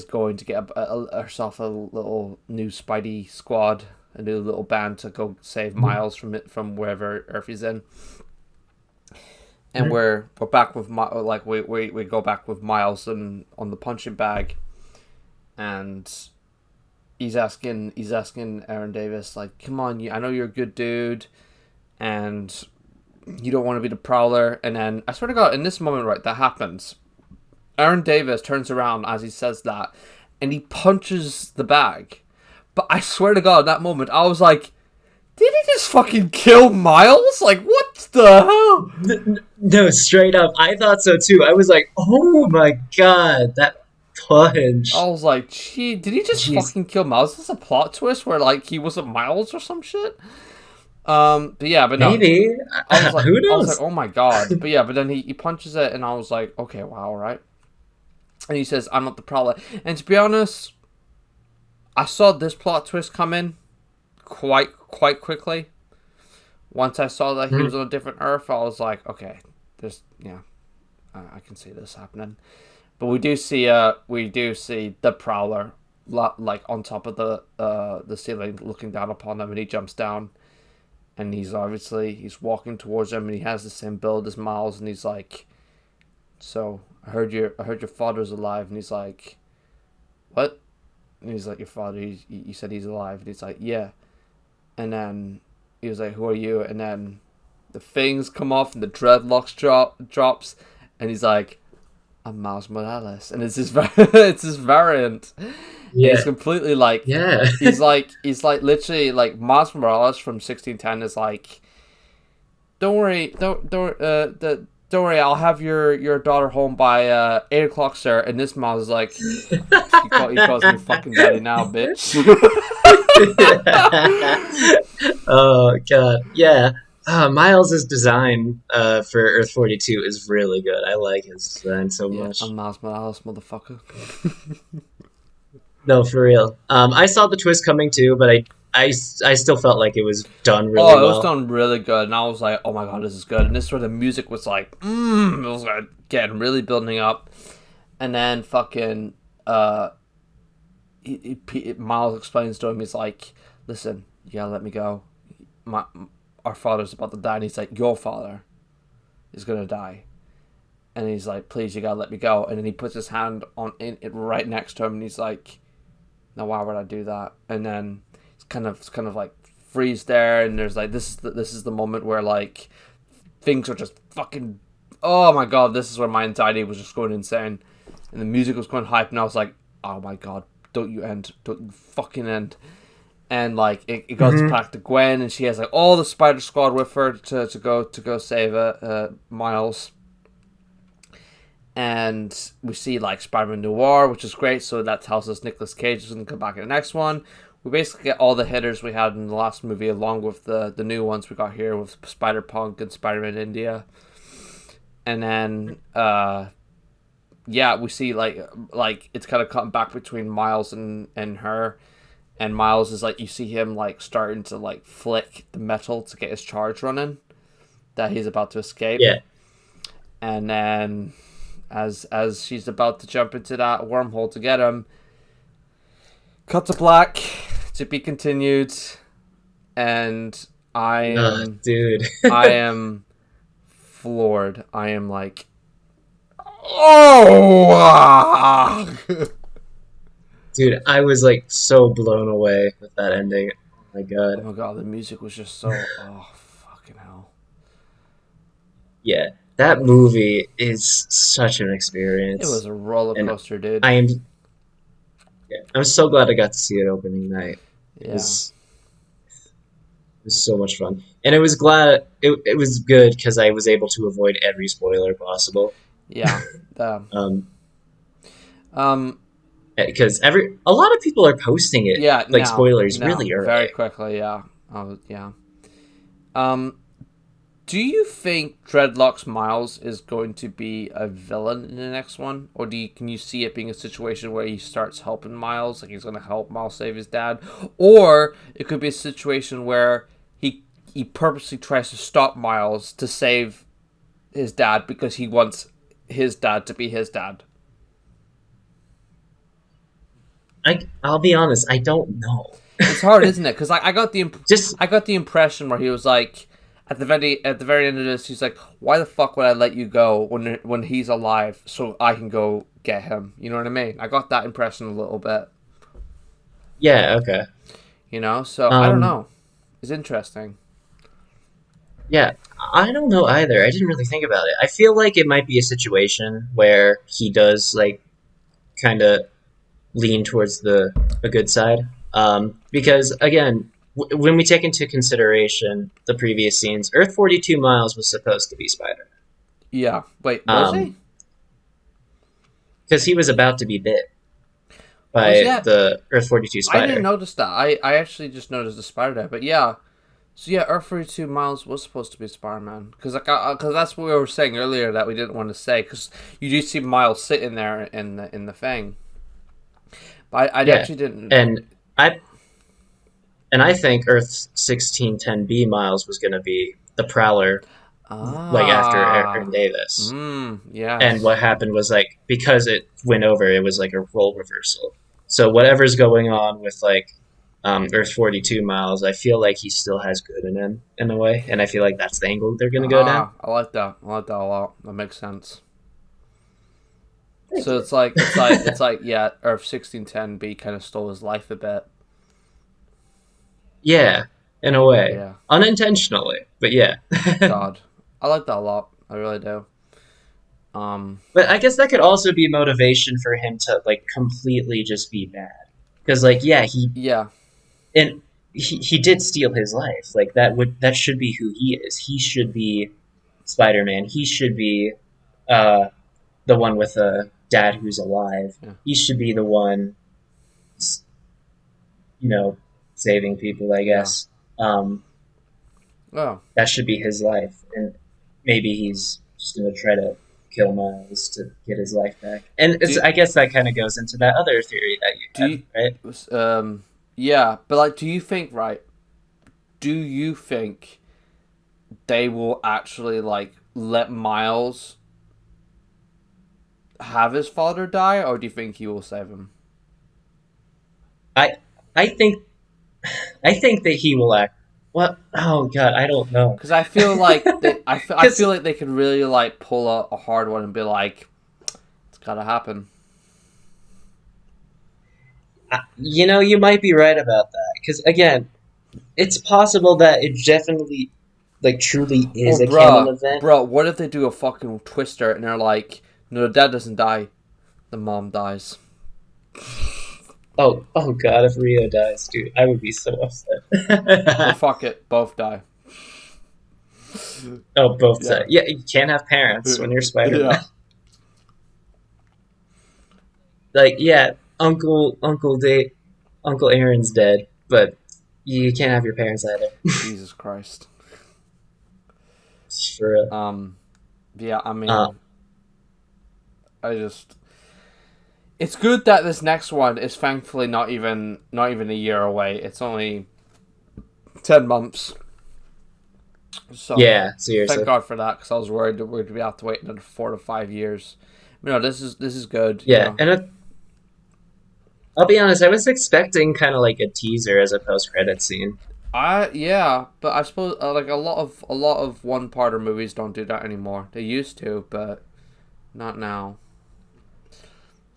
going to get herself a little new Spidey squad, a new little band to go save Miles from wherever Earth he's in. And we're back with we go back with Miles and on the punching bag, and he's asking Aaron Davis like, come on, I know you're a good dude, and you don't want to be the Prowler. And then I swear to God, in this moment, right, that happens, Aaron Davis turns around as he says that, and he punches the bag. But I swear to God, in that moment, I was like, did he just fucking kill Miles? Like, what the hell? no, straight up, I thought so too. I was like, oh my god, that punch. I was like, gee, did he just fucking kill Miles? Is this a plot twist where, like, he wasn't Miles or some shit? But yeah, but no. Maybe. I was like, Who knows? I was like, oh my God. But yeah, but then he punches it, and I was like, okay, wow, alright. And he says, I'm not the Prowler. And to be honest, I saw this plot twist come in quite quickly. Once I saw that he was on a different Earth, I was like, okay, I can see this happening. But we do see the Prowler like on top of the ceiling, looking down upon them, and he jumps down, and he's walking towards him, and he has the same build as Miles, and he's like, so I heard your father's alive, and he's like, what? And he's like, your father, you said he's alive, and he's like, yeah. And then he was like, who are you? And then the things come off, and the dreadlocks drops, and he's like, I'm Miles Morales, and it's his variant. Yeah. He's completely like, yeah. he's like literally like Miles Morales from 1610 is like, don't worry, I'll have your daughter home by 8 o'clock, sir. And this Miles is like, he calls me fucking daddy now, bitch. Oh god, yeah. Miles' design for Earth 42 is really good. I like his design so much. I'm Miles Morales, motherfucker. No, for real. I saw the twist coming too, but I still felt like it was done really well. Oh, it was done really good, and I was like, oh my god, this is good. And this sort of music was like, it was like getting really building up. And then fucking uh, Miles explains to him, he's like, listen, you gotta let me go. Our father's about to die. And he's like, your father is gonna die. And he's like, please, you gotta let me go. And then he puts his hand on it right next to him, and he's like, no, why would I do that? And then it's kind of like freeze there, and there's like, this is the moment where like things are just fucking, oh my god, this is where my anxiety was just going insane, and the music was going hype, and I was like, oh my god, don't you fucking end. And like it goes Mm-hmm. back to Gwen, and she has like all the Spider Squad with her to go save Miles. And we see like Spider-Man Noir, which is great. So that tells us Nicolas Cage is going to come back in the next one. We basically get all the hitters we had in the last movie, along with the new ones we got here with Spider-Punk and Spider-Man India. And then yeah, we see like it's kind of cutting back between Miles and her. And Miles is like, you see him like starting to like flick the metal to get his charge running, that he's about to escape. Yeah. And then as she's about to jump into that wormhole to get him, cut to black, to be continued. And I am Dude. I am floored. I am like, oh. Dude, I was like so blown away with that ending. Oh my Oh god. my god, the music was just so, oh fucking hell. Yeah. That movie is such an It was experience. a roller And coaster, dude. I am yeah, I'm so glad I got to see it opening night. It Yeah. was it was so much fun. And it was glad it was good because I was able to avoid every spoiler possible. Yeah. The Um, um because a lot of people are posting it yeah, like now. spoilers No, really very early. quickly, yeah. Oh yeah. Um do you think Dreadlocks Miles is going to be a villain in the next one? Or can you see it being a situation where he starts helping Miles, like he's gonna help Miles save his dad? Or it could be a situation where he purposely tries to stop Miles to save his dad because he wants his dad to be his dad. I'll be honest, I don't know. It's hard, isn't it? Because Just I got the impression where he was like, at the very end of this, he's like, "Why the fuck would I let you go when he's alive so I can go get him?" You know what I mean? I got that impression a little bit. yeah, okay. So I don't Um, know. It's interesting. yeah, I don't know either. I didn't really think about it. I feel like it might be a situation where he does like kind of lean towards the good side. Because again, when we take into consideration the previous scenes, Earth 42 Miles was supposed to be Spider. Yeah. Wait, was he? Um, because he was about to be bit Was by he? the Earth 42 I didn't spider. notice that. I actually just noticed the spider there. But yeah. So yeah, Earth 42 Miles was supposed to be Spider-Man because cause that's what we were saying earlier that we didn't want to say because you do see Miles sitting there in the thing. But I Yeah, actually didn't. and I and I think Earth 1610B Miles was going to be the Prowler, like after Aaron Ah. Davis. And Yes. what happened was like because it went over, it was like a role reversal. So whatever's going on with like Earth 42 Miles, I feel like he still has good in him in a way, and I feel like that's the angle they're going to go down. I like that. I like that a lot. That makes sense. Thank So you. it's like yeah, Earth 1610B kind of stole his life a bit. Yeah, in a way, Yeah. unintentionally, but yeah. God. I like that a lot. I really do. Um But I guess that could also be motivation for him to like completely just be bad. Because like yeah, yeah. he did steal his life. Like that should be who he is. He should be Spider Man. He should be uh, the one with a dad who's alive. Yeah. He should be the one, you know, saving people. I Yeah. guess Oh. that should be his life, and maybe he's just gonna try to kill Miles to get his life back. And Do I guess that kind of goes into that other theory that you do had, right? yeah, but like do you think right? Do you think they will actually like let Miles have his father die, or do you think he will save him? I I think I think that he will act. What? Oh God, I don't know. Because I feel like I feel Because like they could really like pull a hard one and be like, it's gotta happen. you might be right about that. Because again, it's possible that it definitely, like, truly Or is a canon bruh, event. bruh, what if they do a fucking twister and they're like, no, the dad doesn't die, the mom dies. Oh God, if Rio dies, dude, I would be so Or upset. fuck it, both die. Oh, both Yeah. sides. Yeah, you can't have parents when you're Spider-Man. Yeah. Like, yeah, Uncle Aaron's dead, but you can't have your parents either. Jesus Christ. For real. Yeah, I Uh, mean, I just it's good that this next one is thankfully not even a year away. It's only 10 months. So yeah, thank seriously. God for that, because I was worried that we'd be have to wait another 4 to 5 years. This is good. Yeah, and I'll be honest, I was expecting kind of like a teaser as a post-credit scene. Yeah, but I suppose like a lot of one-parter movies don't do that anymore. They used to, but not now.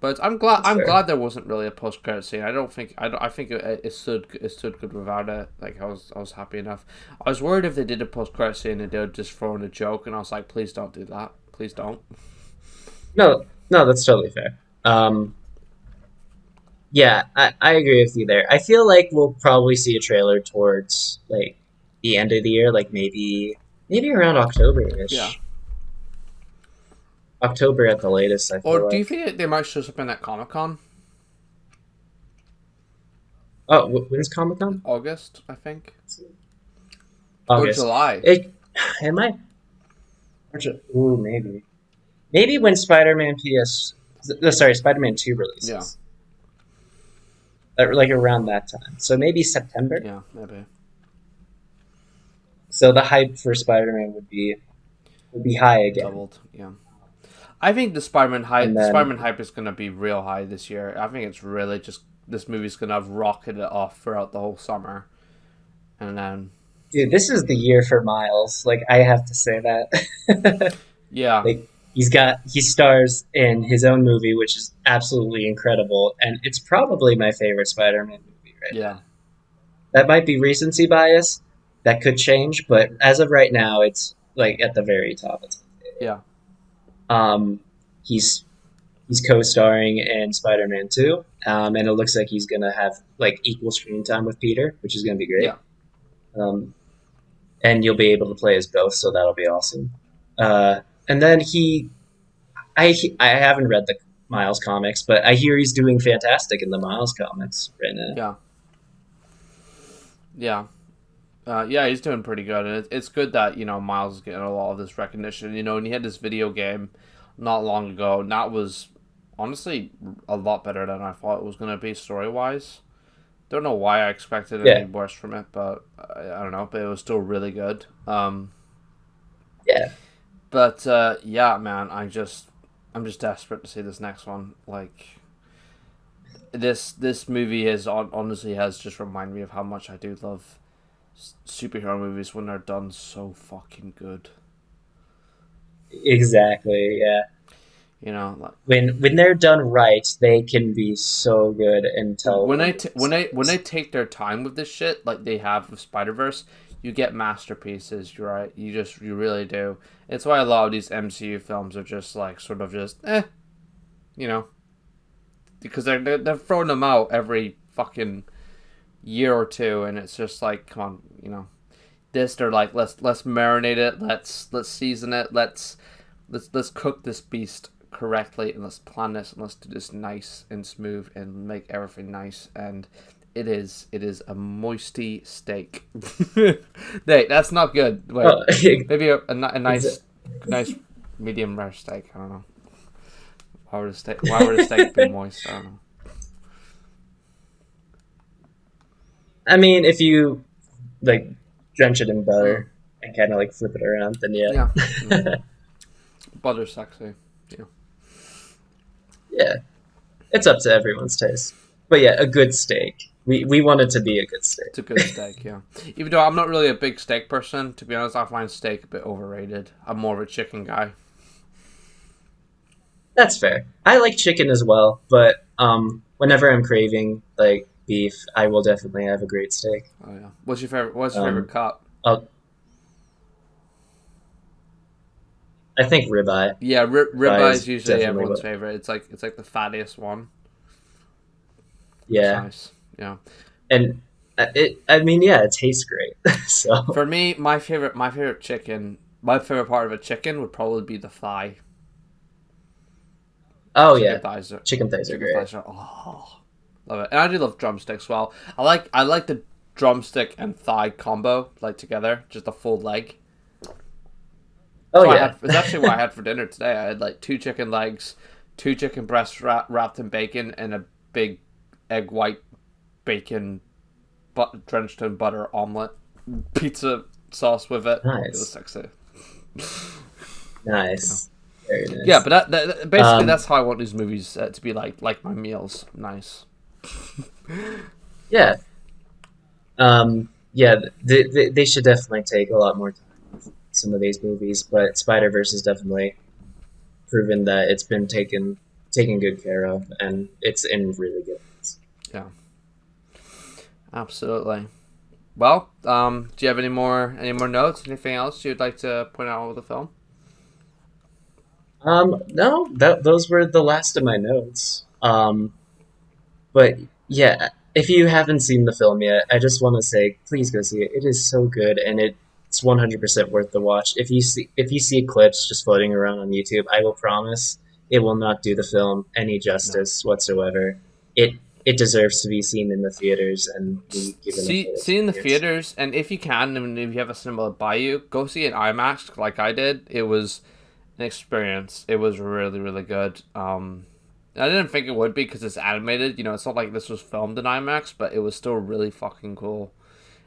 But That's I'm fair. glad there wasn't really a post credit scene. I don't think I think it stood good without it. Like I was happy enough. I was worried if they did a post credit scene and they would just throw in a joke, and I was like, please don't do that. Please don't. No, no, that's totally fair. Yeah, I agree with you there. I feel like we'll probably see a trailer towards like the end of the year, like maybe around Yeah. October-ish. October at the latest, I Or feel do you like. think they might show something at Comic Con? Oh, when's Comic Con? August, I think, or August. July. It might. Ooh, maybe when Spider-Man sorry, Spider-Man 2 Yeah. releases, like around that time. So maybe September. Yeah. Maybe. So the hype for Spider-Man would be high again, Doubled. Yeah. I think and The then Spider-Man hype is gonna be real high this year. I think it's really just this movie's gonna have rocketed it off throughout the whole summer, and then dude, this is the year for Miles. Like I have to say that. yeah, Like he stars in his own movie, which is absolutely incredible, and it's probably my favorite Spider-Man movie right yeah, now. That might be recency bias. That could change, but as of right now, it's like at the very top. yeah, Um, he's he's co-starring in Spider-Man 2, and it looks like he's gonna have like equal screen time with Peter, which is gonna be yeah. great. Um, and you'll be able to play as both, so that'll be awesome. And then I haven't read the Miles comics, but I hear he's doing fantastic in the Miles comics right now. Yeah, yeah, yeah. He's doing pretty good, and it's good that Miles is getting a lot of this recognition. And he had this video game not long ago, and that was honestly a lot better than I thought it was gonna be story wise. Don't know why I expected any Yeah, worse from it, but I don't know. But it was still really good. yeah, But yeah, man, I'm just desperate to see this next one. Like this movie has honestly has just reminded me of how much I do love superhero movies when they're done so fucking good. exactly. Yeah, Like when they're done right, they can be so good and tell when they wonderful when they stories. take their time with this shit, like they have with Spider Verse, you get masterpieces. You're right. You really do. It's why a lot of these MCU films are just like sort of just you know, because they're throwing them out every fucking year or two, and it's just like, come on, this they're like, let's marinate it, let's season it, let's cook this beast correctly, and let's plan this, and let's do this nice and smooth and make everything nice, and it is a moisty steak. Hey, that's not good. Wait, Oh, maybe a exa- nice medium rare steak. I don't know. Why would a steak be moist? I don't know. I mean, if you like drench it in Mm, butter and kind of like flip it around, then yeah, yeah. butter's sexy. Yeah. Yeah, it's up to everyone's taste. But yeah, a good steak. We want it to be a good steak. It's a good steak, yeah. Even though I'm not really a big steak person, to be honest, I find steak a bit overrated. I'm more of a chicken guy. That's fair. I like chicken as well, but whenever I'm craving like beef, I will definitely have a great steak. Oh yeah. What's your favorite? What's your favorite Um, cut? I'll, I think ribeye. Yeah, Ribeye ribeye is is usually definitely everyone's what. favorite. It's like the fattiest one. It's Yeah, nice. Yeah. and it. I mean, yeah, it tastes great. So, For me, my favorite part of a chicken would probably be the thigh. oh Chicken yeah, thighs are chicken thighs are chicken great. thighs are love it. And I do love drumsticks. Well, I like the drumstick and thigh combo like together, just a full leg. Oh So I yeah, had it's actually what I had for dinner today. I had like two chicken legs, two chicken breasts wrapped in bacon, and a big egg white bacon drenched in butter omelet, pizza sauce with it. It was nice, sexy. Yeah. nice, very Yeah, nice. but basically Um, that's how I want these movies to be like my meals. Nice. yeah, yeah. They should definitely take a lot more time with some of these movies, but Spider Verse is definitely proven that it's been taken good care of, and it's in really good hands. Yeah, absolutely. Well, do you have any more notes? Anything else you'd like to point out with the film? No, that those were the last of my notes. But yeah, if you haven't seen the film yet, I just want to say, please go see it. It is so good, and it's 100% worth the watch. If you see clips just floating around on YouTube, I will promise it will not do the film any No. justice whatsoever. It it deserves to be seen in the theaters and be given a full See in the experience. theaters, and if you can, and if you have a cinema by you, go see it in IMAX like I did. It was an experience. It was really really good. I didn't think it would be because it's animated. It's not like this was filmed in IMAX, but it was still really fucking cool,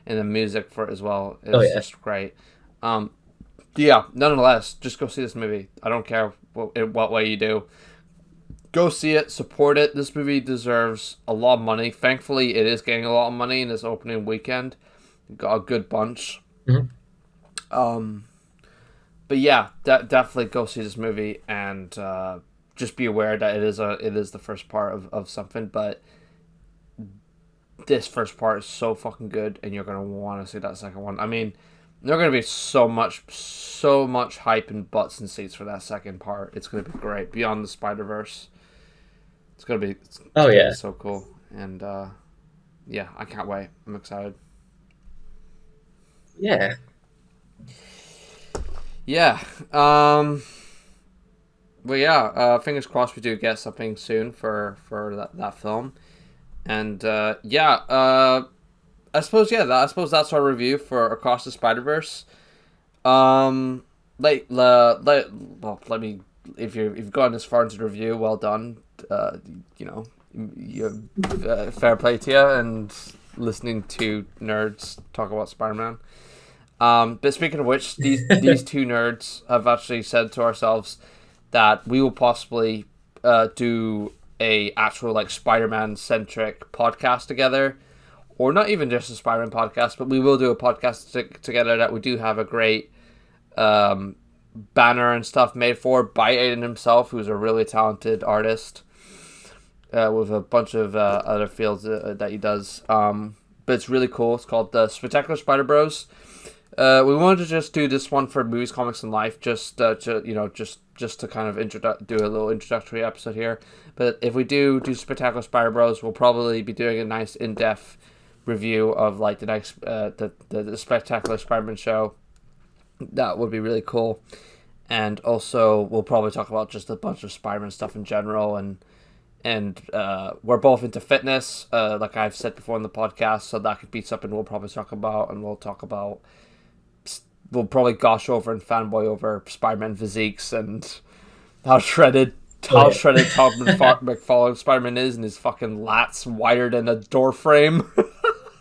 and the music for it as well Oh is yeah, just great. Um, yeah. Nonetheless, just go see this movie. I don't care what way you do. Go see it, support it. This movie deserves a lot of money. Thankfully, it is getting a lot of money in this opening weekend. Got a good bunch. hmm Um, but yeah, definitely go see this movie and just be aware that it is the first part of something. But this first part is so fucking good, and you're gonna want to see that second one. I mean, there's gonna be so much hype and butts and seats for that second part. It's gonna be great. Beyond the Spider Verse. It's oh gonna be yeah, so cool, and yeah, I can't wait. I'm excited. yeah. Yeah, but yeah, fingers crossed we do get something soon for that film, and yeah, I suppose that's our review for Across the Spider Verse. Um, let me if you've gone this far into the review, well done. You know, you fair play to you and listening to nerds talk about Spider Man. But speaking of which, these two nerds have actually said to ourselves that we will possibly do a actual like Spider-Man centric podcast together, or not even just a Spider-Man podcast, but we will do a podcast together that we do have a great um, banner and stuff made for by Aidan himself, who's a really talented artist with a bunch of other fields that he does. But it's really cool. It's called the Spectacular Spider Bros. We wanted to just do this one for movies, comics, and life, just to kind of do a little introductory episode here. But if we do Spectacular Spider Bros, we'll probably be doing a nice in-depth review of like the next the Spectacular Spider-Man show. That would be really cool. And also, we'll probably talk about just a bunch of Spider-Man stuff in general, and we're both into fitness, like I've said before in the podcast, so that could be something we'll probably talk about, and we'll probably gush over and fanboy over Spider-Man physiques and how shredded Oh how yeah. shredded Todd McFarlane Spider-Man is, and his fucking lats wider than a door frame.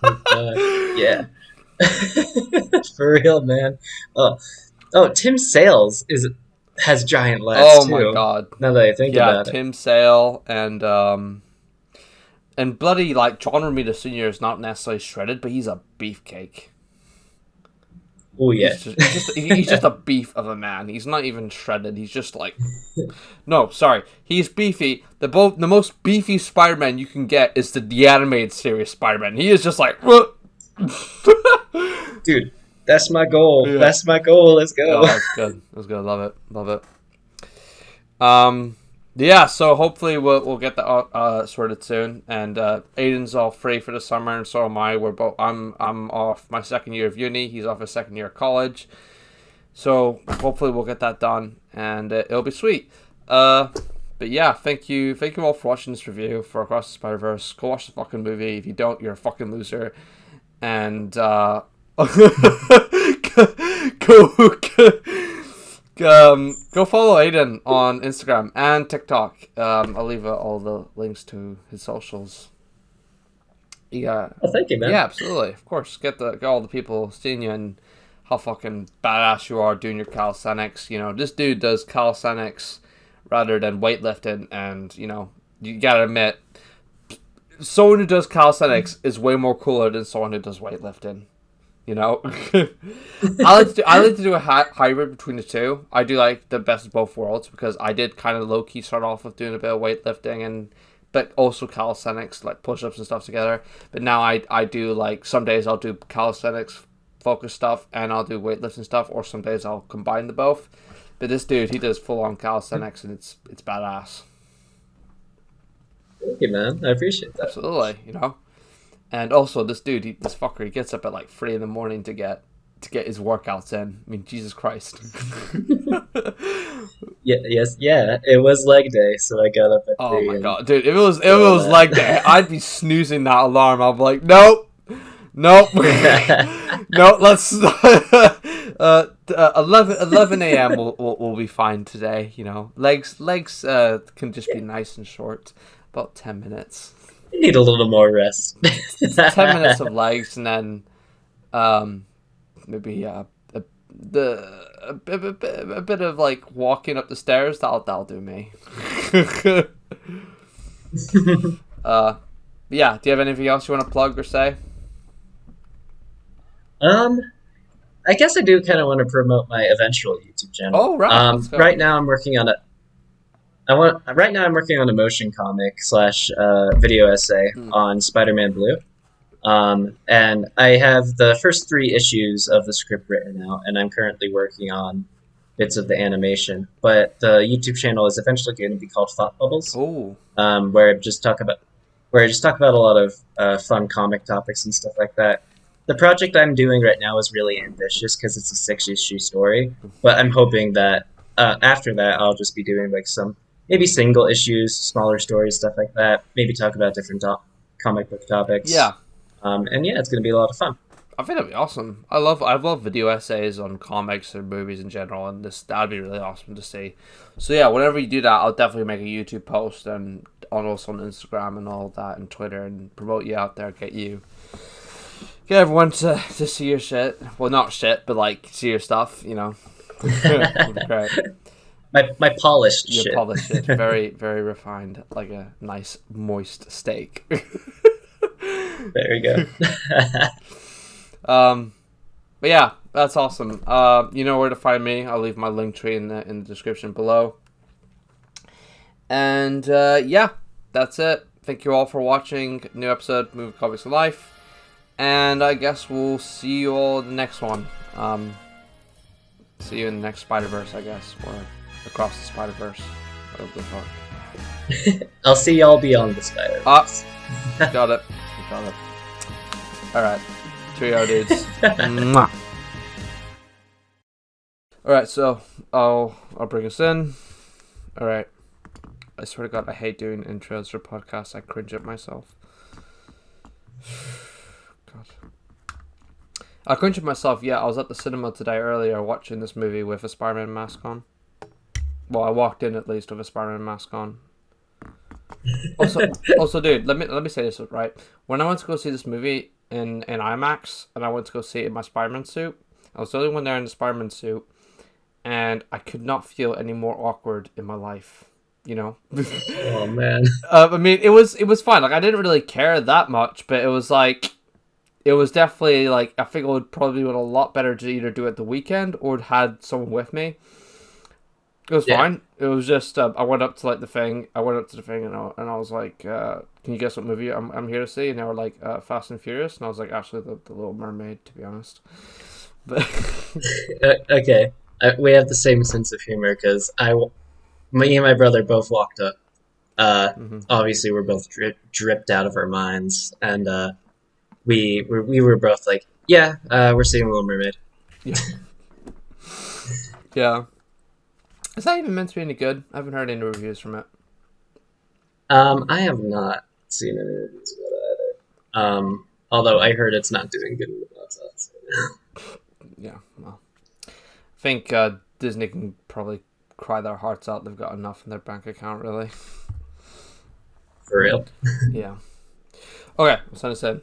Oh god. Yeah. For real, man. Oh, oh, Tim Sales is. has giant lats Oh my too. god. Now that I think Yeah, about it. Tim Sale and bloody like John Romita Sr. is not necessarily shredded, but he's a beefcake. Oh yeah. He's just a beef of a man. He's not even shredded. He's just like, no, sorry, he's beefy. The most beefy Spider-Man you can get is the animated series Spider-Man. He is just like, Dude, that's my goal. yeah. That's my goal. Let's go. Oh, that's good. That's good. Love it. Love it. Yeah. So hopefully we'll get that sorted soon. And Aiden's all free for the summer, and so am I. I'm off my second year of uni. He's off his second year of college. So hopefully we'll get that done, and it'll be sweet. But yeah, thank you all for watching this review for Across the Spider-Verse. Go watch the fucking movie. If you don't, you're a fucking loser. And go follow Aidan on Instagram and TikTok. I'll leave all the links to his socials. Yeah. Well, thank you, man. Yeah, absolutely. Of course. Get all the people seeing you and how fucking badass you are doing your calisthenics. You know, this dude does calisthenics rather than weightlifting, and you know, you gotta admit, someone who does calisthenics is way more cooler than someone who does weightlifting. You know, I like to do a hybrid between the two. I do like the best of both worlds because I did kind of low key start off with doing a bit of weightlifting but also calisthenics, like push ups and stuff together. But now I do like some days I'll do calisthenics focused stuff and I'll do weightlifting stuff, or some days I'll combine the both. But this dude, he does full on calisthenics and it's badass. Thank you, man. I appreciate that. Absolutely, you know. And also, this dude, this fucker, he gets up at like 3 a.m. to get his workouts in. I mean, Jesus Christ. Yeah. It was leg day, so I got up at 3. Oh my god, dude! If it was leg day, I'd be snoozing that alarm. I'd be like, nope, no. Let's 11 a.m. will be fine today. You know, legs can just be nice and short, about 10 minutes. You need a little more rest. 10 minutes of legs, and then maybe a bit of like walking up the stairs. That'll do me. Yeah. Do you have anything else you want to plug or say? I guess I do kind of want to promote my eventual YouTube channel. Oh right. Let's go. Right now I'm working on Right now I'm working on a motion comic / video essay on Spider-Man Blue. And I have the first 3 issues of the script written out, and I'm currently working on bits of the animation. But the YouTube channel is eventually going to be called Thought Bubbles. Oh. Where I just talk about a lot of fun comic topics and stuff like that. The project I'm doing right now is really ambitious because it's a 6-issue story, but I'm hoping that after that I'll just be doing like some maybe single issues, smaller stories, stuff like that. That'd be about different comic book topics. Yeah. And yeah, it's going to be a lot of fun. I think that'd be awesome. I love video essays on comics or movies in general, and that'd be really awesome to see. So yeah, whenever you do that, I'll definitely make a YouTube post and also on Instagram and all that and Twitter and promote you out there, get everyone to see your shit. Well, not shit, but like see your stuff. You know. Great. My polished Your shit. polished shit, very very refined, like a nice moist steak. There you go. But yeah, that's awesome. You know where to find me. I'll leave my link tree in the description below. And yeah, that's it. Thank you all for watching. New episode, Movie Comics of Life. And I guess we'll see you all in the next one. See you in the next Spider-Verse, I guess. Or Across the Spider-Verse. Whatever the fuck. I'll see y'all beyond the Spider-Verse. Got it. Alright. Cheerio, dudes. Mwah. Alright, so I'll bring us in. Alright. I swear to God, I hate doing intros for podcasts. I cringe at myself. God. I cringe at myself. Yeah, I was at the cinema today earlier watching this movie with a Spider-Man mask on. Well, I walked in at least with a Spider-Man mask on. Also, dude, let me say this right. When I went to go see this movie in IMAX, and I went to go see it in my Spider-Man suit, I was the only one there in the Spider-Man suit, and I could not feel any more awkward in my life. You know. Oh man. I mean, it was fine. Like I didn't really care that much, but it was like it was definitely like I think it would probably been a lot better to either do it the weekend or had someone with me. It was Yeah. fine. It was just I went up to like the thing. I went up to the thing and I was like, "Can you guess what movie I'm here to see?" And they were like, "Fast and Furious." And I was like, "Actually, the Little Mermaid, to be honest." But Okay. We have the same sense of humor because me and my brother both walked up. mhm. Obviously, we're both dripped out of our minds, and we were both like, "Yeah, we're seeing Little Mermaid." Yeah, yeah. Is that even meant to be any good? I haven't heard any reviews from it. I have not seen any reviews about it either. Although I heard it's not doing good in the box office right now. Yeah, well, I think Disney can probably cry their hearts out. They've got enough in their bank account, really. For real. Yeah. Okay, what's I saying?